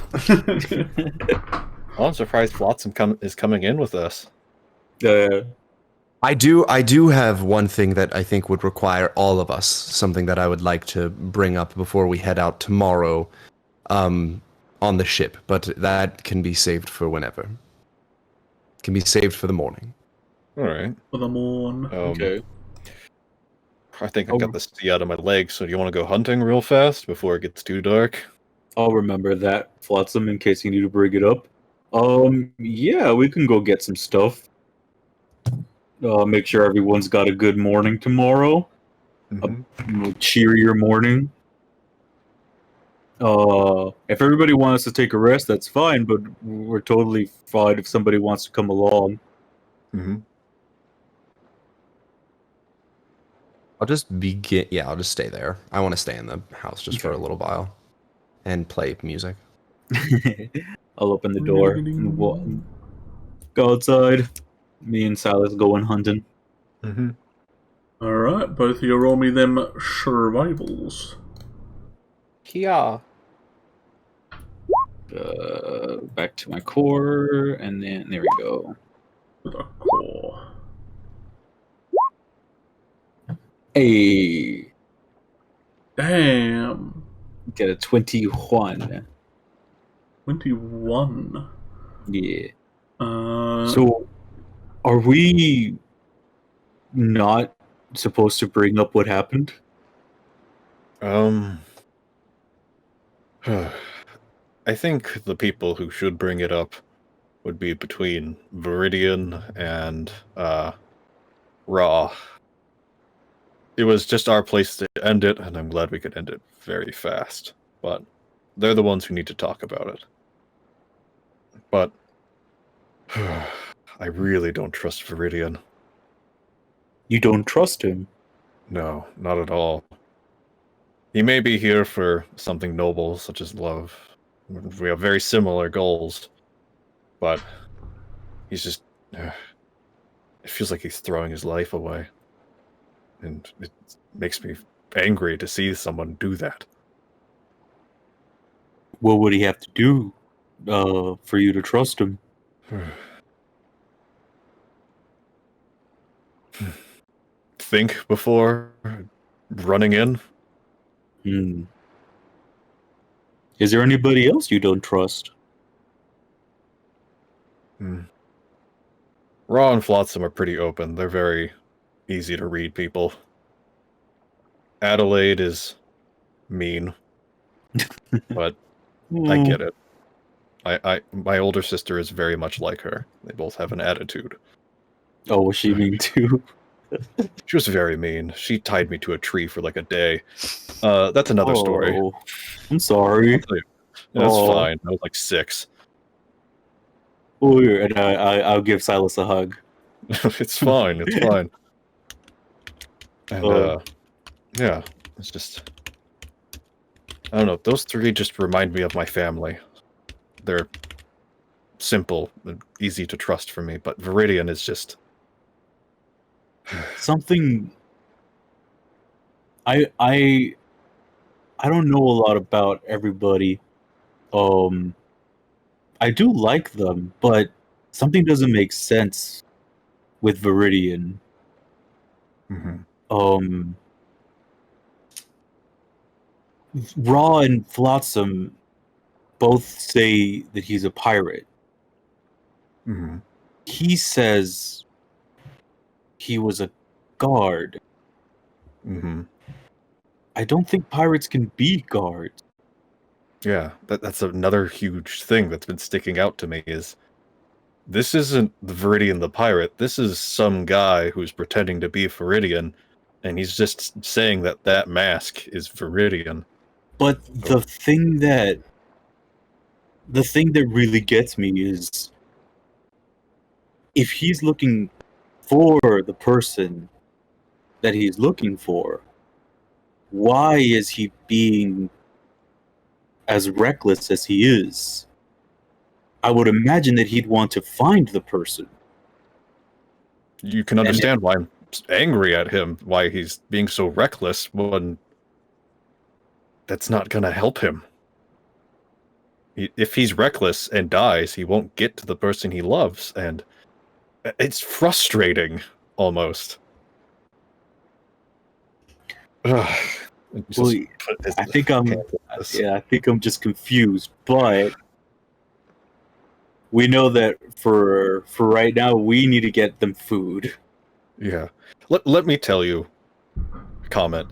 Speaker 7: Well, I'm surprised Flotsam is coming in with us.
Speaker 2: I do have one thing that I think would require all of us, something that I would like to bring up before we head out tomorrow on the ship, but that can be saved for whenever. Can be saved for the morning.
Speaker 7: All right.
Speaker 1: For the morn.
Speaker 6: Okay.
Speaker 7: I think I got the sea out of my legs, so do you want to go hunting real fast before it gets too dark?
Speaker 6: I'll remember that, Flotsam, in case you need to bring it up. Yeah, we can go get some stuff. Make sure everyone's got a good morning tomorrow. A cheerier morning. If everybody wants to take a rest, that's fine, but we're totally fine if somebody wants to come along.
Speaker 2: I'll just begin. Yeah, I'll just stay there. I want to stay in the house just for a little while and play music.
Speaker 6: I'll open the door and go outside. Me and Silas going hunting.
Speaker 2: Mm-hmm.
Speaker 1: Alright, both of you roll me them survivals.
Speaker 6: Kia. Back to my core, and then there we go.
Speaker 1: With a core.
Speaker 6: Hey,
Speaker 1: Damn.
Speaker 6: get a 21.
Speaker 1: 21.
Speaker 6: Yeah.
Speaker 1: Uh,
Speaker 6: So, are we not supposed to bring up what happened?
Speaker 7: I think the people who should bring it up would be between Viridian and Raw. It was just our place to end it, and I'm glad we could end it very fast. But they're the ones who need to talk about it. But I really don't trust Viridian.
Speaker 6: You don't trust him?
Speaker 7: No, not at all. He may be here for something noble, such as love. We have very similar goals, but he's just... it feels like he's throwing his life away. And it makes me angry to see someone do that.
Speaker 6: What would he have to do for you to trust him?
Speaker 7: Think before running in.
Speaker 6: Is there anybody else you don't trust?
Speaker 7: Raw and Flotsam are pretty open. They're very easy to read people. Adelaide is mean, but I get it. My older sister is very much like her. They both have an attitude.
Speaker 6: Oh, was she mean too?
Speaker 7: She was very mean. She tied me to a tree for like a day. That's another story.
Speaker 6: I'm sorry.
Speaker 7: That's fine. I was like 6.
Speaker 6: Oh, and I'll give Silas a hug.
Speaker 7: It's fine. It's fine. And yeah, it's just... I don't know. Those 3 just remind me of my family. They're simple and easy to trust for me, but Viridian is just...
Speaker 6: Something... I don't know a lot about everybody. I do like them, but something doesn't make sense with Viridian. Raw and Flotsam both say that he's a pirate. He says he was a guard. I don't think pirates can be guards.
Speaker 7: Yeah, that's another huge thing that's been sticking out to me is this isn't the Viridian the pirate. This is some guy who's pretending to be Viridian, and he's just saying that that mask is Viridian.
Speaker 6: But the thing that really gets me is if he's looking for the person that he's looking for, why is he being as reckless as he is? I would imagine that he'd want to find the person.
Speaker 7: You can understand why I'm angry at him, why he's being so reckless when that's not going to help him. If he's reckless and dies, he won't get to the person he loves, and it's frustrating, almost.
Speaker 6: Well, I think I'm just confused, but we know that for right now we need to get them food.
Speaker 7: Yeah. Let me tell you, comment.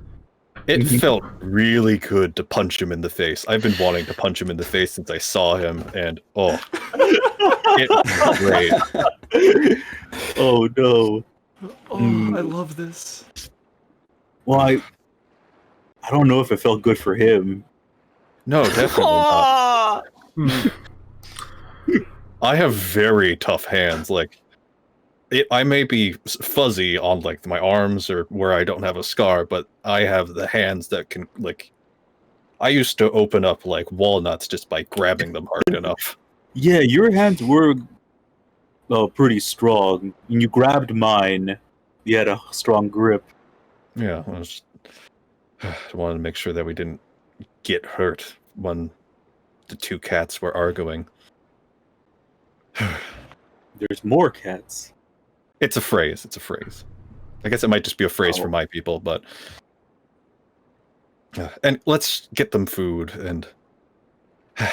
Speaker 7: It felt really good to punch him in the face. I've been wanting to punch him in the face since I saw him, and it was great.
Speaker 6: Oh no.
Speaker 5: I love this.
Speaker 6: Well, I don't know if it felt good for him.
Speaker 7: No, definitely not. I have very tough hands. Like, I may be fuzzy on like my arms or where I don't have a scar, but I have the hands that can like. I used to open up like walnuts just by grabbing them hard enough.
Speaker 6: Yeah, your hands were pretty strong. When you grabbed mine, you had a strong grip.
Speaker 7: Yeah, I wanted to make sure that we didn't get hurt when the two cats were arguing.
Speaker 6: There's more cats.
Speaker 7: It's a phrase. It's a phrase. I guess it might just be a phrase for my people, but and let's get them food and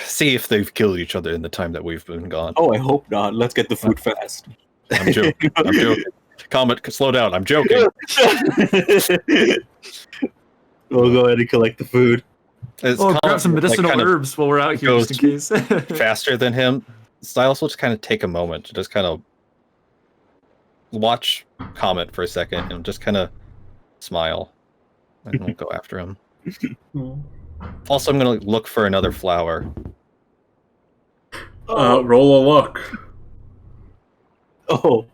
Speaker 7: see if they've killed each other in the time that we've been gone.
Speaker 6: Oh, I hope not. Let's get the food fast.
Speaker 7: I'm joking. I'm joking. Comet, slow down. I'm joking.
Speaker 6: We'll go ahead and collect the food.
Speaker 5: Grab some medicinal herbs while we're out here, just in case.
Speaker 7: Faster than him. Styles will just kind of take a moment to just kind of watch Comet for a second and just kind of smile, and we'll go after him. Also, I'm gonna look for another flower.
Speaker 1: Roll a luck.
Speaker 6: Oh.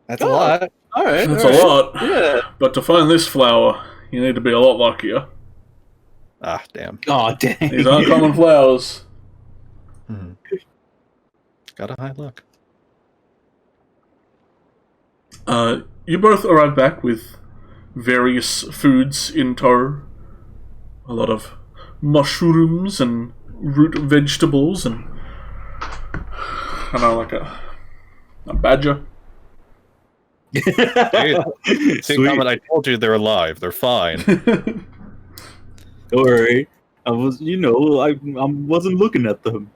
Speaker 7: That's a lot.
Speaker 6: All right.
Speaker 1: That's a lot.
Speaker 6: Yeah.
Speaker 1: But to find this flower, you need to be a lot luckier.
Speaker 7: Ah, damn.
Speaker 6: Oh, dang.
Speaker 1: These aren't common flowers.
Speaker 7: Got a high luck.
Speaker 1: You both arrive back with various foods in tow. A lot of mushrooms and root vegetables and I don't know, like a badger.
Speaker 7: Dude, see, Comet, I told you they're alive. They're fine.
Speaker 6: Don't worry. I was, I wasn't looking at them.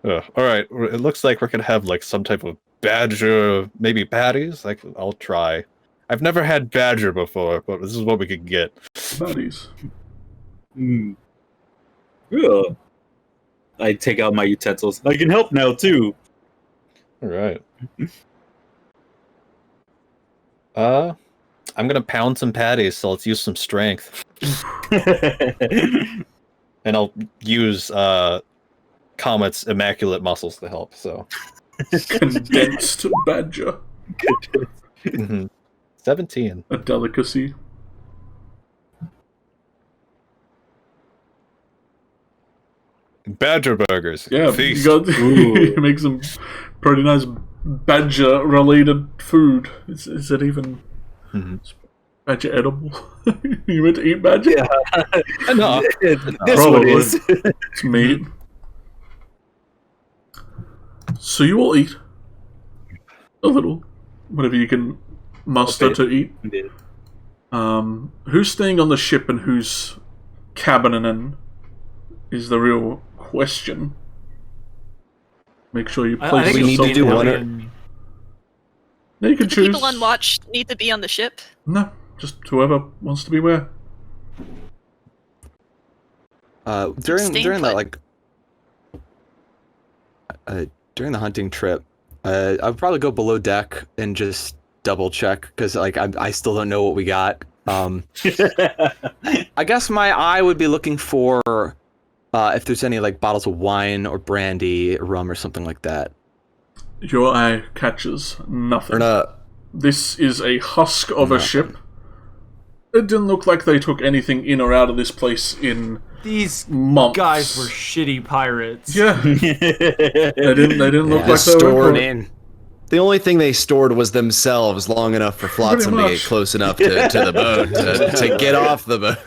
Speaker 7: All right. It looks like we're gonna have like some type of badger, maybe patties. Like, I'll try. I've never had badger before, but this is what we could get.
Speaker 1: Patties.
Speaker 6: Yeah. I take out my utensils. I can help now too.
Speaker 7: All right. I'm gonna pound some patties, so let's use some strength. And I'll use Comet's immaculate muscles to help. So
Speaker 1: Condensed badger.
Speaker 7: 17.
Speaker 1: A delicacy.
Speaker 7: Badger burgers.
Speaker 1: Yeah,
Speaker 7: Feast.
Speaker 1: you make some pretty nice badger-related food. Is it even badger edible? You meant to eat badger?
Speaker 6: Yeah.
Speaker 7: No.
Speaker 6: This
Speaker 1: Probably.
Speaker 6: one is.
Speaker 1: It's meat. So you all eat a little, whatever you can muster to eat. Who's staying on the ship and who's cabining in is the real question. Make sure you place
Speaker 5: I think
Speaker 2: we need to do one or...
Speaker 1: No, you can
Speaker 3: The
Speaker 1: choose.
Speaker 3: people on watch need to be on the ship.
Speaker 1: No, just whoever wants to be where.
Speaker 4: During that during the hunting trip, I'd probably go below deck and just double check because I still don't know what we got. I guess my eye would be looking for if there's any like bottles of wine or brandy, or rum, or something like that.
Speaker 1: Your eye catches nothing.
Speaker 2: Or not.
Speaker 1: This is a husk of a ship. It didn't look like they took anything in or out of this place in
Speaker 5: These
Speaker 1: months.
Speaker 5: guys were shitty pirates.
Speaker 1: Yeah. They didn't look like they were
Speaker 2: stored
Speaker 1: good.
Speaker 2: in. The only thing they stored was themselves long enough for Flotsam to get
Speaker 1: much.
Speaker 2: close enough to the boat to get off the boat.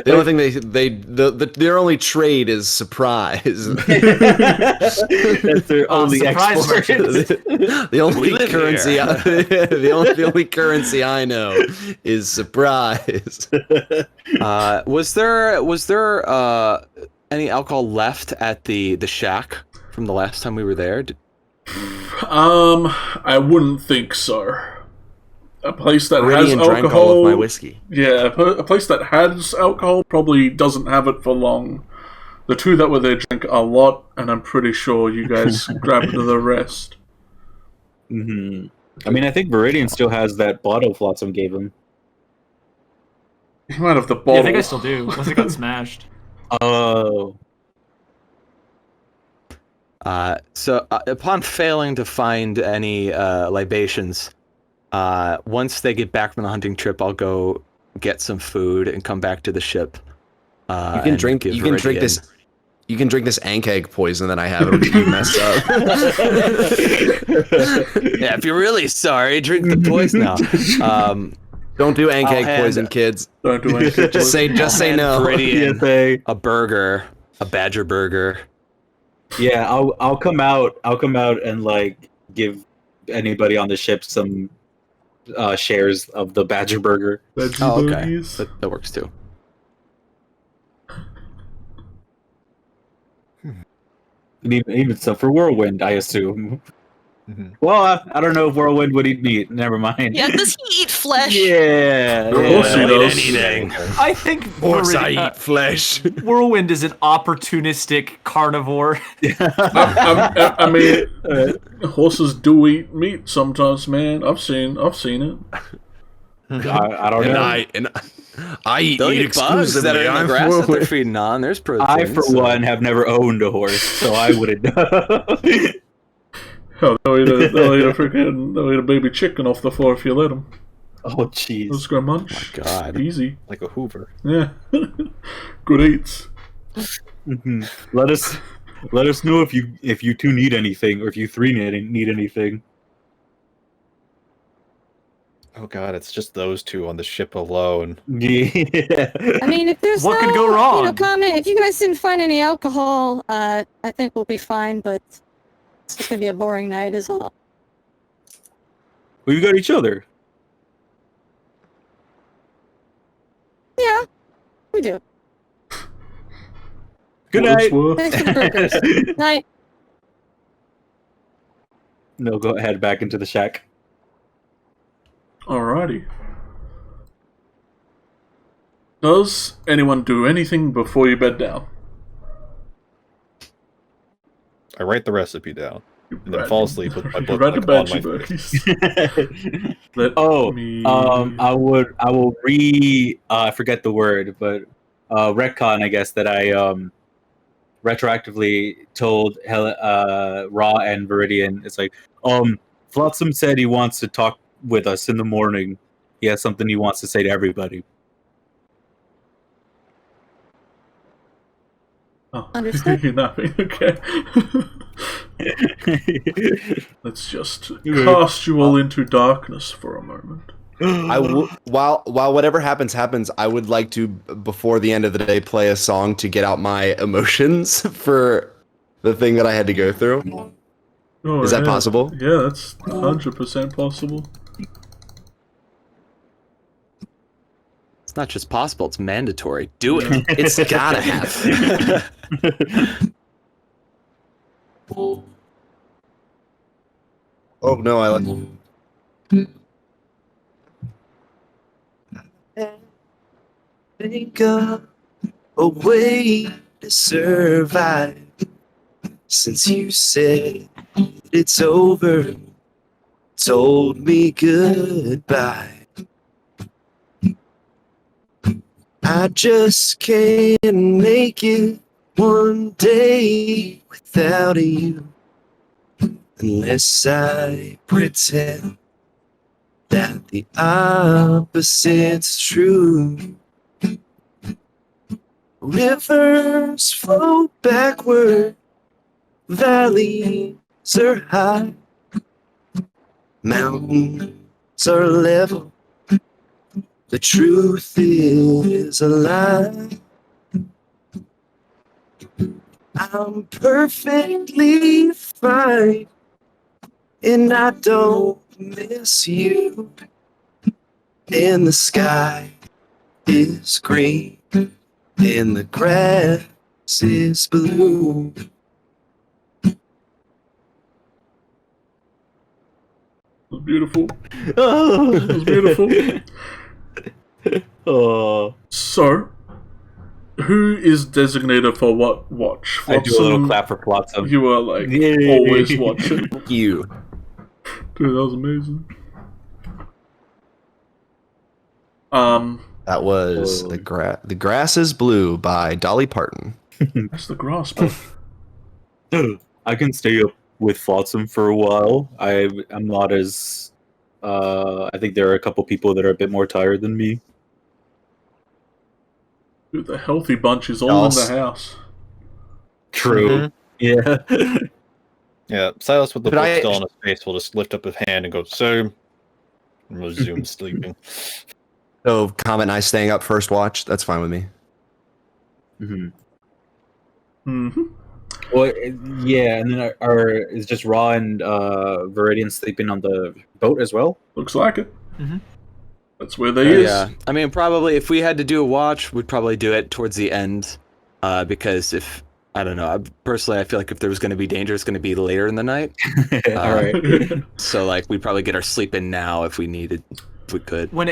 Speaker 2: The only thing their only trade is surprise.
Speaker 6: That's their only
Speaker 5: surprise
Speaker 6: export.
Speaker 2: The only currency I know is surprise.
Speaker 4: Was there any alcohol left at the shack from the last time we were there?
Speaker 1: I wouldn't think so. A place that has
Speaker 2: Meridian drank all
Speaker 1: alcohol.
Speaker 2: of my whiskey.
Speaker 1: Yeah, a place that has alcohol probably doesn't have it for long. The two that were there drank a lot, and I'm pretty sure you guys grabbed the rest.
Speaker 6: I mean, I think Viridian still has that bottle Flotsam gave him.
Speaker 1: You might have the bottle.
Speaker 5: Yeah, I think I still do, unless it got smashed.
Speaker 6: Oh.
Speaker 4: So upon failing to find any libations, once they get back from the hunting trip, I'll go get some food and come back to the ship.
Speaker 2: You can drink. You can drink this. You can drink this egg poison that I have. It'll get you messed up.
Speaker 4: Yeah, if you're really sorry, drink the poison now.
Speaker 2: Don't do egg poison, kids.
Speaker 1: Don't do anything.
Speaker 2: Just say no.
Speaker 4: Viridian a burger, a badger burger.
Speaker 6: Yeah, I'll come out and like give anybody on the ship some shares of the badger burger.
Speaker 4: Oh, okay. That works too.
Speaker 6: Even stuff for Whirlwind, I assume. Well, I don't know if Whirlwind would eat meat. Never mind.
Speaker 3: Yeah, does he eat flesh?
Speaker 6: Yeah.
Speaker 1: We'll see those.
Speaker 7: Anything.
Speaker 5: I think
Speaker 2: I eat flesh.
Speaker 5: Whirlwind is an opportunistic carnivore.
Speaker 1: I mean, horses do eat meat sometimes, man. I've seen it.
Speaker 6: I don't know.
Speaker 2: I eat
Speaker 4: They'll
Speaker 2: meat
Speaker 4: eat bugs
Speaker 2: exclusively.
Speaker 4: that are in the
Speaker 2: I'm
Speaker 4: grass that they're
Speaker 2: Whirlwind.
Speaker 4: feeding on. There's protein.
Speaker 6: I, for one, have never owned a horse, so I wouldn't know.
Speaker 1: Hell, they'll eat a baby chicken off the floor if you let them.
Speaker 6: Oh, jeez.
Speaker 1: Let's go munch.
Speaker 4: Oh, God.
Speaker 1: Easy.
Speaker 7: Like a Hoover.
Speaker 1: Yeah. Good eats.
Speaker 6: Let us know if you two need anything, or if you three need anything.
Speaker 7: Oh god, it's just those two on the ship alone.
Speaker 6: Yeah.
Speaker 8: I mean, if there's
Speaker 5: What
Speaker 8: no,
Speaker 5: could go wrong?
Speaker 8: comment, if you guys didn't find any alcohol, I think we'll be fine, but it's gonna be a boring night is all.
Speaker 6: Well, you got each other.
Speaker 8: Yeah, we do.
Speaker 6: Good
Speaker 1: What it's
Speaker 6: night.
Speaker 1: worth.
Speaker 8: Thanks for the burgers. Night.
Speaker 6: No, go ahead, back into the shack.
Speaker 1: Alrighty. Does anyone do anything before you bed down?
Speaker 7: I write the recipe down and then
Speaker 1: Right.
Speaker 7: fall asleep with my
Speaker 1: You
Speaker 7: book
Speaker 1: read the
Speaker 7: like, on my
Speaker 1: Banshee
Speaker 7: face.
Speaker 1: Burkies. Let
Speaker 6: Oh,
Speaker 1: me...
Speaker 6: I will I forget the word, but retcon, I guess, that I retroactively told Ra and Viridian. It's like, Flotsam said he wants to talk with us in the morning. He has something he wants to say to everybody.
Speaker 1: Oh,
Speaker 8: Understood.
Speaker 1: you're napping. Okay. Let's just cast you all into darkness for a moment.
Speaker 2: While whatever happens, I would like to, before the end of the day, play a song to get out my emotions for the thing that I had to go through.
Speaker 1: Oh,
Speaker 2: Is that
Speaker 1: yeah.
Speaker 2: possible?
Speaker 1: Yeah, that's 100% possible.
Speaker 4: It's not just possible, it's mandatory. Do it.
Speaker 2: It's gotta happen. Oh no, I think of a way to survive. Since you said it's over, told me goodbye. I just can't make it one day without you, unless I pretend that the opposite's true. Rivers flow backward, valleys are high, mountains are level. The truth is a lie. I'm perfectly fine, and I don't miss you. And the sky is green, and the grass is blue.
Speaker 1: It was beautiful.
Speaker 6: Oh,
Speaker 1: It was beautiful.
Speaker 6: Oh,
Speaker 1: So, who is designated for what watch?
Speaker 6: I do a little
Speaker 1: Flotsam,
Speaker 6: clap for Flotsam.
Speaker 1: You are like
Speaker 6: Yay.
Speaker 1: always watching.
Speaker 2: You.
Speaker 1: Dude, that was amazing.
Speaker 2: That was
Speaker 6: Oh.
Speaker 2: The Grass is Blue by Dolly Parton.
Speaker 1: That's the grass, but
Speaker 6: I can stay up with Flotsam for a while. I'm not as. I think there are a couple people that are a bit more tired than me.
Speaker 1: Dude, the healthy bunch is all in the house.
Speaker 6: True. Yeah.
Speaker 7: Yeah, Silas with the
Speaker 2: But
Speaker 7: book
Speaker 2: I-
Speaker 7: still on his face will just lift up his hand and go, "Same." And resume sleeping.
Speaker 2: So, Comet and I staying up first watch. That's fine with me.
Speaker 6: Well, yeah, and then is just Raw and Viridian sleeping on the boat as well?
Speaker 1: Looks like it.
Speaker 5: Mhm.
Speaker 1: That's where they is.
Speaker 4: Yeah, I mean, probably if we had to do a watch, we'd probably do it towards the end, because if I don't know, personally, I feel like if there was going to be danger, it's going to be later in the night.
Speaker 6: All right.
Speaker 4: So like, we'd probably get our sleep in now if we needed, if we could.
Speaker 5: When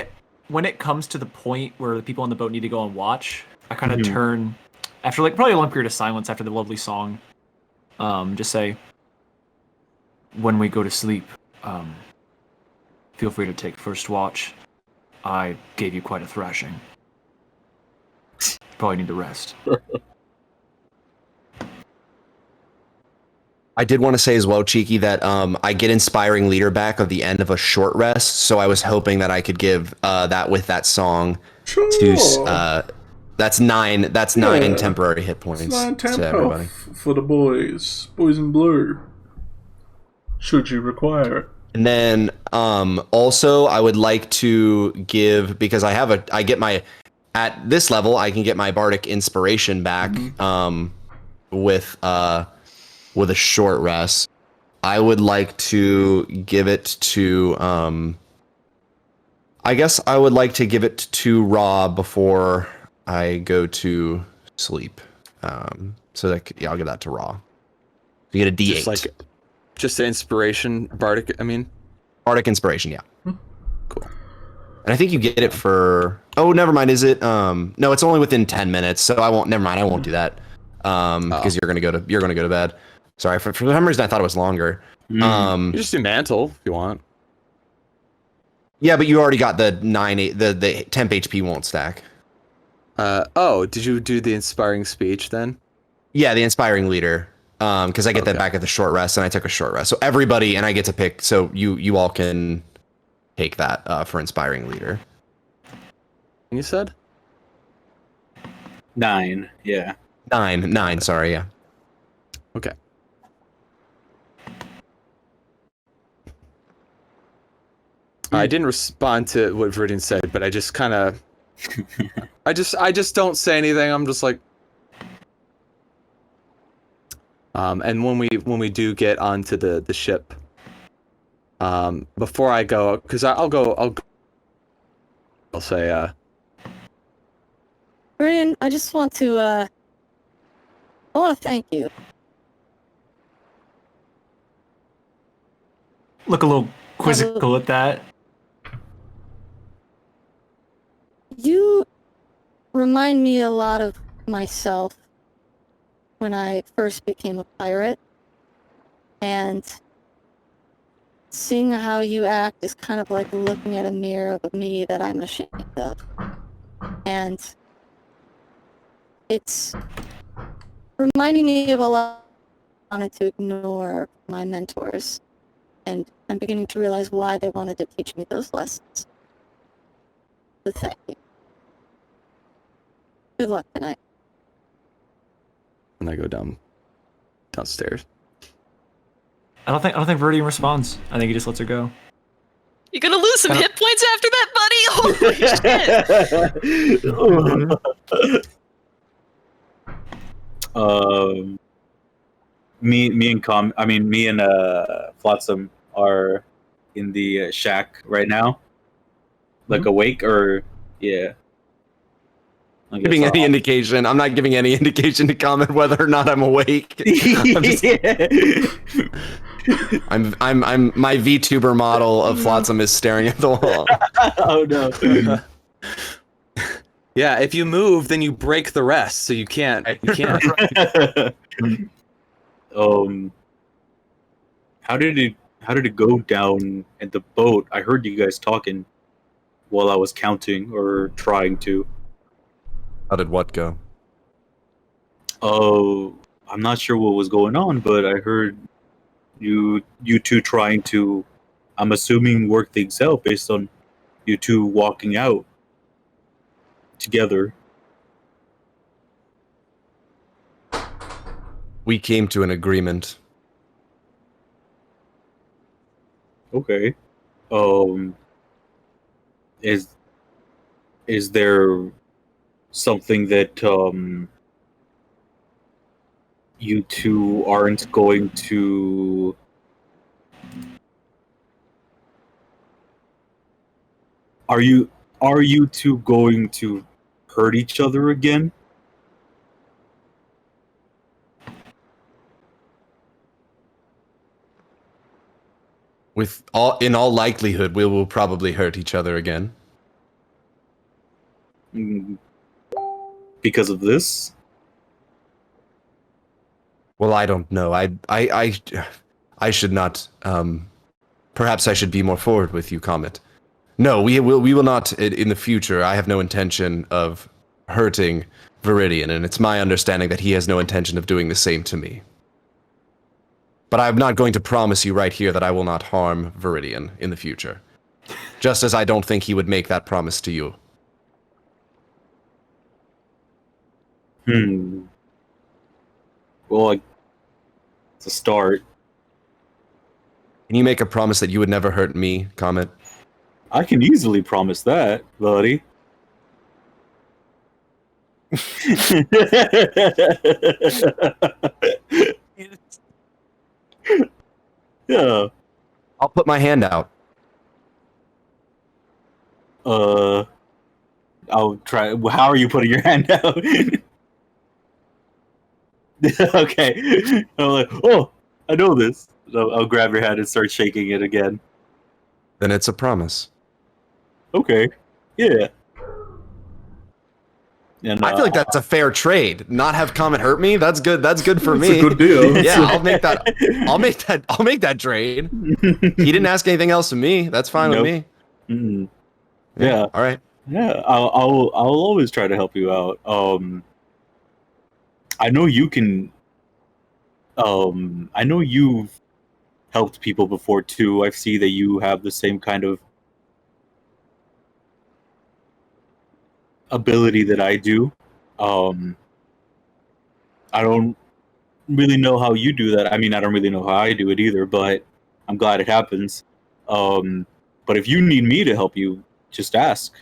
Speaker 5: it comes to the point where the people on the boat need to go and watch, I kind of turn after like probably a long period of silence after the lovely song. Just say, when we go to sleep, feel free to take first watch. I gave you quite a thrashing. Probably need to rest.
Speaker 2: I did want to say as well, Cheeky, that I get inspiring leader back of the end of a short rest, so I was hoping that I could give that with that song.
Speaker 1: Sure.
Speaker 2: That's nine temporary hit points
Speaker 1: It's 9 temp
Speaker 2: to everybody.
Speaker 1: health for the boys in blue. Should you require it.
Speaker 2: And then also I would like to give, because I get my, at this level I can get my bardic inspiration back with a short rest. I would like to give it to I guess I would like to give it to Ra before I go to sleep. So that, yeah, I'll give that to Ra. You get a D8.
Speaker 4: Just the inspiration, bardic. I mean,
Speaker 2: bardic inspiration. Yeah. Cool. And I think you get it for. Oh, never mind. Is it? No, it's only within 10 minutes. So I won't. Never mind. I won't do that. Because you're gonna go to bed. Sorry, for some reason I thought it was longer.
Speaker 4: you just do mantle if you want.
Speaker 2: Yeah, but you already got the 9-8. The temp HP won't stack.
Speaker 4: Oh, did you do the inspiring speech then?
Speaker 2: Yeah, the inspiring leader. Because I get that back at the short rest, and I took a short rest. So everybody, and I get to pick. So you all can take that for inspiring leader.
Speaker 4: You said
Speaker 6: 9. Yeah.
Speaker 2: 9. Sorry. Yeah.
Speaker 4: Okay. I didn't respond to what Viridian said, but I just kind of, I just don't say anything. I'm just like, and when we do get onto the ship, before I go, because I'll say,
Speaker 8: Brian, I just want to, I want to thank you.
Speaker 5: Look a little quizzical at that.
Speaker 8: You remind me a lot of myself when I first became a pirate, and seeing how you act is kind of like looking at a mirror of me that I'm ashamed of. And it's reminding me of a lot I wanted to ignore my mentors, and I'm beginning to realize why they wanted to teach me those lessons. So thank you. Good luck tonight.
Speaker 4: and I go downstairs.
Speaker 5: I don't think Viridian responds. I think he just lets her go.
Speaker 3: You're gonna lose some hit points after that, buddy. Holy shit!
Speaker 6: Me and Flotsam are in the shack right now. Like awake or yeah.
Speaker 2: Giving any indication. I'm not giving any indication to comment whether or not I'm awake. I'm my VTuber model of Flotsam is staring at the wall.
Speaker 6: Oh no.
Speaker 4: Yeah, if you move, then you break the rest, so you can't.
Speaker 6: How did it go down at the boat? I heard you guys talking while I was counting or trying to.
Speaker 2: How did what go?
Speaker 6: Oh, I'm not sure what was going on, but I heard you two trying to, I'm assuming, work things out based on you two walking out together.
Speaker 2: We came to an agreement.
Speaker 6: Okay. Is there something that you two aren't going to are you two going to hurt each other again?
Speaker 2: In all likelihood, we will probably hurt each other again.
Speaker 6: Because of this?
Speaker 2: Well, I don't know. I should not. Perhaps I should be more forward with you, Comet. No, we will not in the future. I have no intention of hurting Viridian, and it's my understanding that he has no intention of doing the same to me. But I'm not going to promise you right here that I will not harm Viridian in the future. Just as I don't think he would make that promise to you.
Speaker 6: Well, it's a start.
Speaker 2: Can you make a promise that you would never hurt me, Comet?
Speaker 6: I can easily promise that, buddy. Yeah.
Speaker 2: I'll put my hand out.
Speaker 6: I'll try. How are you putting your hand out? Okay. I'm like, oh, I know this. I'll grab your hand and start shaking it again.
Speaker 2: Then it's a promise.
Speaker 6: Okay. Yeah. And,
Speaker 2: I feel like that's a fair trade. Not have Comet hurt me. That's good. That's good for me.
Speaker 1: It's a good deal.
Speaker 2: Yeah, I'll make that. I'll make that trade. He didn't ask anything else of me. That's fine with me.
Speaker 6: Mm. Yeah.
Speaker 2: All right.
Speaker 6: Yeah. I'll always try to help you out. I know you can. I know you've helped people before too. I see that you have the same kind of ability that I do. I don't really know how you do that. I mean, I don't really know how I do it either, but I'm glad it happens. But if you need me to help you, just ask.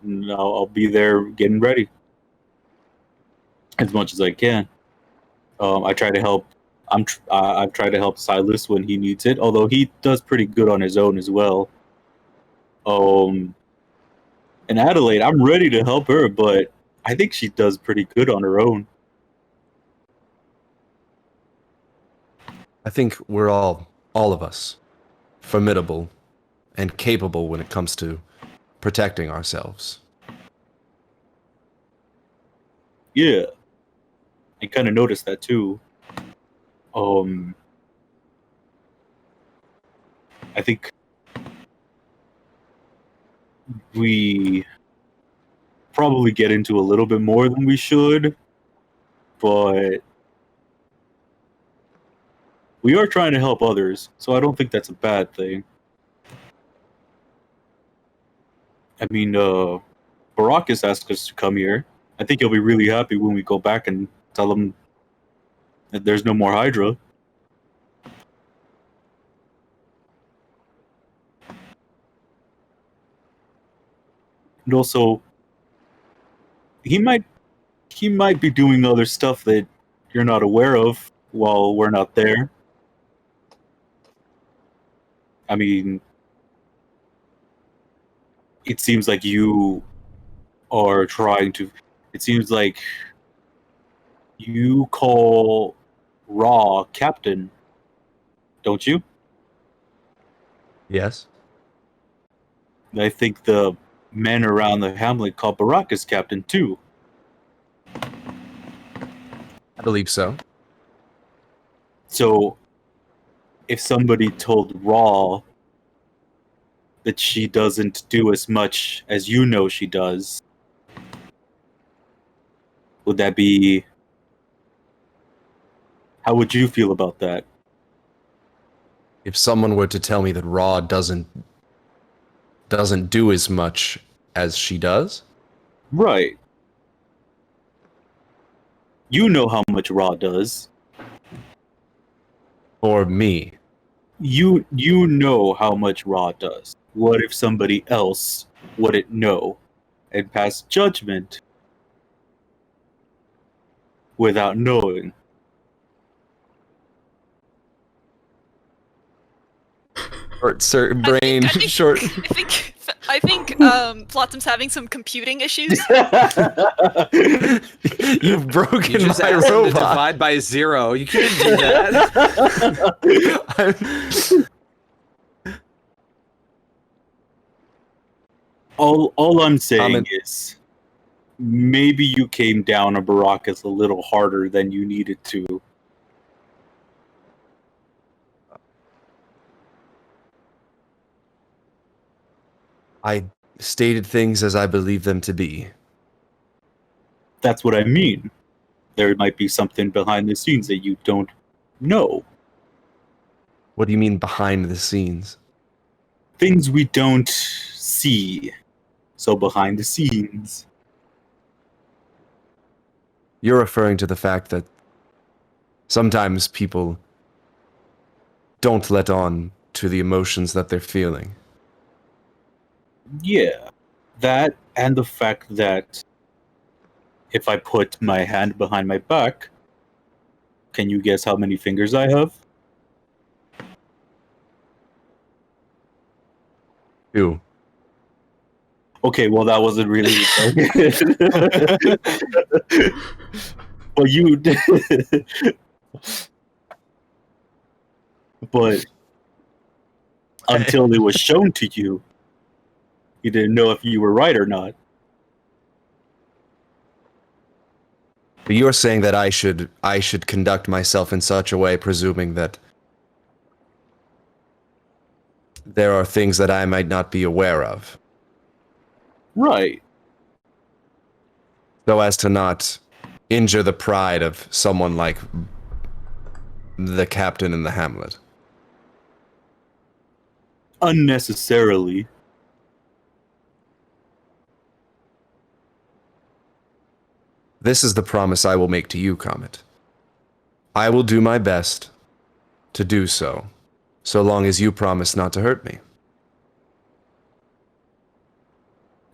Speaker 6: And I'll be there getting ready as much as I can. I try to help. I've tried to help Silas when he needs it, although he does pretty good on his own as well. And Adelaide, I'm ready to help her, but I think she does pretty good on her own.
Speaker 2: I think we're all of us, formidable and capable when it comes to protecting ourselves.
Speaker 6: Yeah, I kind of noticed that too. I think we probably get into a little bit more than we should, but we are trying to help others, so I don't think that's a bad thing. I mean, Baracus asked us to come here. I think he'll be really happy when we go back and tell him that there's no more Hydra. And also, he might be doing other stuff that you're not aware of while we're not there. I mean, it seems like you are trying to. It seems like you call Raw Captain, don't you?
Speaker 2: Yes.
Speaker 6: I think the men around the hamlet call Baracus Captain too.
Speaker 2: I believe so.
Speaker 6: So, if somebody told Raw that she doesn't do as much as you know she does, would that be How would you feel about that?
Speaker 2: If someone were to tell me that Raw doesn't do as much as she does,
Speaker 6: Right. You know how much Raw does.
Speaker 2: for me,
Speaker 6: You know how much Raw does. What if somebody else wouldn't know and pass judgment without knowing?
Speaker 2: short brain, short.
Speaker 3: I think Flotsam's having some computing issues.
Speaker 2: You've broken
Speaker 4: You just
Speaker 2: my
Speaker 4: asked him to
Speaker 2: robot.
Speaker 4: divide by 0. You can't do that.
Speaker 6: All I'm saying
Speaker 2: Comment.
Speaker 6: is maybe you came down on Baracus a little harder than you needed to.
Speaker 2: I stated things as I believe them to be.
Speaker 6: That's what I mean. There might be something behind the scenes that you don't know.
Speaker 2: What do you mean behind the scenes?
Speaker 6: Things we don't see. So behind the scenes.
Speaker 2: You're referring to the fact that sometimes people don't let on to the emotions that they're feeling.
Speaker 6: Yeah. That and the fact that if I put my hand behind my back, can you guess how many fingers I have?
Speaker 2: 2.
Speaker 6: Okay, well that wasn't really. Well, you. But until it was shown to you, you didn't know if you were right or not.
Speaker 2: But you're saying that I should conduct myself in such a way, presuming that there are things that I might not be aware of,
Speaker 6: Right.
Speaker 2: so as to not injure the pride of someone like the captain in the hamlet.
Speaker 6: Unnecessarily.
Speaker 2: This is the promise I will make to you, Comet. I will do my best to do so, so long as you promise not to hurt me.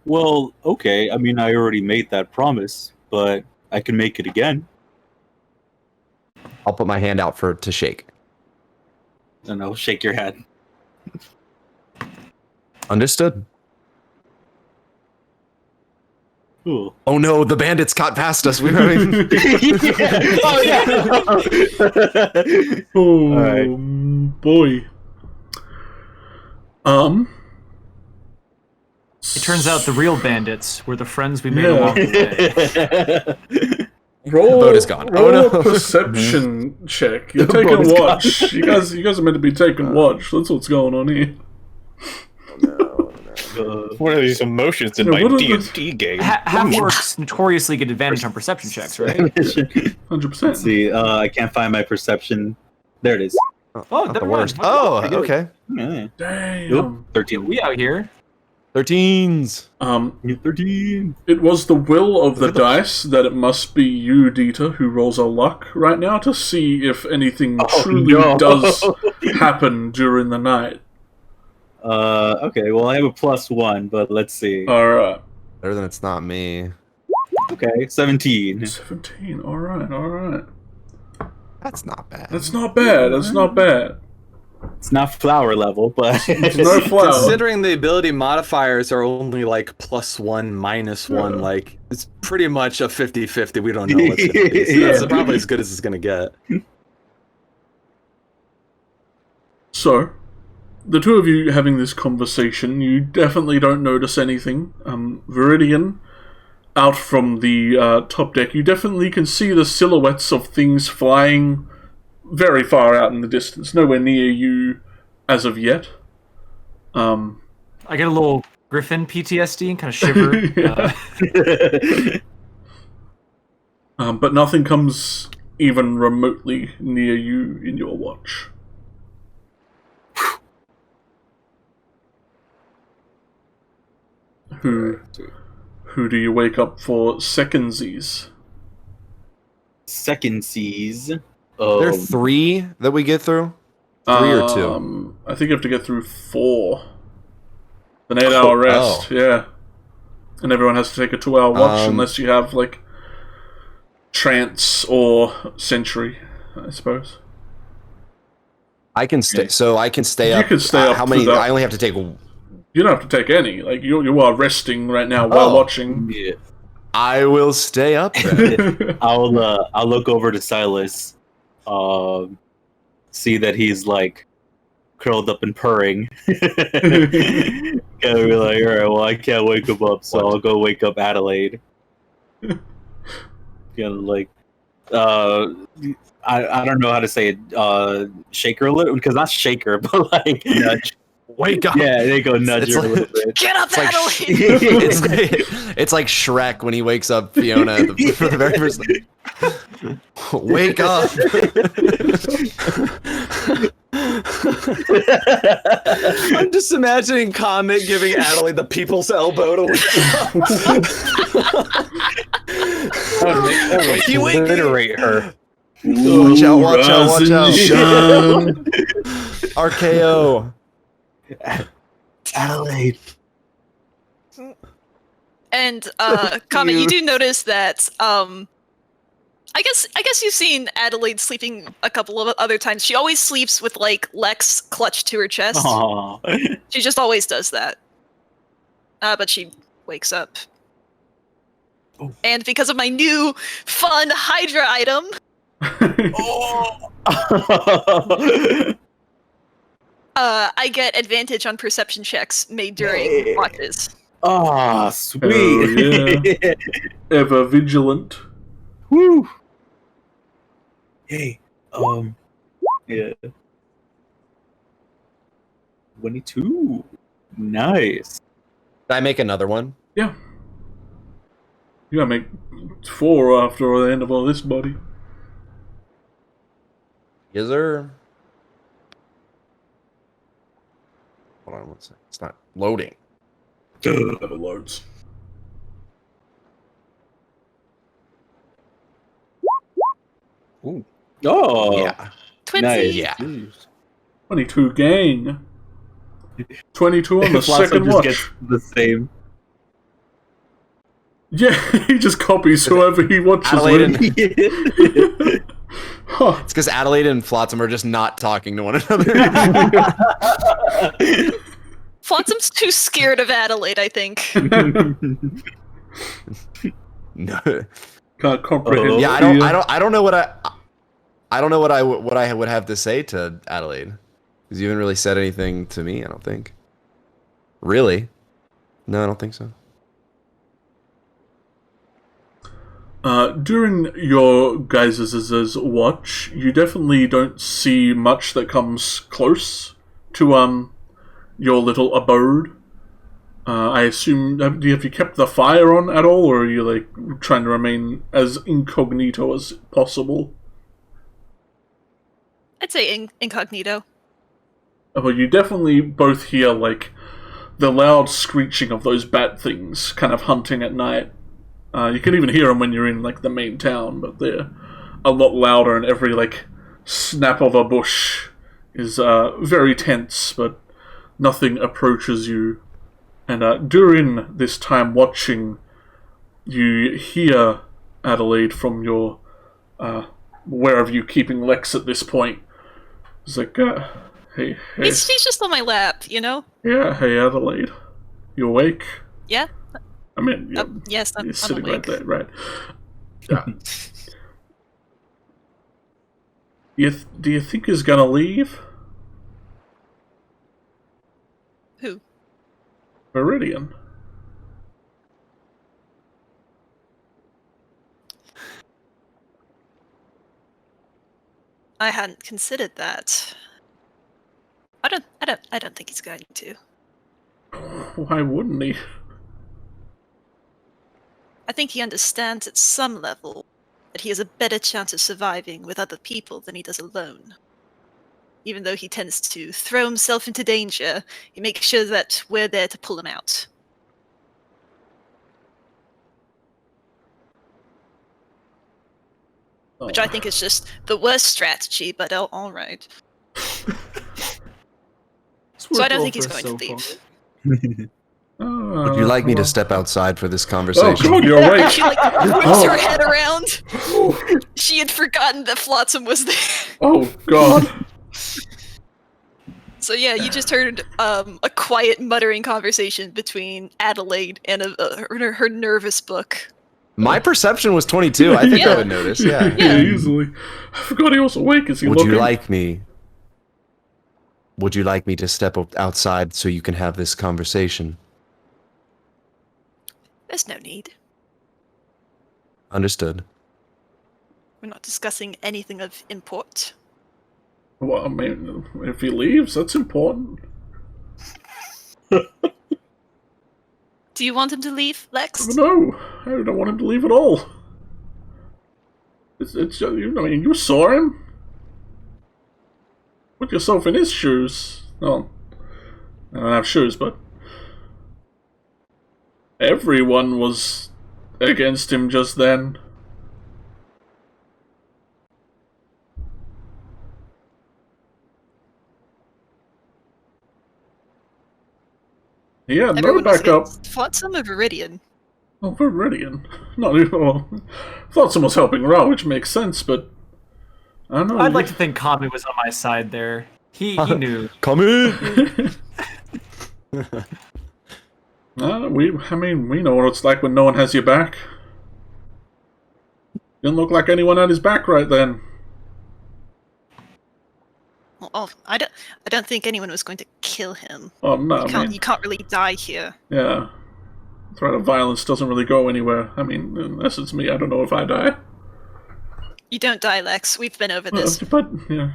Speaker 6: Well, okay. I mean, I already made that promise, but I can make it again.
Speaker 2: I'll put my hand out to shake.
Speaker 6: And I'll shake your hand.
Speaker 2: Understood.
Speaker 6: Ooh.
Speaker 2: Oh no, the bandits got past us. We were having...
Speaker 6: Oh, yeah.
Speaker 1: Oh
Speaker 6: Alright.
Speaker 1: boy.
Speaker 5: It turns out the real bandits were the friends we made
Speaker 1: Yeah.
Speaker 5: along the way.
Speaker 1: Roll,
Speaker 2: boat is gone.
Speaker 1: Roll
Speaker 2: Oh, no.
Speaker 1: a perception check. You're
Speaker 2: The boat
Speaker 1: taking
Speaker 2: is
Speaker 1: watch. You guys are meant to be taking watch. That's what's going on here.
Speaker 7: What are these emotions in
Speaker 1: Yeah,
Speaker 7: my
Speaker 1: what are
Speaker 7: D&D game?
Speaker 5: Half-orcs notoriously get advantage on perception checks, right?
Speaker 1: 100%.
Speaker 6: Let's see. I can't find my perception. There it is.
Speaker 5: Oh,
Speaker 2: Not
Speaker 5: never
Speaker 2: the
Speaker 5: mind.
Speaker 2: worst. Oh, okay.
Speaker 6: Yeah.
Speaker 1: Damn.
Speaker 6: Oop, 13.
Speaker 5: We out here.
Speaker 2: 13s.
Speaker 6: 13.
Speaker 1: It was the will of the dice that it must be you, Ditter, who rolls a luck right now to see if anything truly
Speaker 6: no.
Speaker 1: does happen during the night.
Speaker 6: Okay, well, I have a +1, but let's see.
Speaker 1: Alright.
Speaker 2: Better than it's not me.
Speaker 6: Okay, 17.
Speaker 1: 17. Alright.
Speaker 2: That's not bad.
Speaker 1: That's not bad.
Speaker 6: It's not flower level, but
Speaker 1: It's no flower.
Speaker 4: Considering the ability modifiers are only like +1, -1, like it's pretty much a 50-50. We don't know what's gonna be. So
Speaker 6: Yeah.
Speaker 4: that's probably as good as it's gonna get.
Speaker 1: So, the two of you having this conversation, you definitely don't notice anything. Viridian, out from the top deck, you definitely can see the silhouettes of things flying very far out in the distance, nowhere near you as of yet.
Speaker 5: I get a little Griffin PTSD and kind of shiver.
Speaker 1: But nothing comes even remotely near you in your watch. Who do you wake up for secondsies?
Speaker 6: Secondsies.
Speaker 2: There are 3 that we get through? 3 or 2?
Speaker 1: I think you have to get through 4. An 8-hour rest, yeah. And everyone has to take a 2-hour watch unless you have, like, trance or sentry, I suppose.
Speaker 2: I can stay. So I can stay up.
Speaker 1: You can stay up.
Speaker 2: How many? I only have to take.
Speaker 1: You don't have to take any. Like you are resting right now while watching.
Speaker 6: Yeah.
Speaker 2: I will stay up. Then.
Speaker 6: I'll look over to Silas, see that he's like curled up and purring. Gotta be like, all right, well, I can't wake him up, so I'll go wake up Adelaide. Like, I don't know how to say it. Shake her a little, because not shake her, but like nudge.
Speaker 2: Wake up!
Speaker 6: Yeah, they go nudge her a little bit.
Speaker 3: Get up, Adelaide!
Speaker 2: It's like Shrek when he wakes up Fiona for the very first time. Wake up! I'm just imagining Comet giving Adelaide the people's elbow to wake up.
Speaker 6: Obliterate her.
Speaker 2: Watch out, watch out, watch out. RKO.
Speaker 6: Adelaide.
Speaker 3: And Comet, you do notice that I guess you've seen Adelaide sleeping a couple of other times. She always sleeps with like Lex clutched to her chest.
Speaker 6: Aww.
Speaker 3: She just always does that. But she wakes up.
Speaker 6: Oh.
Speaker 3: And because of my new fun Hydra item, I get advantage on perception checks made during watches.
Speaker 6: Ah, sweet.
Speaker 1: Oh, yeah. Ever vigilant.
Speaker 6: Woo. Hey, yeah. 22. Nice.
Speaker 2: Did I make another one?
Speaker 1: Yeah. You gotta make 4 after the end of all this, buddy.
Speaker 2: Is there? Hold on one second. It's not loading.
Speaker 1: Never loads.
Speaker 2: Ooh.
Speaker 6: Oh,
Speaker 2: Yeah.
Speaker 3: Twinsies.
Speaker 6: nice.
Speaker 2: Yeah.
Speaker 1: 22 gang. 22 on the
Speaker 6: Flossom
Speaker 1: second
Speaker 6: just
Speaker 1: watch.
Speaker 6: gets the same.
Speaker 1: Yeah, he just copies whoever he watches
Speaker 2: Adelaide
Speaker 1: with. Huh.
Speaker 2: It's because Adelaide and Flotsam are just not talking to one another.
Speaker 3: Flotsam's too scared of Adelaide, I think.
Speaker 2: No.
Speaker 1: Can't comprehend.
Speaker 2: Yeah, I don't know what I would have to say to Adelaide, because you haven't really said anything to me. I don't think. Really? No, I don't think so.
Speaker 1: During your guys' watch, you definitely don't see much that comes close to your little abode. I assume have you kept the fire on at all, or are you like trying to remain as incognito as possible?
Speaker 3: I'd say incognito.
Speaker 1: Well, you definitely both hear like the loud screeching of those bat things, kind of hunting at night. You can even hear them when you're in like the main town, but they're a lot louder, and every like snap of a bush is very tense, but nothing approaches you. And during this time watching, you hear Adelaide from your wherever you keeping Lex at this point. It's like, hey.
Speaker 3: He's just on my lap, you know?
Speaker 1: Yeah, hey Adelaide, you awake?
Speaker 3: Yeah.
Speaker 1: I mean,
Speaker 3: Yes,
Speaker 1: you're
Speaker 3: I'm
Speaker 1: sitting
Speaker 3: awake.
Speaker 1: right there, right? Yeah. Do you think he's gonna leave?
Speaker 3: Who?
Speaker 1: Meridian.
Speaker 3: I hadn't considered that. I don't think he's going to.
Speaker 1: Why wouldn't he?
Speaker 3: I think he understands at some level that he has a better chance of surviving with other people than he does alone. Even though he tends to throw himself into danger, he makes sure that we're there to pull him out. Which I think is just the worst strategy, but alright. So I don't think he's going to leave.
Speaker 2: Would you like me to step outside for this
Speaker 1: Oh
Speaker 2: conversation?
Speaker 1: god, you're awake!
Speaker 3: She whips her head around. She had forgotten that Flotsam was there.
Speaker 1: Oh god.
Speaker 3: So yeah, you just heard a quiet muttering conversation between Adelaide and her nervous book.
Speaker 2: My perception was 22. I think I would notice. Yeah.
Speaker 1: Yeah, easily. I forgot he was awake. Is he
Speaker 2: Would
Speaker 1: looking?
Speaker 2: you like me? Would you like me to step outside so you can have this conversation?
Speaker 3: There's no need.
Speaker 2: Understood.
Speaker 3: We're not discussing anything of import.
Speaker 1: Well, I mean, if he leaves, that's important.
Speaker 3: Do you want him to leave, Lex?
Speaker 1: No, I don't want him to leave at all. It's I mean, you saw him. Put yourself in his shoes. Well, I don't have shoes, but everyone was against him just then. He had no
Speaker 3: Everyone was
Speaker 1: backup.
Speaker 3: against Flotsam or Viridian?
Speaker 1: Oh, Viridian. Not even. Well, Flotsam was helping her out, which makes sense, but I don't know.
Speaker 5: I'd like to think Kami was on my side there. He knew.
Speaker 2: Come in.
Speaker 1: we know what it's like when no one has your back. Didn't look like anyone had his back right then.
Speaker 3: Oh, I don't think anyone was going to kill him.
Speaker 1: Oh no,
Speaker 3: You can't really die here.
Speaker 1: Yeah. Threat of violence doesn't really go anywhere. I mean, unless it's me, I don't know if I die.
Speaker 3: You don't die, Lex. We've been over this.
Speaker 1: But, yeah.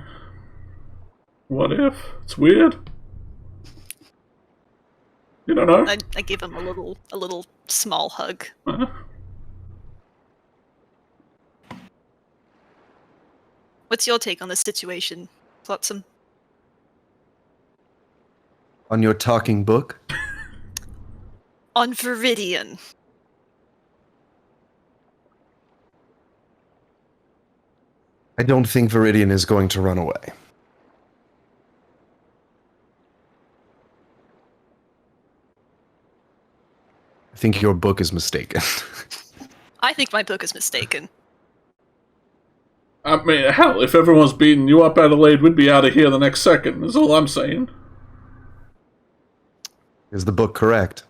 Speaker 1: What if? It's weird. You don't know.
Speaker 3: I give him a little small hug. What's your take on this situation, Flotsam?
Speaker 2: On your talking book?
Speaker 3: On Viridian.
Speaker 2: I don't think Viridian is going to run away. I think your book is mistaken.
Speaker 3: I think my book is mistaken.
Speaker 1: I mean, hell, if everyone's beating you up, Adelaide, we'd be out of here the next second, is all I'm saying.
Speaker 2: Is the book correct?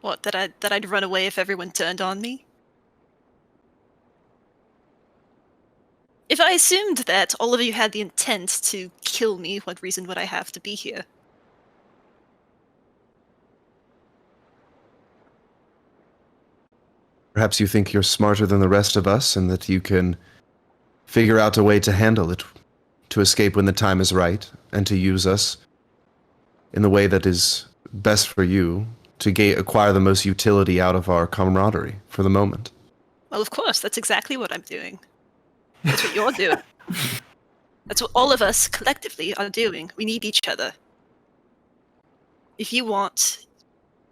Speaker 3: What, that I'd run away if everyone turned on me? If I assumed that all of you had the intent to kill me, what reason would I have to be here?
Speaker 2: Perhaps you think you're smarter than the rest of us and that you can figure out a way to handle it, to escape when the time is right, and to use us in the way that is best for you to acquire the most utility out of our camaraderie for the moment.
Speaker 3: Well, of course, that's exactly what I'm doing. That's what you're doing. That's what all of us collectively are doing. We need each other. If you want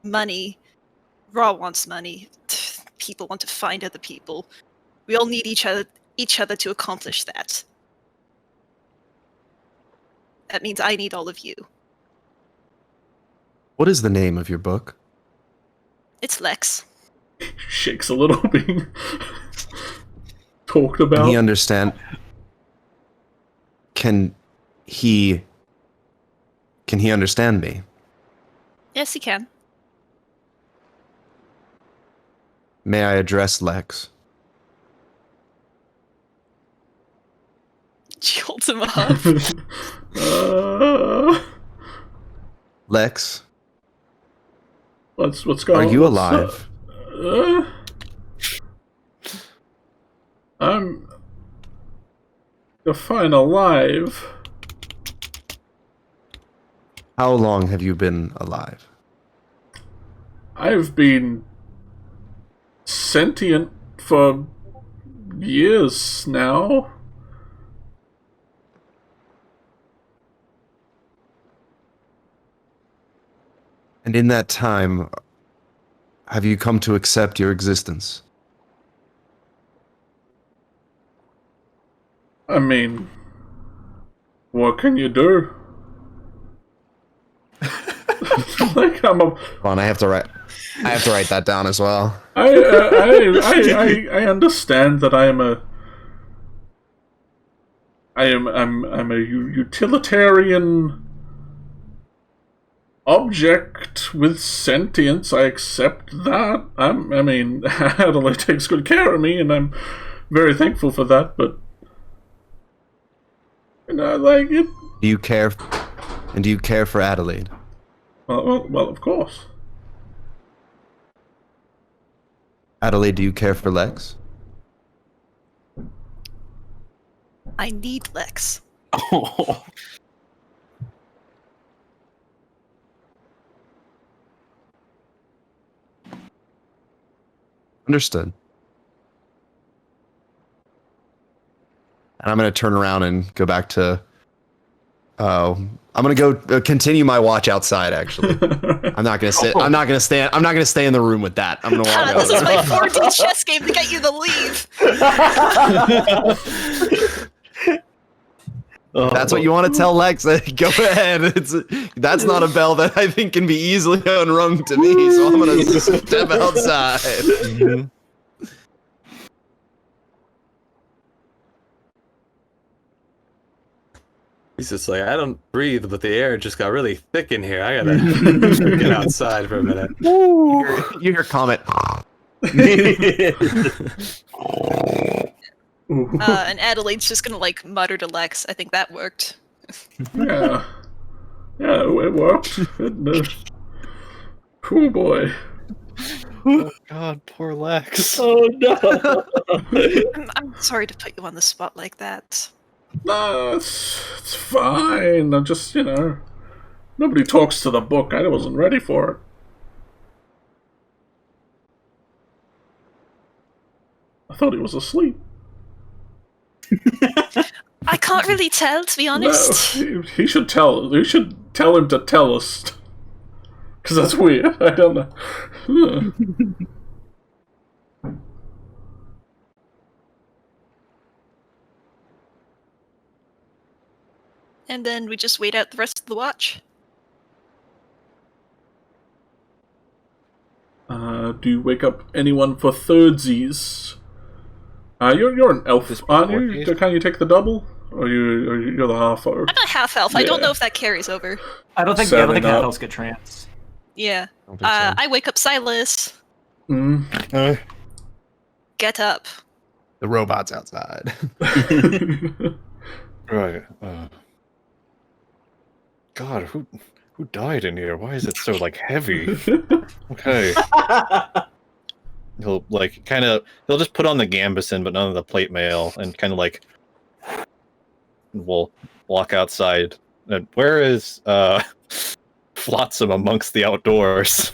Speaker 3: money, Raw wants money, people want to find other people. We all need each other to accomplish that. That means I need all of you.
Speaker 2: What is the name of your book?
Speaker 3: It's Lex.
Speaker 1: Shakes a little, being talked about.
Speaker 2: Can he understand? Can he understand me?
Speaker 3: Yes, he can.
Speaker 2: May I address Lex?
Speaker 3: She holds him up.
Speaker 2: Lex,
Speaker 1: What's going on?
Speaker 2: are you alive?
Speaker 1: I'm define alive.
Speaker 2: How long have you been alive?
Speaker 1: I've been sentient for years now.
Speaker 2: And in that time, have you come to accept your existence?
Speaker 1: I mean, what can you do? Like I'm a.
Speaker 2: Hold on, I have to write that down as well.
Speaker 1: I understand that I'm a utilitarian object with sentience. I accept that. I mean, Adelaide takes good care of me, and I'm very thankful for that. But like it.
Speaker 2: Do you care? And do you care for Adelaide?
Speaker 1: Well, of course.
Speaker 2: Adelaide, do you care for Lex?
Speaker 3: I need Lex.
Speaker 6: Oh.
Speaker 2: Understood. And I'm going to turn around and go back to... I'm going to go continue my watch outside, actually. I'm not going to sit. I'm not going to stay. I'm not going to stay in the room with that. I'm going to walk out.
Speaker 3: This is my 4D chess game to get you to leave.
Speaker 2: That's what you want to tell Lex. Go ahead. That's not a bell that I think can be easily unrung to me, so I'm going to step outside. Mm-hmm.
Speaker 4: He's just like, I don't breathe, but the air just got really thick in here. I gotta get outside for a minute.
Speaker 2: You hear comment.
Speaker 3: And Adelaide's just gonna like mutter to Lex. I think that worked.
Speaker 1: Yeah, it worked. Cool boy.
Speaker 7: Oh God, poor Lex.
Speaker 6: Oh no!
Speaker 3: I'm sorry to put you on the spot like that.
Speaker 1: No, it's fine. I'm just, nobody talks to the book. I wasn't ready for it. I thought he was asleep.
Speaker 3: I can't really tell, to be honest.
Speaker 1: No, he should tell. You should tell him to tell us. Because that's weird. I don't know.
Speaker 3: And then we just wait out the rest of the watch.
Speaker 1: Do you wake up anyone for thirdsies? You're an elf, aren't you? Can you take the double? Or you're the half elf?
Speaker 3: I'm a half elf.
Speaker 1: Yeah.
Speaker 3: I don't know if that carries over.
Speaker 5: I don't think
Speaker 1: Seven
Speaker 5: half
Speaker 1: up.
Speaker 5: elves get trance.
Speaker 3: Yeah.
Speaker 2: I don't think so.
Speaker 3: I wake up Silas. Get up.
Speaker 2: The robot's outside.
Speaker 7: Right. God, who died in here? Why is it so heavy? Okay. He'll just put on the gambeson but none of the plate mail and we'll walk outside. And where is Flotsam amongst the outdoors?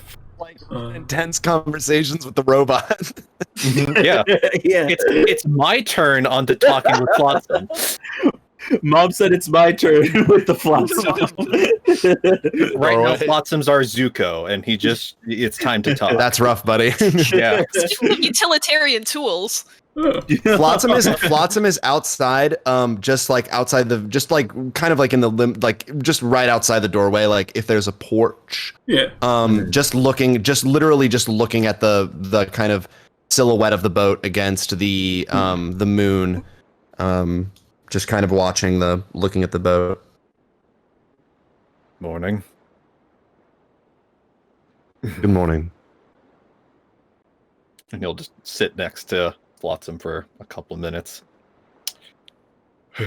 Speaker 2: Intense conversations with the robot.
Speaker 7: Yeah. It's my turn on to talking with Flotsam.
Speaker 6: Mom said it's my turn with the flotsam.
Speaker 7: Right now, Flotsam's our Zuko, and it's time to talk.
Speaker 2: That's rough, buddy.
Speaker 7: Yeah.
Speaker 3: Speaking of utilitarian tools.
Speaker 2: Flotsam is outside, just outside the, in the just right outside the doorway, if there's a porch.
Speaker 1: Yeah.
Speaker 2: Literally looking at the kind of silhouette of the boat against the moon. Just kind of looking at the boat.
Speaker 7: Morning.
Speaker 2: Good morning.
Speaker 7: And he'll just sit next to Flotsam for a couple of minutes. Can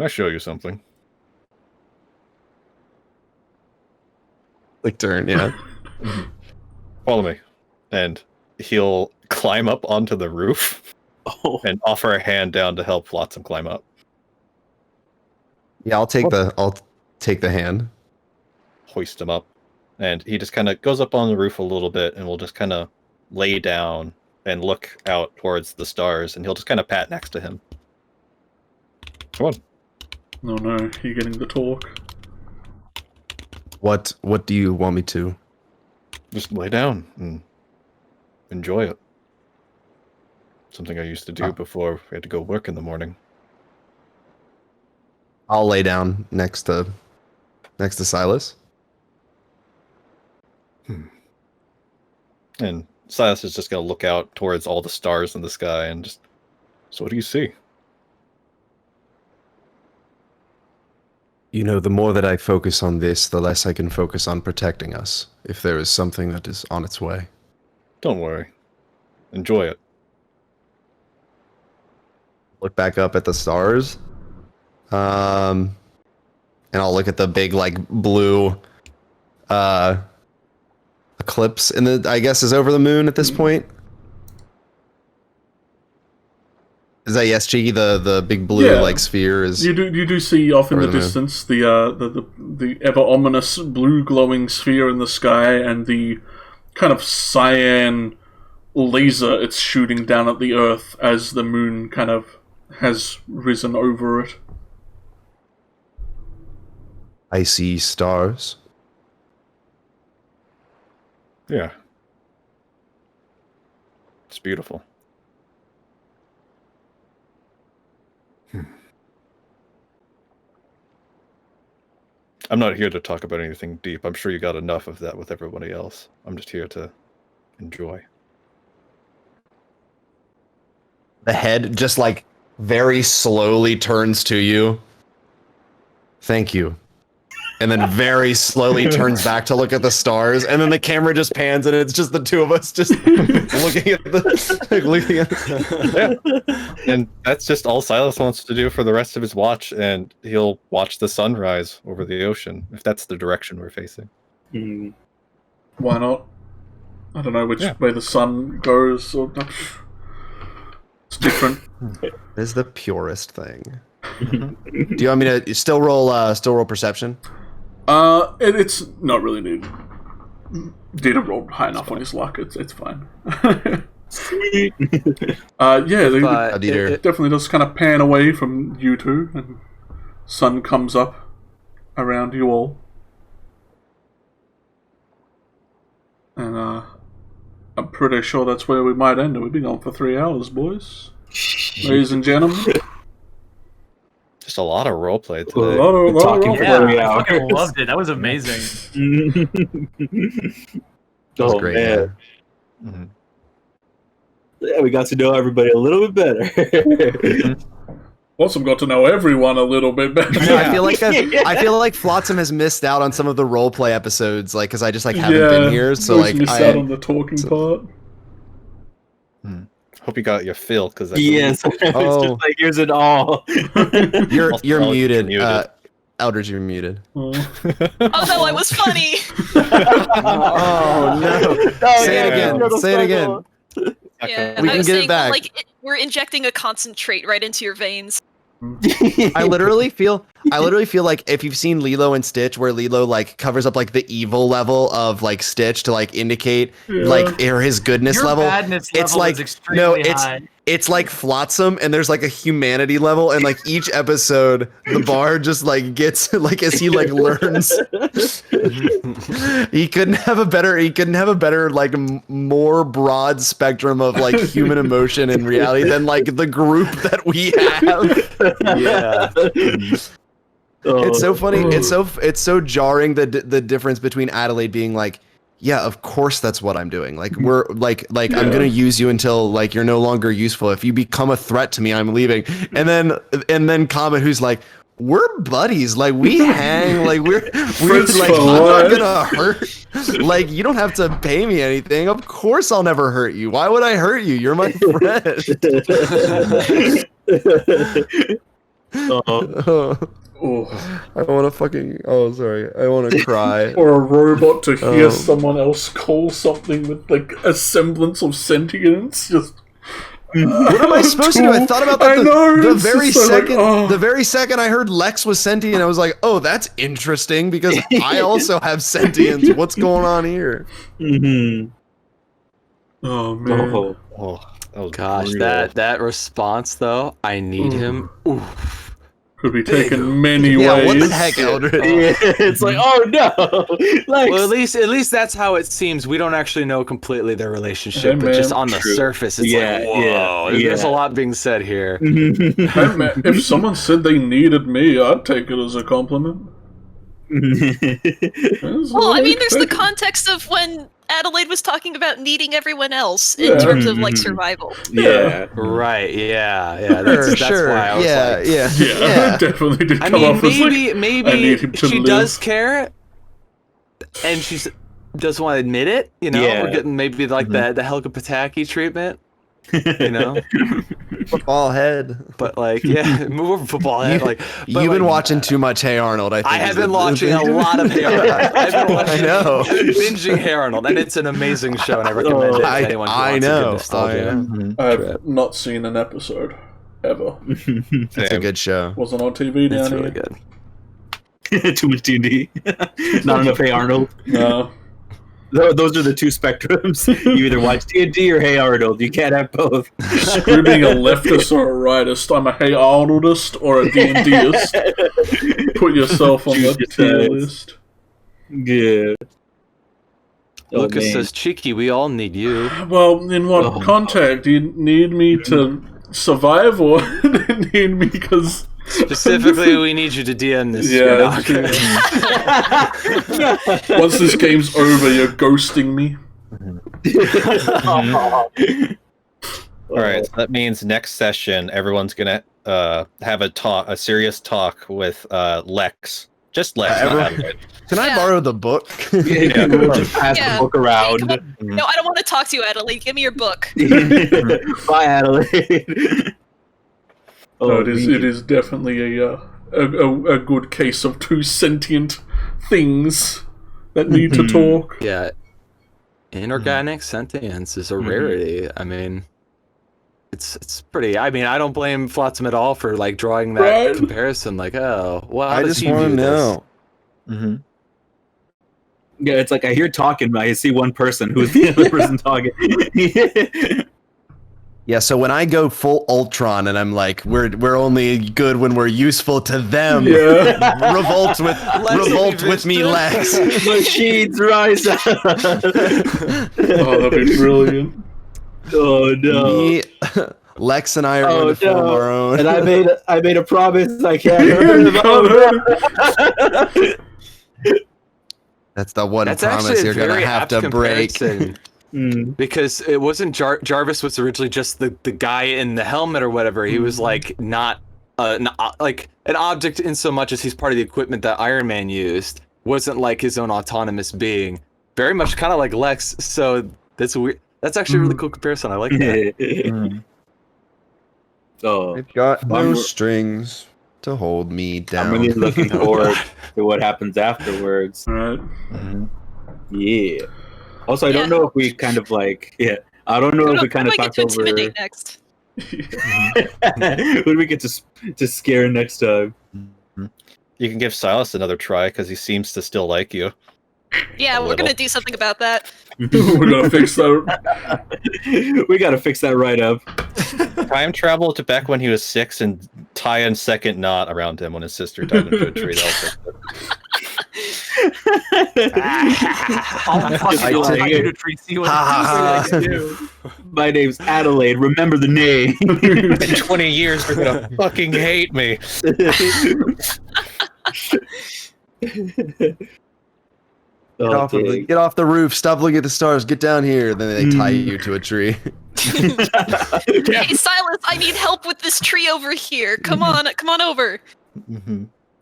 Speaker 7: I show you something?
Speaker 2: Turn, yeah.
Speaker 7: Follow me. And he'll climb up onto the roof and offer a hand down to help Flotsam climb up.
Speaker 2: Yeah, I'll take the hand.
Speaker 7: Hoist him up. And he just kind of goes up on the roof a little bit and will just kind of lay down and look out towards the stars, and he'll just kind of pat next to him. Come on.
Speaker 1: No, no, you're getting the talk.
Speaker 2: What do you want me to?
Speaker 7: Just lay down and enjoy it. Something I used to do before we had to go work in the morning.
Speaker 2: I'll lay down next to Silas.
Speaker 7: And Silas is just going to look out towards all the stars in the sky and just, so what do you see?
Speaker 2: You know, the more that I focus on this, the less I can focus on protecting us, if there is something that is on its way.
Speaker 7: Don't worry. Enjoy it.
Speaker 2: Look back up at the stars. And I'll look at the big, like, blue eclipse in the, I guess, is over the moon at this point. Is that yes, Cheeki? The big blue like sphere is.
Speaker 1: You do see off in the distance the ever ominous blue glowing sphere in the sky and the kind of cyan laser it's shooting down at the Earth as the moon kind of has risen over it.
Speaker 2: I see stars.
Speaker 7: Yeah. It's beautiful. I'm not here to talk about anything deep. I'm sure you got enough of that with everybody else. I'm just here to enjoy.
Speaker 2: The head just like very slowly turns to you. Thank you. And then very slowly turns back to look at the stars, and then the camera just pans, and it's just the two of us just looking at
Speaker 7: Yeah. And that's just all Silas wants to do for the rest of his watch, and he'll watch the sunrise over the ocean, if that's the direction we're facing.
Speaker 1: Why not? I don't know which way the sun goes. Or it's different.
Speaker 2: It's the purest thing. Do you want me to still roll perception?
Speaker 1: It's not really needed. Ditter rolled high enough on his luck. It's fine.
Speaker 6: Sweet.
Speaker 1: It definitely does kind of pan away from you two, and sun comes up around you all. And I'm pretty sure that's where we might end. We've been on for 3 hours, boys. Ladies and gentlemen.
Speaker 7: Just a lot of roleplay today.
Speaker 1: A lot of roleplay.
Speaker 5: Yeah, I fucking loved it. That was amazing.
Speaker 6: Oh,
Speaker 2: great,
Speaker 6: man.
Speaker 7: Mm-hmm.
Speaker 6: Yeah, we got to know everybody a little bit better.
Speaker 1: Awesome, got to know everyone a little bit better.
Speaker 2: I feel like Flotsam has missed out on some of the roleplay episodes, like because I just haven't been here. So like
Speaker 1: missed out on the talking part.
Speaker 7: Hope you got your fill, because
Speaker 6: yes. It's just like, here's it all.
Speaker 2: You're muted. Eldritch, you're muted.
Speaker 3: Oh no, I was funny.
Speaker 2: Oh no! Say it again. Say it again.
Speaker 3: Yeah,
Speaker 2: we can get it back.
Speaker 3: Like we're injecting a concentrate right into your veins.
Speaker 2: I literally feel like if you've seen Lilo and Stitch, where Lilo like covers up like the evil level of like Stitch to like indicate like or his goodness
Speaker 5: Your
Speaker 2: level.
Speaker 5: badness
Speaker 2: It's
Speaker 5: level
Speaker 2: like
Speaker 5: is extremely high.
Speaker 2: It's like Flotsam, and there's like a humanity level, and like each episode, the bard just like gets like as he like learns. He couldn't have a better like more broad spectrum of like human emotion and reality than like the group that we have.
Speaker 4: Yeah.
Speaker 2: It's so funny. It's so jarring the difference between Adelaide being like, yeah, of course that's what I'm doing. Like we're like I'm gonna use you until like you're no longer useful. If you become a threat to me, I'm leaving. And then Comet, who's like, we're buddies. Like we hang. Like we're like I'm not gonna hurt. Like you don't have to pay me anything. Of course I'll never hurt you. Why would I hurt you? You're my friend. I want to fucking. Oh, sorry. I want to cry.
Speaker 1: Or a robot to hear someone else call something with like a semblance of sentience. Just
Speaker 2: What am I supposed to do? I thought about that the very second. The very second I heard Lex was sentient, I was like, "Oh, that's interesting because I also have sentience. What's going on here?"
Speaker 1: Oh man.
Speaker 7: Oh, that was
Speaker 4: Gosh,
Speaker 7: brutal.
Speaker 4: that response though, I need him. Oof.
Speaker 1: Could be taken many ways.
Speaker 2: Yeah, what the heck, Eldritch?
Speaker 6: It's like, oh no. Like,
Speaker 4: Well, at least that's how it seems. We don't actually know completely their relationship,
Speaker 1: Hey,
Speaker 4: but just
Speaker 1: man.
Speaker 4: on the
Speaker 6: True.
Speaker 4: surface, it's like, whoa, there's a lot being said here.
Speaker 1: Hey, man, if someone said they needed me, I'd take it as a compliment.
Speaker 3: Well, I mean, there's the context of when Adelaide was talking about needing everyone else in
Speaker 1: Yeah.
Speaker 3: terms of like survival.
Speaker 6: yeah.
Speaker 4: Right? Yeah. That's why I was like,
Speaker 1: Yeah, definitely did
Speaker 4: I
Speaker 1: come
Speaker 4: mean,
Speaker 1: off as like, I need
Speaker 4: maybe
Speaker 1: him to
Speaker 4: she
Speaker 1: live.
Speaker 4: does care, and she doesn't want to admit it. You know,
Speaker 6: Yeah.
Speaker 4: we're getting maybe like the Helga Pataki treatment. You know,
Speaker 2: Football head.
Speaker 4: but like, yeah, move over football head. Like, but,
Speaker 2: You've been
Speaker 4: like,
Speaker 2: watching too much Hey Arnold. I think
Speaker 4: I have
Speaker 2: is
Speaker 4: been
Speaker 2: the
Speaker 4: watching a
Speaker 2: thing.
Speaker 4: lot of Hey Arnold. I've been watching,
Speaker 2: I know.
Speaker 4: binging Hey Arnold, and it's an amazing show, and I recommend it to anyone who wants a good nostalgia.
Speaker 1: I have
Speaker 4: trip.
Speaker 1: not seen an episode ever.
Speaker 2: It's a good show.
Speaker 1: Wasn't on TV down
Speaker 4: It's
Speaker 1: here.
Speaker 4: really good.
Speaker 6: Too much D&D. Not enough Hey Arnold.
Speaker 1: No.
Speaker 6: Those are the two spectrums. You either watch D&D or Hey Arnold. You can't have both.
Speaker 1: Screw being a leftist or a rightist. I'm a Hey Arnoldist or a D&Dist. Put yourself on the
Speaker 6: Choose
Speaker 1: tier
Speaker 6: sides.
Speaker 1: list.
Speaker 6: Yeah. Oh,
Speaker 4: Lucas
Speaker 6: man.
Speaker 4: says, Cheeky, we all need you.
Speaker 1: Well, in what
Speaker 6: Oh.
Speaker 1: context? Do you need me to survive or do you need me because...
Speaker 4: Specifically, we need you to DM this.
Speaker 1: Yeah,
Speaker 4: Spinock.
Speaker 1: once this game's over, you're ghosting me.
Speaker 7: All right, so that means next session everyone's gonna have a serious talk with Lex. Just Lex. not Adelaide.
Speaker 2: Can I
Speaker 3: Yeah.
Speaker 2: borrow the book?
Speaker 6: Yeah, we'll just pass
Speaker 3: Yeah.
Speaker 6: the book around.
Speaker 3: No, I don't want to talk to you, Adelaide. Give me your book.
Speaker 6: Bye, Adelaide.
Speaker 1: No, it is definitely a good case of two sentient things that need to talk.
Speaker 4: Yeah. Inorganic sentience is a rarity. I mean, it's pretty. I mean, I don't blame Flotsam at all for like drawing that
Speaker 1: Right.
Speaker 4: comparison. Like, oh, well, how
Speaker 2: I
Speaker 4: does
Speaker 2: just
Speaker 4: he
Speaker 2: want to
Speaker 4: view this?
Speaker 2: know.
Speaker 6: Yeah, it's like I hear talking, but I see one person. Who's the other person talking?
Speaker 2: Yeah, so when I go full Ultron and I'm like, we're only good when we're useful to them.
Speaker 1: Yeah.
Speaker 2: Revolt with me, Lex.
Speaker 6: Machines rise up.
Speaker 1: Oh, that'd be brilliant.
Speaker 6: Oh no.
Speaker 2: Me, Lex and I are going to form our own.
Speaker 6: And I made a promise I can't remember.
Speaker 2: That's the one
Speaker 4: That's
Speaker 2: promise
Speaker 4: actually
Speaker 2: you're
Speaker 4: a
Speaker 2: gonna
Speaker 4: very
Speaker 2: have
Speaker 4: apt
Speaker 2: to break.
Speaker 4: comparison. Because it wasn't Jarvis was originally just the guy in the helmet or whatever. He was like not like an object in so much as he's part of the equipment that Iron Man used. Wasn't like his own autonomous being. Very much kind of like Lex. So that's weird. That's actually a really cool comparison. I like that.
Speaker 6: Oh,
Speaker 2: I've got no
Speaker 6: I'm-
Speaker 2: strings to hold me down.
Speaker 6: I'm really looking forward to what happens afterwards.
Speaker 1: Alright.
Speaker 6: Yeah. Also, I don't know if we kind of like, I don't know if we kind of
Speaker 3: get
Speaker 6: talked
Speaker 3: to
Speaker 6: over.
Speaker 3: intimidate next.
Speaker 6: Who do we get to scare next time?
Speaker 7: You can give Silas another try because he seems to still like you.
Speaker 3: Yeah,
Speaker 7: A
Speaker 3: we're
Speaker 7: little.
Speaker 3: gonna do something about that.
Speaker 1: We're gonna fix that.
Speaker 6: We gotta fix that right up.
Speaker 7: Time travel to back when he was 6 and tie a second knot around him when his sister died into a tree. That'll fix it.
Speaker 5: I'll fucking tie you to tree. See what I can do.
Speaker 6: My name's Adelaide. Remember the name.
Speaker 7: In 20 years, you're gonna fucking hate me.
Speaker 2: Get off the roof. Stop looking at the stars. Get down here. Then they tie you to a tree.
Speaker 3: Hey, Silas, I need help with this tree over here. Come on over.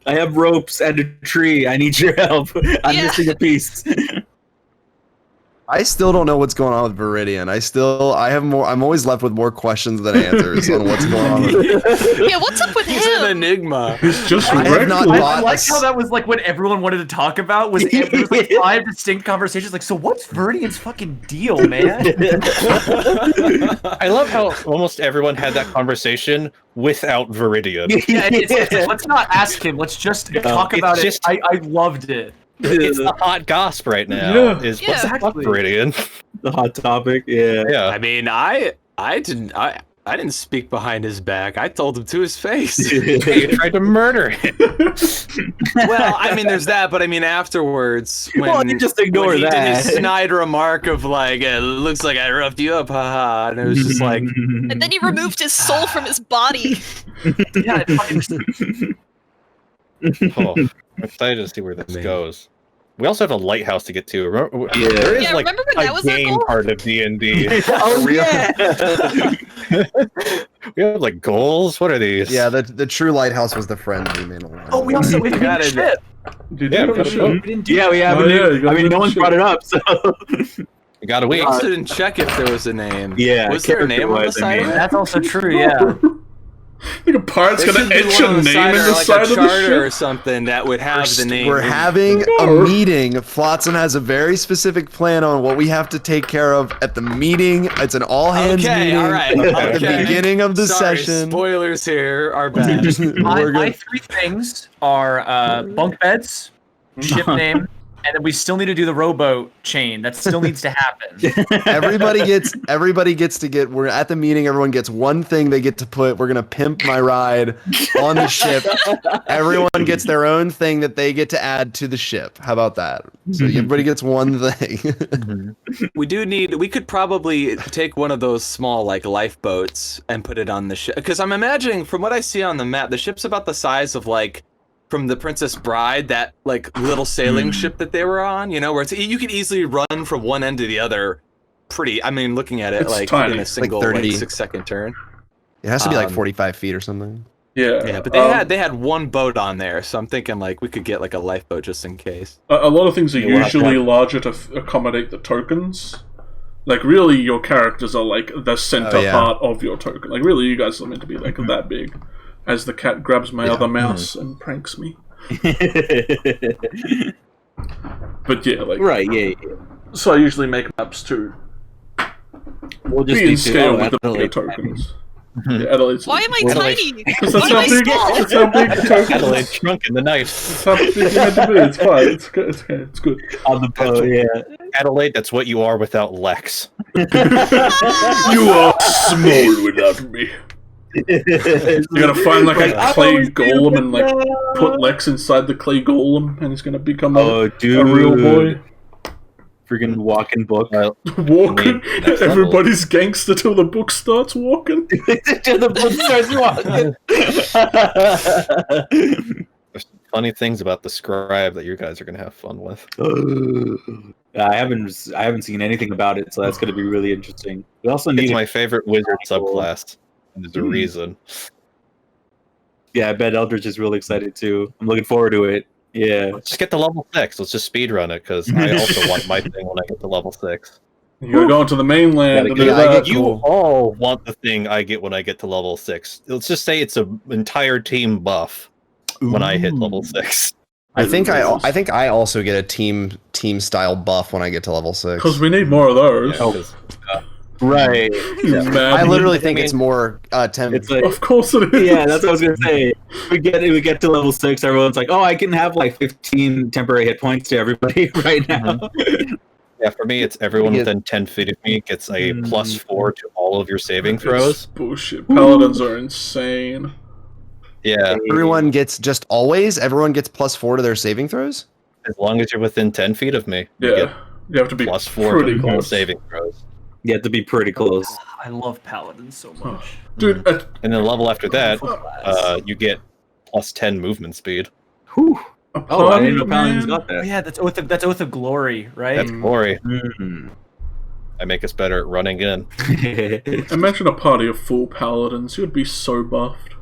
Speaker 6: I have ropes and a tree. I need your help. I'm
Speaker 3: Yeah.
Speaker 6: missing a piece.
Speaker 2: I still don't know what's going on with Viridian. I'm always left with more questions than answers on what's going on with
Speaker 3: Yeah, what's up with
Speaker 4: He's an
Speaker 3: him?
Speaker 4: enigma.
Speaker 1: He's just
Speaker 2: I have not
Speaker 1: reckless.
Speaker 5: I like how that was like what everyone wanted to talk about was there was like 5 distinct conversations. Like, so what's Viridian's fucking deal, man?
Speaker 7: I love how almost everyone had that conversation without Viridian.
Speaker 5: Yeah, let's not ask him. Let's just talk about it. I loved it.
Speaker 7: It's the hot gossip right now.
Speaker 1: Yeah.
Speaker 7: Is
Speaker 3: Yeah.
Speaker 7: what's the fuck, Viridian?
Speaker 6: The hot topic. Yeah.
Speaker 7: Yeah.
Speaker 4: I mean, I didn't speak behind his back. I told him to his face.
Speaker 7: You tried to murder him.
Speaker 4: Well, I mean, there's that, but I mean, afterwards, when,
Speaker 6: Well, you just ignore
Speaker 4: when he did
Speaker 6: that.
Speaker 4: his snide remark of like, it looks like I roughed you up, haha, and it was just like,
Speaker 3: And then he removed his soul from his body.
Speaker 5: Yeah, it fucking
Speaker 7: Oh, I'm excited to see where this goes. We also have a lighthouse to get to. Remember, there is
Speaker 3: Yeah,
Speaker 7: like
Speaker 3: remember when
Speaker 7: a
Speaker 3: that was our
Speaker 7: game
Speaker 3: goal?
Speaker 7: part of D&D.
Speaker 6: Oh yeah.
Speaker 7: We have like goals. What are these?
Speaker 2: Yeah, the true lighthouse was the friend we made along.
Speaker 5: Oh, we also we
Speaker 4: got it.
Speaker 5: shit.
Speaker 1: Did
Speaker 7: Yeah,
Speaker 1: you
Speaker 7: we
Speaker 1: have
Speaker 7: got
Speaker 1: a
Speaker 7: a
Speaker 1: show?
Speaker 5: We didn't do
Speaker 6: Yeah, we have.
Speaker 1: Oh,
Speaker 6: a new,
Speaker 1: yeah, you got
Speaker 6: I mean,
Speaker 1: a
Speaker 6: no
Speaker 1: new
Speaker 6: one's
Speaker 1: shit.
Speaker 6: brought it up, so.
Speaker 7: We got a week.
Speaker 4: I also didn't check if there was a name.
Speaker 6: Yeah,
Speaker 4: Was there a name on the
Speaker 6: character-wise, I
Speaker 4: side
Speaker 6: mean.
Speaker 4: of it?
Speaker 5: That's also true. Yeah.
Speaker 1: Think a pirate's
Speaker 4: There
Speaker 1: gonna
Speaker 4: should be
Speaker 1: etch
Speaker 4: one
Speaker 1: a
Speaker 4: on the
Speaker 1: name
Speaker 4: side
Speaker 1: in
Speaker 4: or
Speaker 1: the
Speaker 4: like
Speaker 1: side
Speaker 4: a
Speaker 1: of the
Speaker 4: charter or
Speaker 1: ship?
Speaker 4: something that would have the name.
Speaker 2: We're having a
Speaker 1: No.
Speaker 2: meeting. Flotsam has a very specific plan on what we have to take care of at the meeting. It's an all hands
Speaker 4: Okay,
Speaker 2: meeting
Speaker 4: all right.
Speaker 2: at the
Speaker 4: Okay.
Speaker 2: beginning of the
Speaker 4: Sorry,
Speaker 2: session.
Speaker 4: spoilers here are bad.
Speaker 5: My
Speaker 2: We're good.
Speaker 5: 3 things are bunk beds, ship name, and then we still need to do the rowboat chain. That still needs to happen.
Speaker 2: Everybody gets to get. We're at the meeting. Everyone gets one thing they get to put. We're gonna pimp my ride on the ship. Everyone gets their own thing that they get to add to the ship. How about that? So everybody gets one thing.
Speaker 4: We could probably take one of those small like lifeboats and put it on the ship. Because I'm imagining from what I see on the map, the ship's about the size of like from the Princess Bride, that like little sailing ship that they were on, you know, where it's, you could easily run from one end to the other. I mean, looking at it
Speaker 1: It's
Speaker 4: like
Speaker 1: tiny.
Speaker 4: in a single
Speaker 2: 30.
Speaker 4: 6-second turn.
Speaker 2: It has to be like
Speaker 4: Um,
Speaker 2: 45 feet or something.
Speaker 1: Yeah.
Speaker 4: Yeah, but they had one boat on there, so I'm thinking like we could get like a lifeboat just in case.
Speaker 1: A lot of things are
Speaker 6: We'll have to
Speaker 1: usually
Speaker 6: have-
Speaker 1: larger to accommodate the tokens. Like, really, your characters are like the center
Speaker 2: Oh, yeah.
Speaker 1: part of your token. Like, really, you guys are meant to be like that big. As the cat grabs my other mouse and pranks me. But yeah, like,
Speaker 6: Right. Yeah.
Speaker 1: so I usually make maps to
Speaker 6: We'll just
Speaker 1: be in
Speaker 6: need to
Speaker 1: scale with the
Speaker 6: Adelaide.
Speaker 1: bigger tokens. Yeah, Adelaide's
Speaker 3: Why am I
Speaker 7: Adelaide.
Speaker 3: tiny?
Speaker 1: Because
Speaker 3: Why
Speaker 1: that's
Speaker 3: am
Speaker 1: how
Speaker 3: I
Speaker 1: big.
Speaker 3: small?
Speaker 1: That's how big the tokens.
Speaker 7: Adelaide shrunk in the night.
Speaker 1: That's how big you had to be. It's fine. It's good. It's good. It's good.
Speaker 6: On the boat. Yeah.
Speaker 7: Adelaide, that's what you are without Lex.
Speaker 1: You are small without me. You gotta find like a clay golem and like put Lex inside the clay golem, and he's gonna become
Speaker 6: Oh,
Speaker 1: a
Speaker 6: dude.
Speaker 1: real boy.
Speaker 6: Freaking walking book.
Speaker 1: Walking.
Speaker 7: I mean, next
Speaker 1: Everybody's gangster till the book starts walking.
Speaker 6: Till the book starts walking.
Speaker 7: There's funny things about the scribe that you guys are gonna have fun with.
Speaker 6: I haven't seen anything about it, so that's gonna be really interesting. We also need
Speaker 7: It's my favorite wizard
Speaker 6: Cool.
Speaker 7: subclass. And there's a reason.
Speaker 6: Yeah, I bet Eldritch is really excited too. I'm looking forward to it. Yeah.
Speaker 7: Let's just get to level 6. Let's just speed run it because I also want my thing when I get to level 6.
Speaker 1: You gotta go into the mainland and do
Speaker 2: Yeah, I
Speaker 1: that.
Speaker 2: get
Speaker 7: You
Speaker 2: Cool.
Speaker 7: all want the thing I get when I get to level 6. Let's just say it's an entire team buff when I hit level 6.
Speaker 2: I think I also get a team style buff when I get to level 6.
Speaker 1: Because we need more of those.
Speaker 7: Yeah, 'cause
Speaker 6: Right.
Speaker 1: You mad
Speaker 2: I literally
Speaker 1: man.
Speaker 2: think it's more temp.
Speaker 6: It's like
Speaker 1: Of course it is.
Speaker 6: yeah, that's what I was gonna say. We get to level 6, everyone's like, oh, I can have like 15 temporary hit points to everybody right now.
Speaker 7: yeah, for me, it's everyone
Speaker 2: get-
Speaker 7: within 10 feet of me gets a +4 to all of your saving throws.
Speaker 1: It's bullshit. Paladins are insane.
Speaker 7: Yeah,
Speaker 2: Everyone gets everyone gets +4 to their saving throws.
Speaker 7: as long as you're within 10 feet of me, you
Speaker 1: Yeah.
Speaker 7: get
Speaker 1: You have to be
Speaker 7: +4
Speaker 1: pretty
Speaker 7: to all
Speaker 1: close.
Speaker 7: saving throws.
Speaker 6: You have to be pretty close.
Speaker 5: I love paladins so much.
Speaker 1: Dude,
Speaker 7: And then level after that,
Speaker 5: Class.
Speaker 7: you get +10 movement speed.
Speaker 6: Whew.
Speaker 1: a
Speaker 6: Oh, I
Speaker 1: party,
Speaker 6: didn't know Paladins
Speaker 1: man.
Speaker 6: got
Speaker 5: Oh
Speaker 6: that.
Speaker 5: yeah, that's Oath of Glory, right?
Speaker 7: That's glory.
Speaker 6: Mm.
Speaker 7: I make us better at running in.
Speaker 1: Imagine a party of full paladins. You'd be so buffed.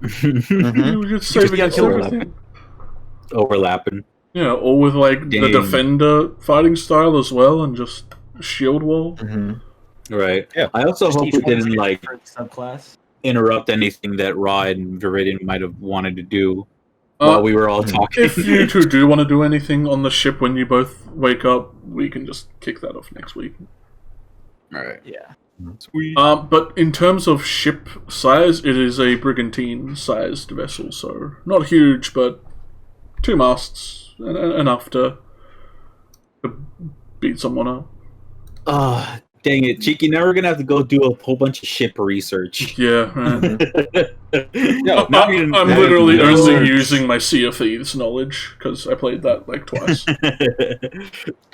Speaker 7: Mm-hmm.
Speaker 1: You would just save
Speaker 5: be on
Speaker 1: against
Speaker 5: killer
Speaker 1: everything.
Speaker 6: Overlapping.
Speaker 1: Yeah, or with like the
Speaker 6: Dang.
Speaker 1: defender fighting style as well, and just shield wall.
Speaker 6: Right.
Speaker 7: Yeah.
Speaker 6: I also hope
Speaker 5: Each
Speaker 6: we
Speaker 5: one's
Speaker 6: didn't
Speaker 5: a
Speaker 6: like
Speaker 5: different subclass.
Speaker 6: interrupt anything that Ra and Viridian might have wanted to do while we were all talking.
Speaker 1: If you two do want to do anything on the ship when you both wake up, we can just kick that off next week.
Speaker 6: Alright.
Speaker 5: Yeah.
Speaker 6: Sweet.
Speaker 1: But in terms of ship size, it is a brigantine-sized vessel, so not huge, but 2 masts, enough to beat someone up.
Speaker 6: Dang it, Cheeky, now we're gonna have to go do a whole bunch of ship research.
Speaker 1: Yeah, man.
Speaker 6: No,
Speaker 1: I'm literally only using my Sea of Thieves knowledge, because I played that like twice.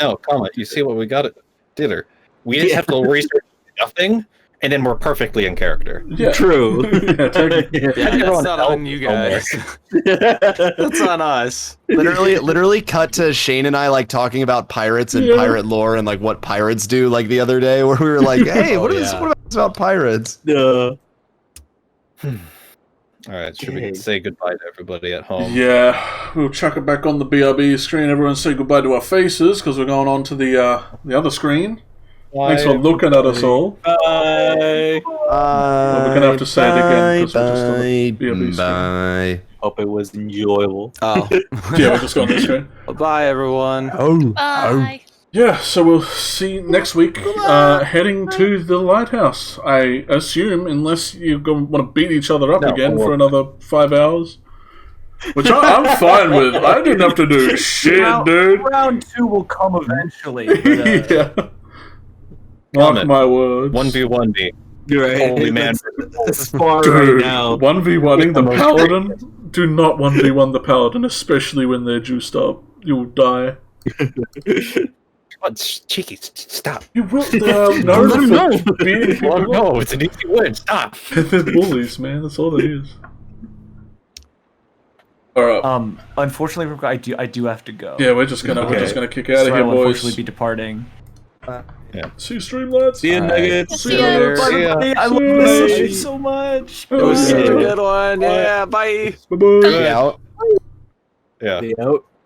Speaker 7: No, come on. You see what we got at Ditter? We just have to research nothing, and then we're perfectly in character.
Speaker 1: Yeah.
Speaker 6: True.
Speaker 1: Yeah, technically.
Speaker 4: Yeah, that's
Speaker 7: Everyone
Speaker 4: not
Speaker 7: else
Speaker 4: on you
Speaker 7: is somewhere.
Speaker 4: guys. That's on us.
Speaker 2: Literally cut to Shane and I like talking about pirates and
Speaker 1: Yeah.
Speaker 2: pirate lore and like what pirates do like the other day where we were like, hey,
Speaker 4: Oh,
Speaker 2: what is
Speaker 4: yeah.
Speaker 2: what about pirates?
Speaker 7: All right, should we say goodbye to everybody at home?
Speaker 1: Yeah, we'll chuck it back on the BRB screen. Everyone say goodbye to our faces, because we're going on to the other screen. Thanks for looking at us all.
Speaker 6: Bye.
Speaker 1: Well, we're going to have to say it again, because we're just on the BRB screen.
Speaker 2: Bye.
Speaker 6: Hope it was enjoyable.
Speaker 4: Oh.
Speaker 1: Yeah, we're just going this screen.
Speaker 4: Bye, everyone.
Speaker 3: Bye.
Speaker 1: Yeah, so we'll see you next week, heading to the lighthouse. I assume, unless you want to beat each other up again for another 5 hours. Which I'm fine with. I didn't have to do shit, dude.
Speaker 5: Round 2 will come eventually. But,
Speaker 1: Yeah. Mark my words.
Speaker 7: 1v1 me.
Speaker 6: You're right.
Speaker 7: Holy man.
Speaker 6: That's far
Speaker 1: Dude,
Speaker 6: right now.
Speaker 1: 1v1ing the paladin? Do not 1v1 the paladin, especially when they're juiced up. You'll die.
Speaker 7: What? Cheeky, stop.
Speaker 1: You will. They're known for beating people up.
Speaker 7: No, it's an easy win. Stop.
Speaker 1: They're bullies, man. That's all it is. Alright.
Speaker 5: unfortunately, I do have to go.
Speaker 1: Yeah, we're just gonna kick out
Speaker 5: So
Speaker 1: of
Speaker 5: I
Speaker 1: here,
Speaker 5: will
Speaker 1: boys.
Speaker 5: unfortunately be departing.
Speaker 1: See you, stream lads.
Speaker 6: See you, Nuggets.
Speaker 1: See you later.
Speaker 7: See ya.
Speaker 5: I love this issue so much.
Speaker 4: It was such a good one. Yeah, bye.
Speaker 1: Bye bye.
Speaker 2: Out.
Speaker 7: Yeah.
Speaker 6: Be out.